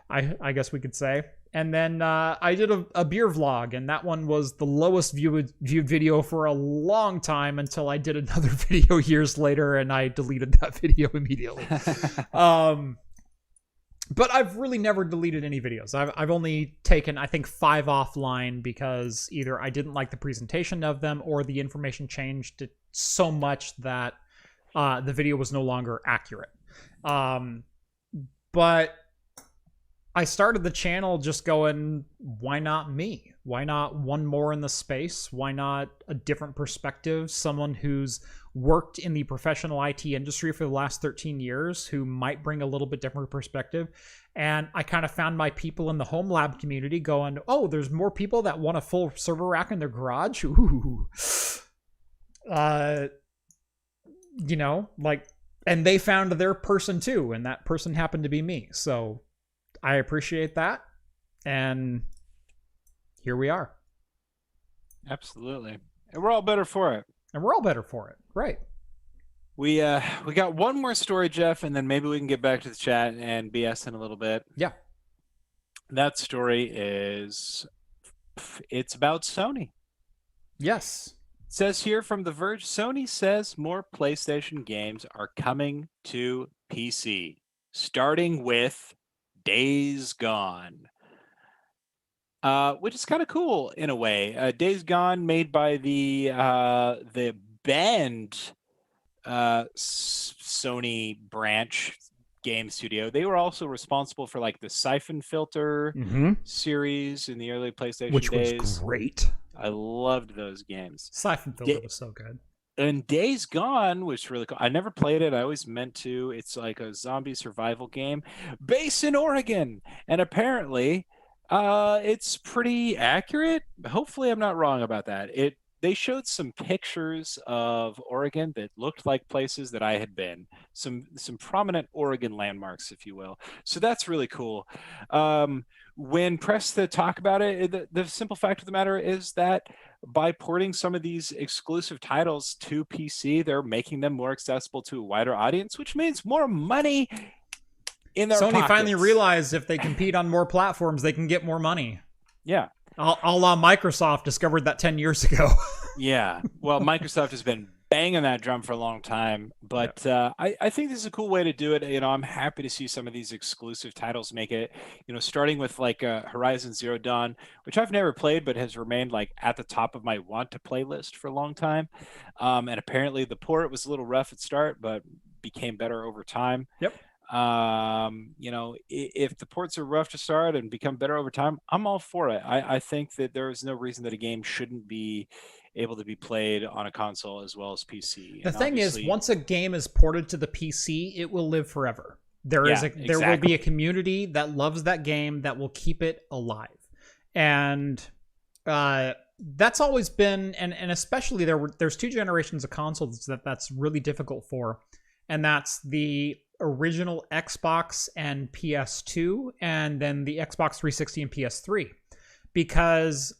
S1: I guess we could say. And then I did a beer vlog, and that one was the lowest viewed video for a long time, until I did another video years later, and I deleted that video immediately. But I've really never deleted any videos. I've only taken, I think, 5 offline, because either I didn't like the presentation of them, or the information changed so much that the video was no longer accurate. But I started the channel just going, why not me? Why not one more in the space? Why not a different perspective? Someone who's worked in the professional IT industry for the last 13 years who might bring a little bit different perspective. And I kind of found my people in the home lab community going, oh, there's more people that want a full server rack in their garage. Ooh. And they found their person too. And that person happened to be me. So I appreciate that, and here we are.
S2: Absolutely, and we're all better for it.
S1: Right?
S2: We got one more story, Jeff, and then maybe we can get back to the chat and BS in a little bit.
S1: Yeah.
S2: That story it's about Sony.
S1: Yes.
S2: It says here from The Verge, Sony says more PlayStation games are coming to PC, starting with Days Gone, which is kind of cool in a way. Days Gone, made by the banned Sony branch game studio. They were also responsible for like the Siphon Filter series in the early PlayStation
S1: which
S2: days.
S1: Was great.
S2: I loved those games.
S1: Siphon Filter was so good.
S2: And Days Gone was really cool. I never played it. I always meant to. It's like a zombie survival game based in Oregon. And apparently It's pretty accurate. Hopefully, I'm not wrong about that. They showed some pictures of Oregon that looked like places that I had been. Some prominent Oregon landmarks, if you will. So that's really cool. When pressed to talk about it, the simple fact of the matter is that by porting some of these exclusive titles to PC, they're making them more accessible to a wider audience, which means more money in their
S1: Sony
S2: pockets.
S1: finally realized if they compete on more platforms, they can get more money.
S2: Yeah.
S1: A la Microsoft discovered that 10 years ago.
S2: Yeah. Well, Microsoft has been banging that drum for a long time, but I think this is a cool way to do it. I'm happy to see some of these exclusive titles make it, starting with like Horizon Zero Dawn, which I've never played, but has remained like at the top of my want to play list for a long time. And apparently the port was a little rough at start, but became better over time.
S1: Yep.
S2: If the ports are rough to start and become better over time, I'm all for it. I think that there is no reason that a game shouldn't be able to be played on a console as well as PC.
S1: The thing is, once a game is ported to the PC, it will live forever. There will be a community that loves that game that will keep it alive. And that's always been, and especially there's two generations of consoles that's really difficult for. And that's the original Xbox and PS2, and then the Xbox 360 and PS3. Because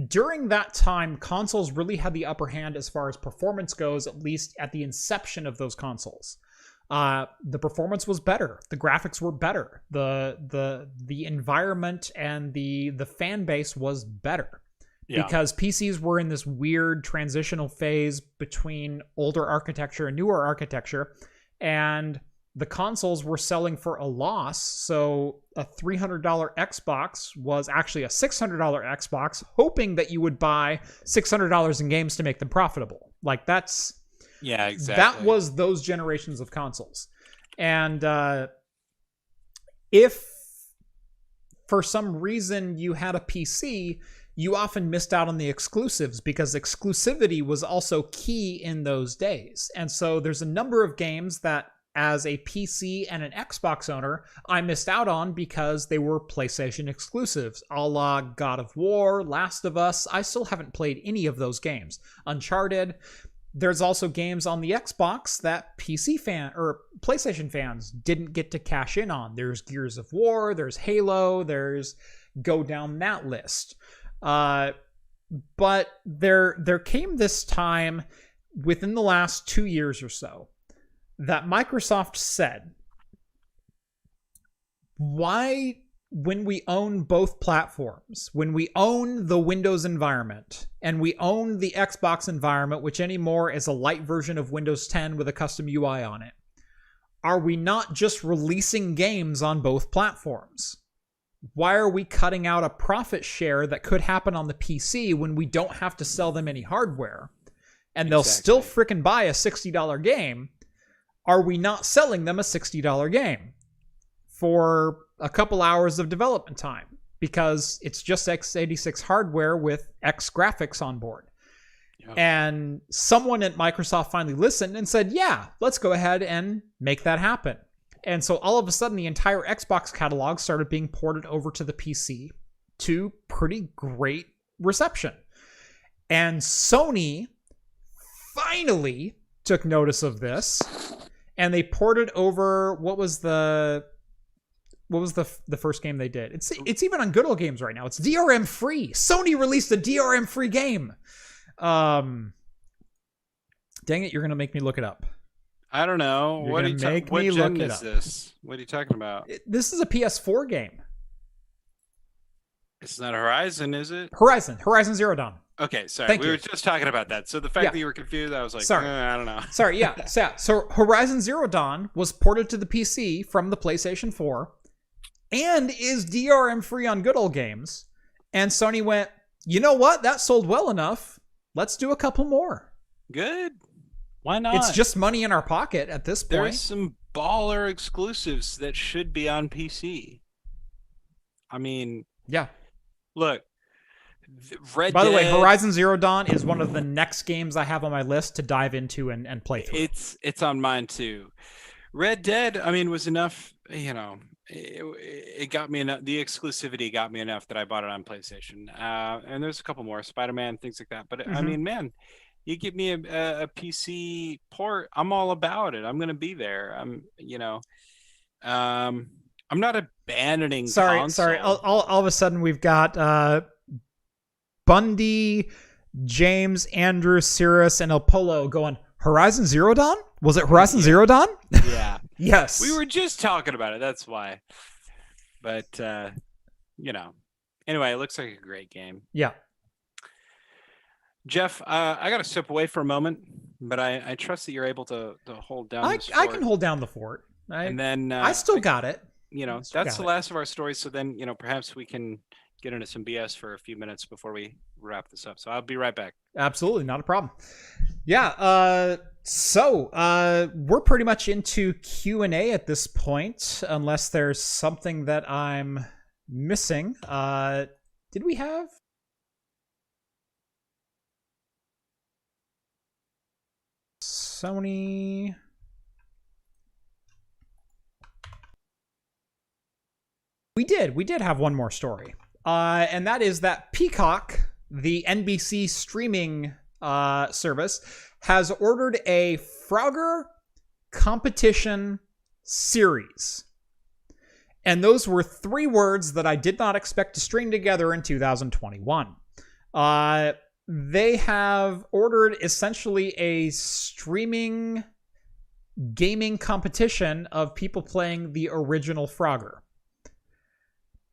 S1: during that time, consoles really had the upper hand as far as performance goes, at least at the inception of those consoles. The performance was better. The graphics were better. The environment and the fan base was better. Yeah. Because PCs were in this weird transitional phase between older architecture and newer architecture, and the consoles were selling for a loss. So a $300 Xbox was actually a $600 Xbox, hoping that you would buy $600 in games to make them profitable. Like exactly. That was those generations of consoles. And if for some reason you had a PC, you often missed out on the exclusives because exclusivity was also key in those days. And so there's a number of games that as a PC and an Xbox owner, I missed out on because they were PlayStation exclusives, a la God of War, Last of Us. I still haven't played any of those games. Uncharted. There's also games on the Xbox that PlayStation fans didn't get to cash in on. There's Gears of War, there's Halo, there's go down that list. But there came this time within the last 2 years or so that Microsoft said, why, when we own both platforms, when we own the Windows environment and we own the Xbox environment, which anymore is a light version of Windows 10 with a custom UI on it, are we not just releasing games on both platforms? Why are we cutting out a profit share that could happen on the PC when we don't have to sell them any hardware? And they'll still frickin' buy a $60 game. Are we not selling them a $60 game for a couple hours of development time? Because it's just x86 hardware with X graphics on board. Yeah. And someone at Microsoft finally listened and said, yeah, let's go ahead and make that happen. And so all of a sudden, the entire Xbox catalog started being ported over to the PC to pretty great reception. And Sony finally took notice of this, and they ported over what was the first game they did? It's even on Good Old Games right now. It's DRM free. Sony released a DRM free game. Dang it, you're gonna make me look it up.
S2: I don't know. What gen is this? What are you talking about?
S1: This is a PS4 game.
S2: It's not Horizon, is it?
S1: Horizon Zero Dawn.
S2: Okay, sorry. We were just talking about that. So the fact that you were confused, I was like, sorry. I don't know.
S1: Sorry, yeah. So Horizon Zero Dawn was ported to the PC from the PlayStation 4 and is DRM free on Good Old Games. And Sony went, you know what? That sold well enough. Let's do a couple more.
S2: Good. Why not?
S1: It's just money in our pocket at this point.
S2: There's some baller exclusives that should be on PC. I mean,
S1: yeah.
S2: Look,
S1: By the way, Horizon Zero Dawn is one of the next games I have on my list to dive into and play through.
S2: It's on mine too. Red Dead, I mean, was enough, it got me enough. The exclusivity got me enough that I bought it on PlayStation. And there's a couple more, Spider-Man, things like that. But I mean, man, you give me a PC port, I'm all about it. I'm gonna be there. I'm not abandoning console.
S1: Sorry. All of a sudden, we've got Bundy, James, Andrew, Cirrus, and El Polo going, Horizon Zero Dawn? Was it Horizon Zero Dawn?
S2: Yeah.
S1: Yes.
S2: We were just talking about it. That's why. But, anyway, it looks like a great game.
S1: Yeah.
S2: Jeff, I got to step away for a moment, but I trust that you're able to hold down this fort.
S1: I can hold down the fort.
S2: And then
S1: I still got it.
S2: That's the last of our stories. So then, perhaps we can get into some BS for a few minutes before we wrap this up. So I'll be right back.
S1: Absolutely, not a problem. Yeah. So we're pretty much into Q&A at this point, unless there's something that I'm missing. Did we have? Sony. We did have one more story. And that is that Peacock, the NBC streaming service, has ordered a Frogger competition series. And those were 3 words that I did not expect to string together in 2021. They have ordered essentially a streaming gaming competition of people playing the original Frogger.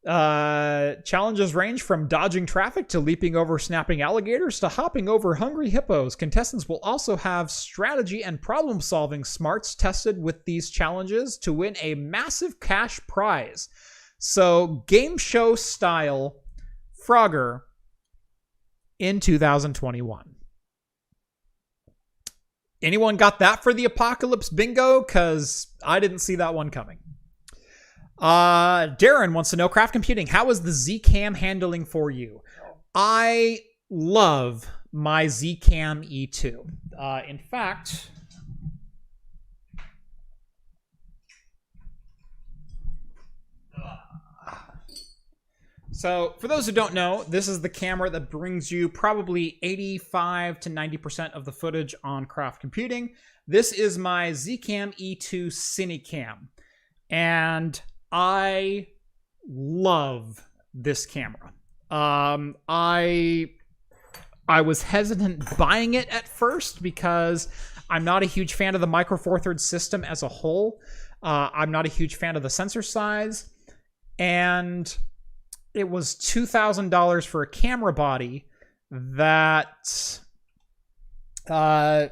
S1: Challenges range from dodging traffic to leaping over snapping alligators to hopping over hungry hippos. Contestants will also have strategy and problem-solving smarts tested with these challenges to win a massive cash prize. So, game show style Frogger in 2021. Anyone got that for the apocalypse bingo? Because I didn't see that one coming. Darren wants to know, Craft Computing, how is the Zcam handling for you? I love my Zcam E2. In fact, so for those who don't know, this is the camera that brings you probably 85 to 90% of the footage on Craft Computing. This is my Zcam E2 Cinecam. And I love this camera. I was hesitant buying it at first because I'm not a huge fan of the Micro Four Thirds system as a whole. I'm not a huge fan of the sensor size. And it was $2,000 for a camera body that had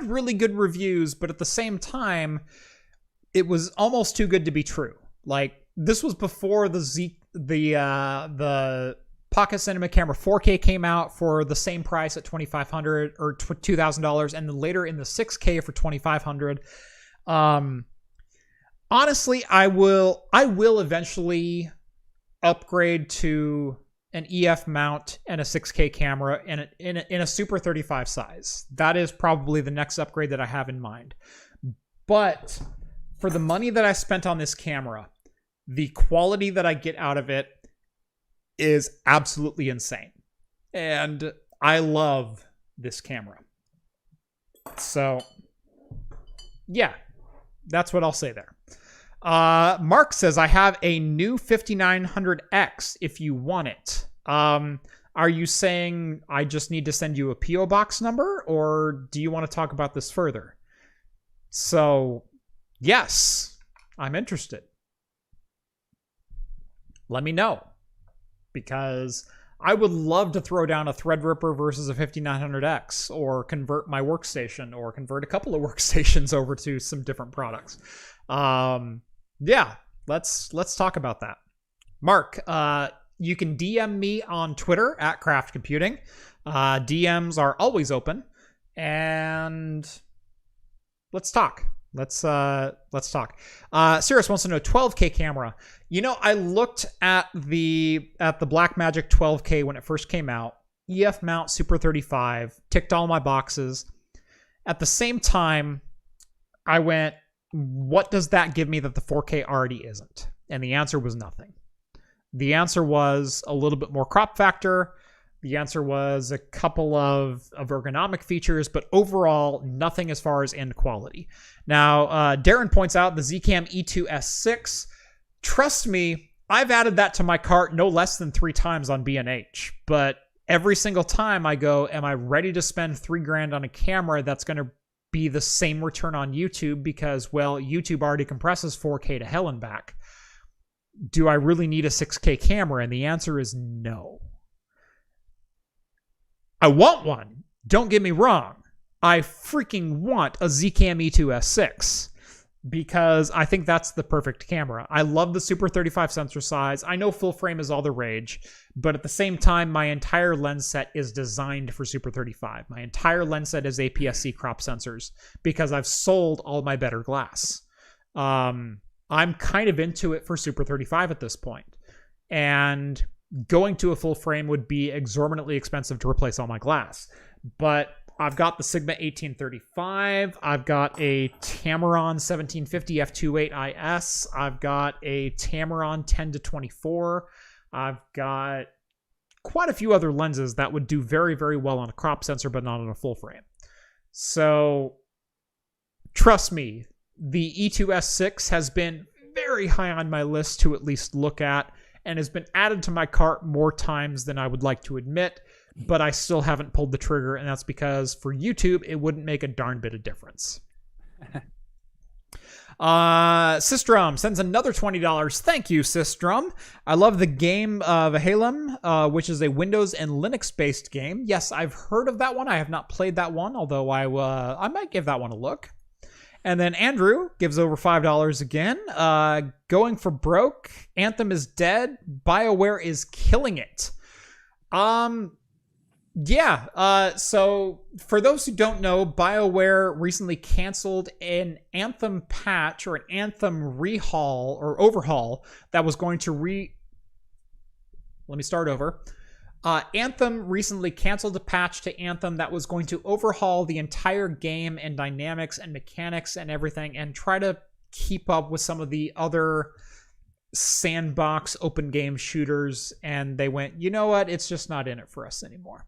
S1: really good reviews, but at the same time, it was almost too good to be true. Like, this was before the Pocket Cinema Camera 4K came out for the same price at $2,500 or $2,000, and then later in the 6K for $2,500. Honestly, I will eventually upgrade to an EF mount and a 6K camera in a Super 35 size. That is probably the next upgrade that I have in mind. But for the money that I spent on this camera, the quality that I get out of it is absolutely insane. And I love this camera. So, yeah, that's what I'll say there. Mark says, I have a new 5900X if you want it. Are you saying I just need to send you a P.O. box number, or do you want to talk about this further? So, yes, I'm interested. Let me know, because I would love to throw down a Threadripper versus a 5900X, or convert my workstation, or convert a couple of workstations over to some different products. Yeah, let's talk about that. Mark, you can DM me on Twitter at Craft Computing. DMs are always open, and let's talk. Let's talk. Cirrus wants to know 12K camera. I looked at the Blackmagic 12K when it first came out. EF mount, Super 35, ticked all my boxes. At the same time, I went, what does that give me that the 4K already isn't? And the answer was nothing. The answer was a little bit more crop factor. The answer was a couple of ergonomic features, but overall, nothing as far as end quality. Now, Darren points out the Zcam E2S6. Trust me, I've added that to my cart no less than 3 times on B&H, but every single time I go, am I ready to spend $3,000 on a camera that's going to be the same return on YouTube because, well, YouTube already compresses 4K to hell and back. Do I really need a 6K camera? And the answer is no. I want one. Don't get me wrong. I freaking want a Zcam E2S6 because I think that's the perfect camera. I love the Super 35 sensor size. I know full frame is all the rage, but at the same time, my entire lens set is designed for Super 35. My entire lens set is APS-C crop sensors because I've sold all my better glass. I'm kind of into it for Super 35 at this point. And going to a full frame would be exorbitantly expensive to replace all my glass. But I've got the Sigma 1835. I've got a Tamron 1750 f2.8 IS. I've got a Tamron 10-24. I've got quite a few other lenses that would do very, very well on a crop sensor, but not on a full frame. So trust me, the E2S6 has been very high on my list to at least look at and has been added to my cart more times than I would like to admit, but I still haven't pulled the trigger, and that's because for YouTube, it wouldn't make a darn bit of difference. Systrum sends another $20. Thank you, Systrum. I love the game of Salem, which is a Windows and Linux-based game. Yes, I've heard of that one. I have not played that one, although I might give that one a look. And then Andrew gives over $5 again. Going for broke. Anthem is dead. BioWare is killing it. So for those who don't know, BioWare recently canceled an Anthem patch or an Anthem rehaul or overhaul that was going to Let me start over. Anthem recently canceled a patch to Anthem that was going to overhaul the entire game and dynamics and mechanics and everything and try to keep up with some of the other sandbox open game shooters. And they went, you know what? It's just not in it for us anymore.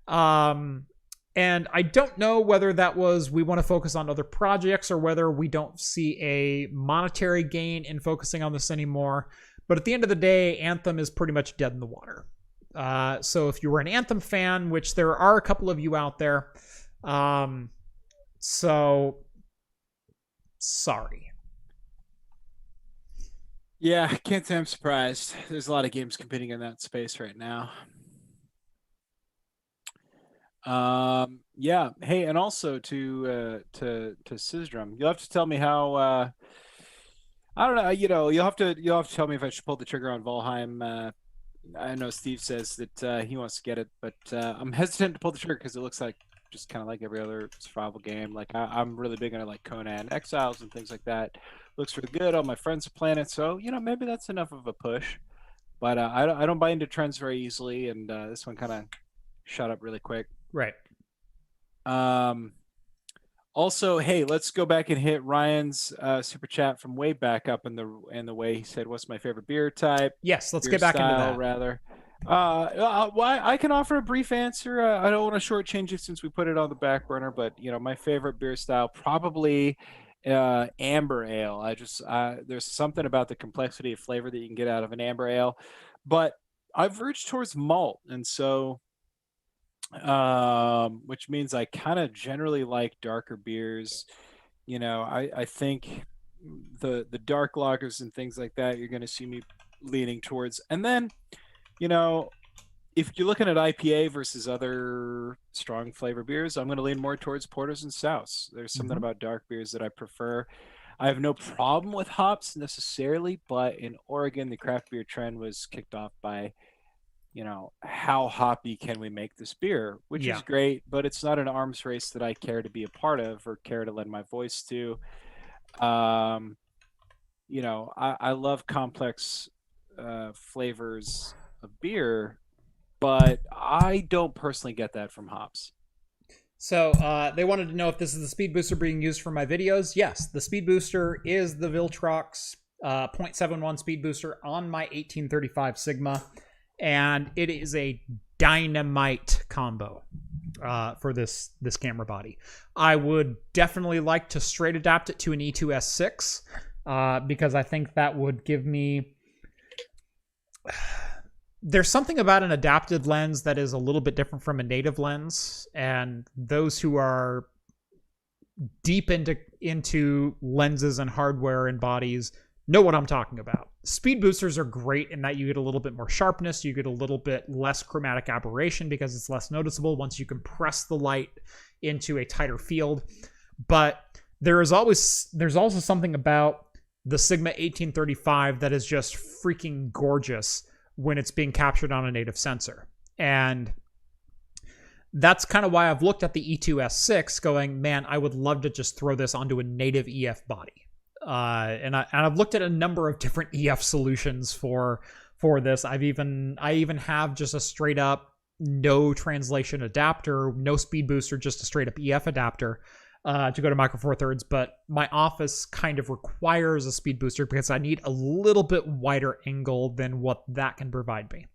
S1: And I don't know whether that was we want to focus on other projects or whether we don't see a monetary gain in focusing on this anymore. But at the end of the day, Anthem is pretty much dead in the water. So if you were an Anthem fan, which there are a couple of you out there, so sorry.
S2: Yeah, I can't say I'm surprised. There's a lot of games competing in that space right now. Yeah. Hey, and also to Syzdrum, you'll have to tell me how. I don't know. You'll have to tell me if I should pull the trigger on Valheim. I know Steve says that he wants to get it, but I'm hesitant to pull the trigger because it looks like just kind of like every other survival game. Like I'm really big into like Conan Exiles and things like that. Looks really good. All my friends are playing it, so maybe that's enough of a push. But I don't buy into trends very easily, and this one kind of shot up really quick.
S1: Right.
S2: Also, hey, let's go back and hit Ryan's super chat from way back up in the way he said, "What's my favorite beer type?"
S1: Yes, let's
S2: beer
S1: get back
S2: style,
S1: into that.
S2: Rather, I can offer a brief answer. I don't want to shortchange it since we put it on the back burner, but my favorite beer style probably amber ale. There's something about the complexity of flavor that you can get out of an amber ale, but I've verged towards malt, and so. Which means I kind of generally like darker beers. I think the dark lagers and things like that, you're going to see me leaning towards. And then, if you're looking at IPA versus other strong flavor beers, I'm going to lean more towards porters and stouts. There's something about dark beers that I prefer. I have no problem with hops necessarily, but in Oregon, the craft beer trend was kicked off by how hoppy can we make this beer, which is great, but it's not an arms race that I care to be a part of or care to lend my voice to. I love complex flavors of beer, but I don't personally get that from hops.
S1: So they wanted to know if this is the speed booster being used for my videos. Yes, the speed booster is the Viltrox 0.71 speed booster on my 1835 Sigma, and it is a dynamite combo for this camera body. I would definitely like to straight adapt it to an E2S6 because I think that would give me... There's something about an adapted lens that is a little bit different from a native lens, and those who are deep into lenses and hardware and bodies know what I'm talking about. Speed boosters are great in that you get a little bit more sharpness, you get a little bit less chromatic aberration because it's less noticeable once you compress the light into a tighter field. But there's also something about the Sigma 1835 that is just freaking gorgeous when it's being captured on a native sensor. And that's kind of why I've looked at the E2S6 going, man, I would love to just throw this onto a native EF body. And I've looked at a number of different EF solutions for this. I even have just a straight up no translation adapter, no speed booster, just a straight up EF adapter to go to Micro Four Thirds. But my office kind of requires a speed booster because I need a little bit wider angle than what that can provide me.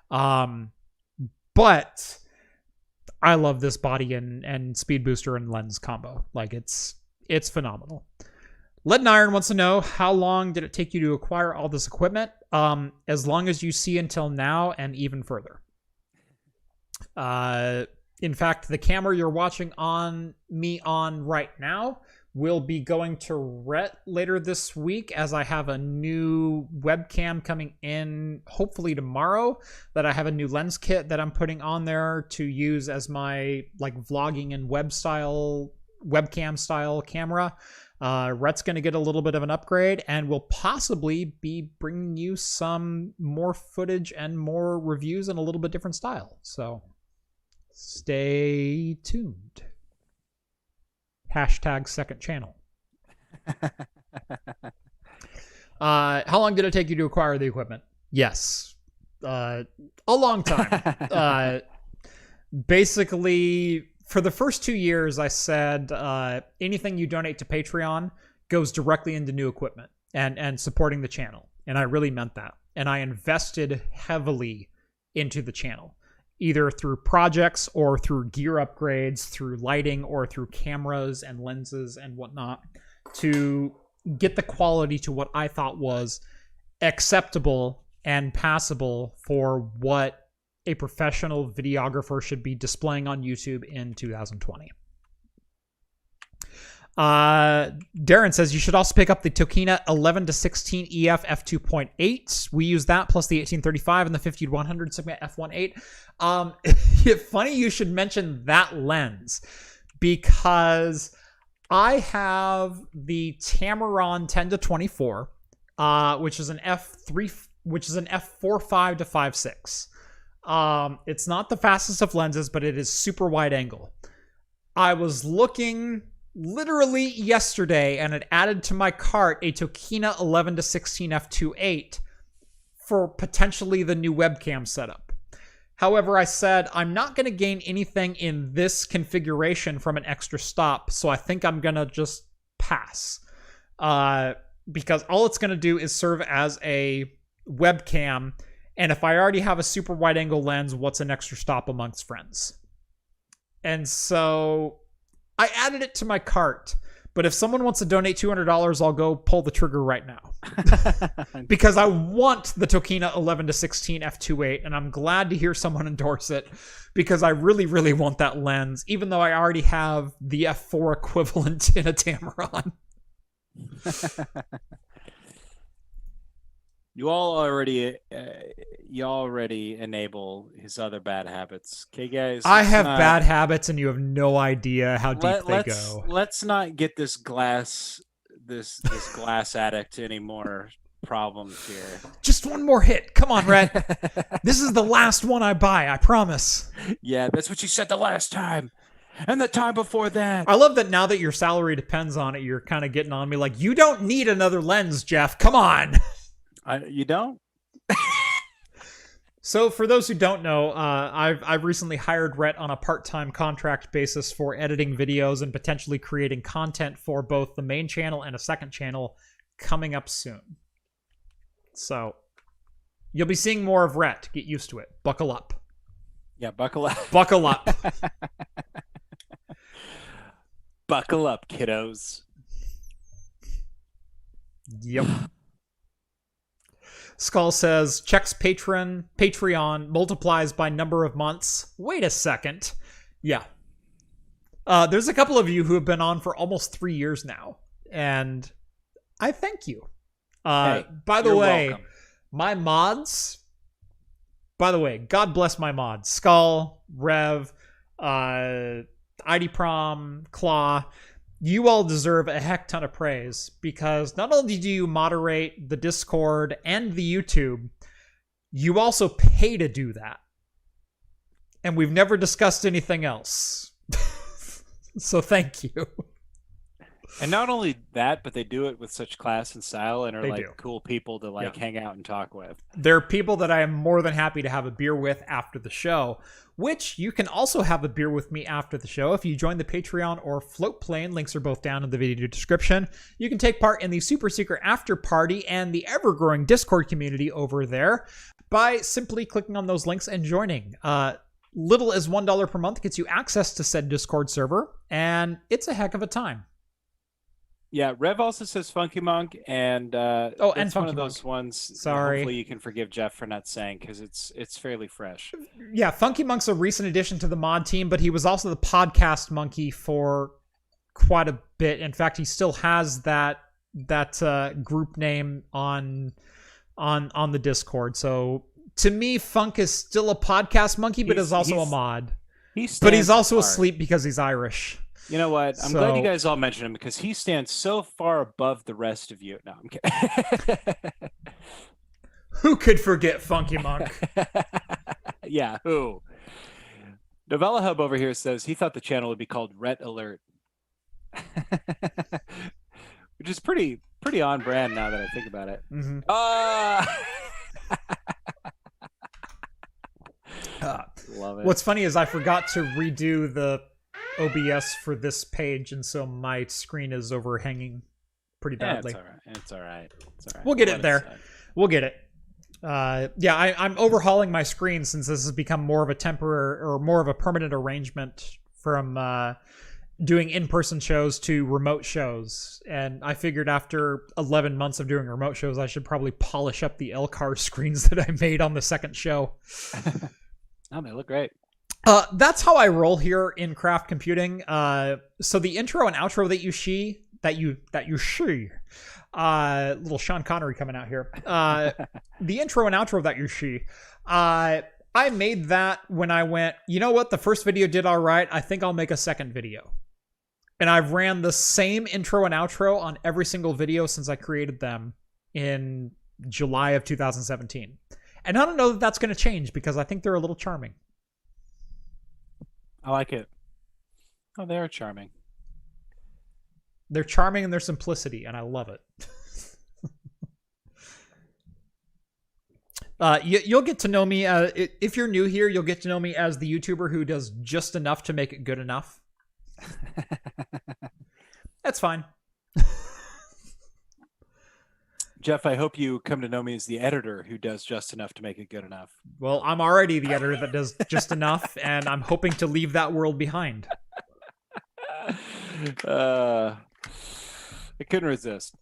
S1: But I love this body and speed booster and lens combo. Like it's phenomenal. Lead and Iron wants to know, how long did it take you to acquire all this equipment? As long as you see until now and even further. In fact, the camera you're watching me on right now will be going to Rhett later this week, as I have a new webcam coming in hopefully tomorrow, that I have a new lens kit that I'm putting on there to use as my like vlogging and webcam style camera. Rhett's going to get a little bit of an upgrade, and we'll possibly be bringing you some more footage and more reviews in a little bit different style. So stay tuned. Hashtag second channel. How long did it take you to acquire the equipment? Yes. A long time. Basically, for the first 2 years, I said anything you donate to Patreon goes directly into new equipment and supporting the channel. And I really meant that. And I invested heavily into the channel, either through projects or through gear upgrades, through lighting or through cameras and lenses and whatnot, to get the quality to what I thought was acceptable and passable for what a professional videographer should be displaying on YouTube in 2020. Darren says you should also pick up the Tokina 11-16 EF f2.8. We use that plus the 1835 and the 50-100 Sigma f1.8. Funny you should mention that lens, because I have the Tamron 10-24, which is an f4.5 to 5.6. It's not the fastest of lenses, but it is super wide angle. I was looking literally yesterday and it added to my cart a Tokina 11-16 f2.8 for potentially the new webcam setup. However, I said I'm not going to gain anything in this configuration from an extra stop, so I think I'm going to just pass. Because all it's going to do is serve as a webcam, and if I already have a super wide angle lens, what's an extra stop amongst friends? And so I added it to my cart, but if someone wants to donate $200, I'll go pull the trigger right now. Because I want the Tokina 11-16 f2.8, and I'm glad to hear someone endorse it, because I really, really want that lens, even though I already have the f4 equivalent in a Tamron.
S2: You already enable his other bad habits. Okay, guys.
S1: I have bad habits, and you have no idea how deep they go.
S2: Let's not get this glass addict any more problems here.
S1: Just one more hit. Come on, Rhett. This is the last one I buy, I promise.
S2: Yeah, that's what you said the last time. And the time before that.
S1: I love that now that your salary depends on it, you're kind of getting on me like, you don't need another lens, Jeff. Come on.
S2: You don't?
S1: So for those who don't know, I've recently hired Rhett on a part-time contract basis for editing videos and potentially creating content for both the main channel and a second channel coming up soon. So you'll be seeing more of Rhett. Get used to it. Buckle up.
S2: Yeah, buckle up.
S1: Buckle up.
S2: Buckle up, kiddos.
S1: Yep. Skull says, checks Patreon multiplies by number of months. Wait a second. Yeah. There's a couple of you who have been on for almost 3 years now. And I thank you.
S2: Hey,
S1: by the way,
S2: welcome.
S1: my mods, by the way, God bless my mods. Skull, Rev, ID Prom, Claw. You all deserve a heck ton of praise because not only do you moderate the Discord and the YouTube, you also pay to do that. And we've never discussed anything else. So thank you.
S2: And not only that, but they do it with such class and style and are
S1: They
S2: like
S1: do.
S2: cool people to like hang out and talk with.
S1: They're people that I am more than happy to have a beer with after the show, which you can also have a beer with me after the show if you join the Patreon or Float Plane. Links are both down in the video description. You can take part in the super secret after party and the ever-growing Discord community over there by simply clicking on those links and joining. Little as $1 per month gets you access to said Discord server, and it's a heck of a time.
S2: Yeah, Rev also says Funky Monk, and
S1: and
S2: it's one
S1: Funky
S2: of those
S1: Monk.
S2: ones.
S1: Sorry.
S2: Hopefully, you can forgive Jeff for not saying because it's fairly fresh.
S1: Yeah, Funky Monk's a recent addition to the mod team, but he was also the podcast monkey for quite a bit. In fact, he still has that group name on the Discord. So to me, Funk is still a podcast monkey, but is also a mod. But he's also asleep because he's Irish.
S2: You know what? I'm glad you guys all mentioned him because he stands so far above the rest of you. No, I'm kidding.
S1: Who could forget Funky Monk?
S2: Yeah, who? Novella Hub over here says he thought the channel would be called Rhett Alert. Which is pretty on brand now that I think about it.
S1: Mm-hmm.
S2: Love it.
S1: What's funny is I forgot to redo the OBS for this page, and so my screen is overhanging pretty badly.
S2: It's all right.
S1: We'll get it there. We'll get it. I'm overhauling my screen since this has become more of a temporary or more of a permanent arrangement from doing in-person shows to remote shows. And I figured after 11 months of doing remote shows, I should probably polish up the LCAR screens that I made on the second show.
S2: Oh, they look great.
S1: That's how I roll here in craft computing. So the intro and outro that you see, little Sean Connery coming out here. The intro and outro that you see, I made that when I went, you know what? The first video did all right. I think I'll make a second video. And I've ran the same intro and outro on every single video since I created them in July of 2017. And I don't know that that's going to change because I think they're a little charming.
S2: I like it. Oh, they are charming.
S1: They're charming in their simplicity, and I love it. You'll get to know me. If you're new here, you'll get to know me as the YouTuber who does just enough to make it good enough. That's fine.
S2: Jeff, I hope you come to know me as the editor who does just enough to make it good enough.
S1: Well, I'm already the editor that does just enough, and I'm hoping to leave that world behind.
S2: I couldn't resist.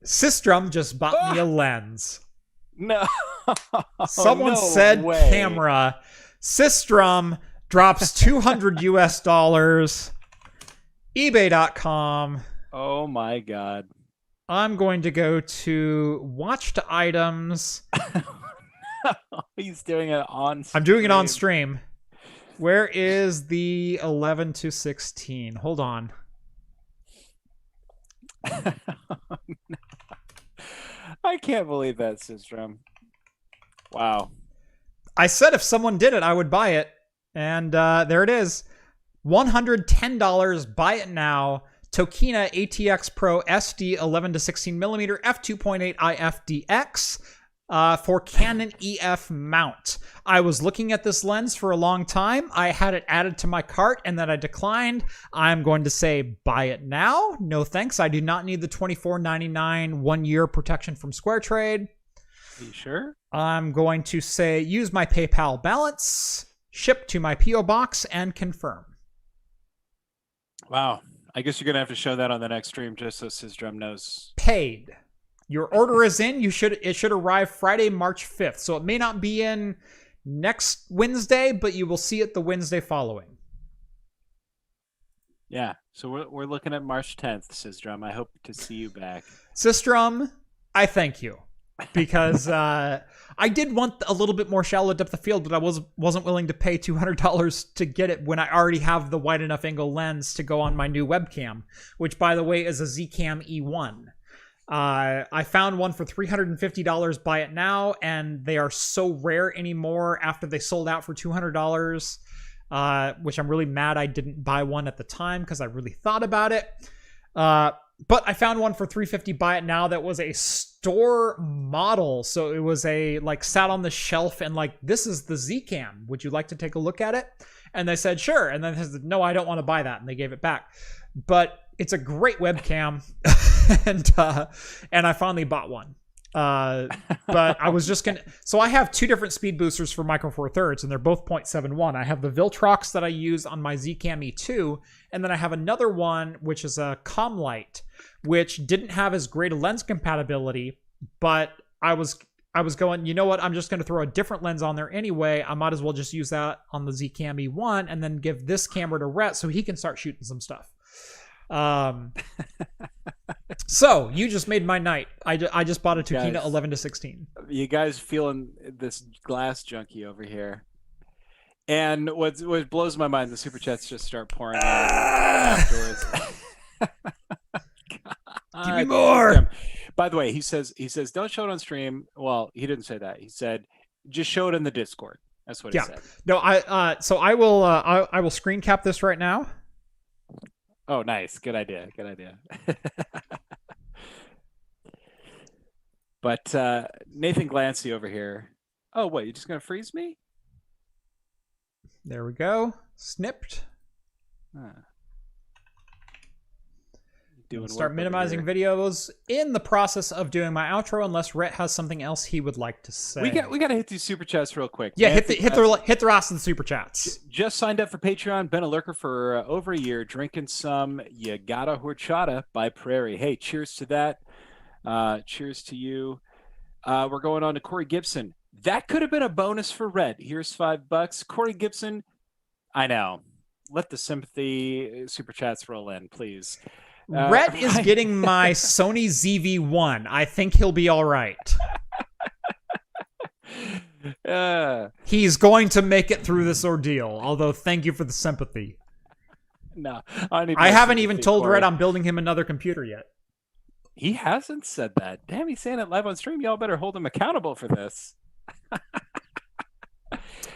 S1: Systrum just bought me a lens.
S2: No.
S1: Someone said
S2: way.
S1: Camera. Systrum drops $200 US. eBay.com.
S2: Oh my God.
S1: I'm going to go to watched items.
S2: He's doing it on stream.
S1: I'm doing it on stream. Where is the 11 to 16? Hold on.
S2: I can't believe that, Systrum. Wow.
S1: I said if someone did it, I would buy it. And there it is. $110. Buy it now. Tokina ATX Pro SD 11 to 16 millimeter f2.8 IFDX. for Canon EF mount. I was looking at this lens for a long time. I had it added to my cart and then I declined. I'm going to say buy it now. No thanks. I do not need the $24.99 1-year protection from Square Trade.
S2: Are you sure?
S1: I'm going to say use my PayPal balance, ship to my P.O. box, and confirm.
S2: Wow. I guess you're going to have to show that on the next stream just so Syzdrum knows.
S1: Paid. Your order is in. It should arrive Friday, March 5th. So it may not be in next Wednesday, but you will see it the Wednesday following.
S2: Yeah. So we're looking at March 10th, Syzdrum. I hope to see you back.
S1: Syzdrum, I thank you. Because I did want a little bit more shallow depth of field, but I wasn't willing to pay $200 to get it when I already have the wide enough angle lens to go on my new webcam, which, by the way, is a Zcam E1. I found one for $350, buy it now, and they are so rare anymore after they sold out for $200, which I'm really mad I didn't buy one at the time because I really thought about it. But I found one for $350, buy it now, that was a store model. So it was sat on the shelf and this is the Zcam. Would you like to take a look at it? And they said, sure. And then they said, no, I don't want to buy that. And they gave it back. But it's a great webcam. and I finally bought one. But I was just going to... So I have two different speed boosters for Micro Four Thirds, and they're both 0.71. I have the Viltrox that I use on my Zcam E2, and then I have another one, which is a Comlight, which didn't have as great a lens compatibility, but I was going, you know what, I'm just going to throw a different lens on there anyway. I might as well just use that on the Zcam E1 and then give this camera to Rhett so he can start shooting some stuff. So you just made my night. I just bought a Tukina 11-16.
S2: You guys feeling this glass junkie over here? And what blows my mind, the super chats just start pouring out afterwards.
S1: Give me more.
S2: By the way, he says don't show it on stream. Well, he didn't say that. He said just show it in the Discord. That's what he said.
S1: No, so I will screen cap this right now.
S2: Oh, nice. Good idea. Good idea. But Nathan Glancy over here. Oh, what? You're just going to freeze me?
S1: There we go. Snipped. Start minimizing videos. In the process of doing my outro, unless Rhett has something else he would like to say.
S2: We got to hit these super chats real quick.
S1: Yeah, hit the rest of the super chats.
S2: Just signed up for Patreon. Been a lurker for over a year. Drinking some Yagata Horchata by Prairie. Hey, cheers to that. Cheers to you. We're going on to Corey Gibson. That could have been a bonus for Red. Here's $5. Corey Gibson. I know. Let the sympathy super chats roll in, please.
S1: Rhett is getting my Sony ZV-1. I think he'll be all right. He's going to make it through this ordeal, although thank you for the sympathy.
S2: No,
S1: I haven't even told Rhett I'm building him another computer yet.
S2: He hasn't said that. Damn, he's saying it live on stream. Y'all better hold him accountable for this.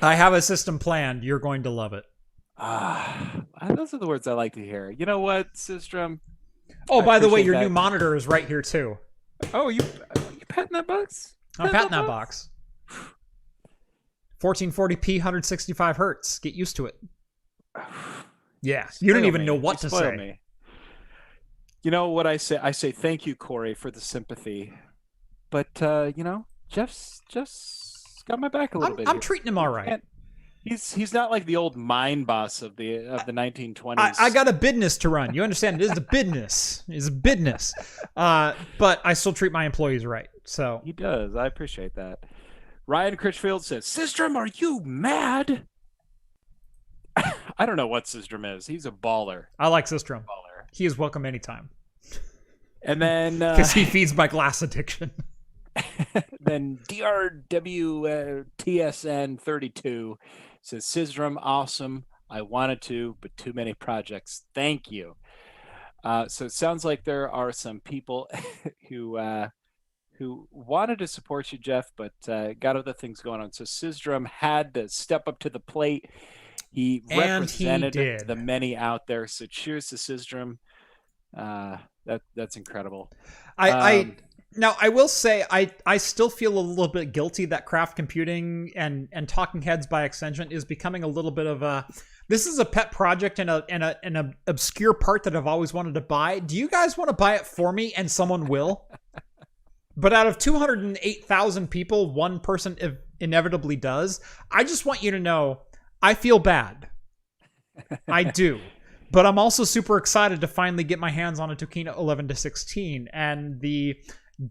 S1: I have a system planned. You're going to love it.
S2: Those are the words I like to hear. You know what, Syzdrum?
S1: Oh, by the way, your new monitor is right here too.
S2: Oh, you patting that box?
S1: I'm patting that box. 1440p, 165 hertz. Get used to it. Yeah, you don't even know what to say.
S2: Me. You know what I say? I say thank you, Corey, for the sympathy. But Jeff's got my back a little bit.
S1: I'm treating him all right.
S2: He's not like the old mine boss of the 1920s.
S1: I got a business to run. You understand? It is a business. It's a business. But I still treat my employees right. So
S2: he does. I appreciate that. Ryan Critchfield says, "Systrum, are you mad?" I don't know what Systrum is. He's a baller.
S1: I like Systrum. He is welcome anytime.
S2: And then
S1: because he feeds my glass addiction.
S2: Then DRWTSN32 says, Syzdrum, awesome. I wanted to, but too many projects. Thank you. So it sounds like there are some people who wanted to support you, Jeff, but got other things going on. So Syzdrum had to step up to the plate. He represented the many out there. So cheers to Syzdrum. That's incredible.
S1: Now, I will say I still feel a little bit guilty that craft computing and Talking Heads by extension is becoming a little bit of a... This is a pet project and an obscure part that I've always wanted to buy. Do you guys want to buy it for me? And someone will. But out of 208,000 people, one person inevitably does. I just want you to know, I feel bad. I do. But I'm also super excited to finally get my hands on a Tokina 11-16 and the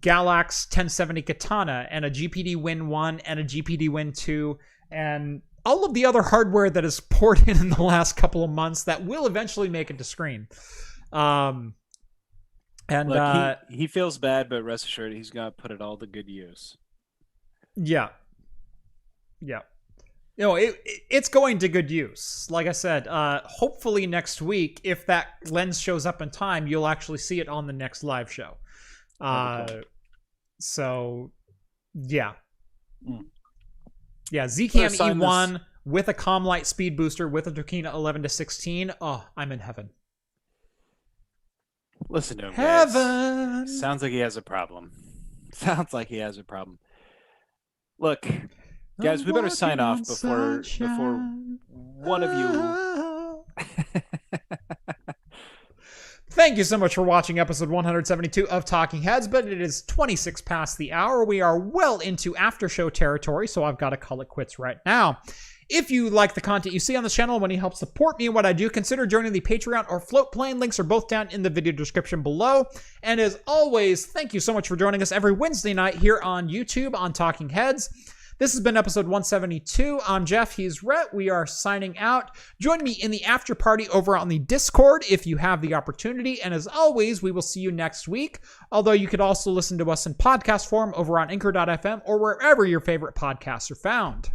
S1: Galax 1070 Katana and a GPD Win 1 and a GPD Win 2 and all of the other hardware that has poured in the last couple of months that will eventually make it to screen. And
S2: look, he feels bad, but rest assured he's going to put it all to good use.
S1: Yeah. Yeah. You know, it's going to good use. Like I said, hopefully next week, if that lens shows up in time, you'll actually see it on the next live show. So, yeah. Yeah, Zcam E1 with a Comlight speed booster with a Tokina 11-16. Oh, I'm in heaven.
S2: Listen to him,
S1: Heaven.
S2: Guys. Sounds like he has a problem. Look... Guys, we better sign off before one of you...
S1: Thank you so much for watching episode 172 of Talking Heads, but it is 26 past the hour. We are well into after show territory, so I've got to call it quits right now. If you like the content you see on this channel and want to help support me in what I do, consider joining the Patreon or Float Plane. Links are both down in the video description below. And as always, thank you so much for joining us every Wednesday night here on YouTube on Talking Heads. This has been episode 172. I'm Jeff. He's Rhett. We are signing out. Join me in the after party over on the Discord if you have the opportunity. And as always, we will see you next week. Although you could also listen to us in podcast form over on Anchor.fm or wherever your favorite podcasts are found.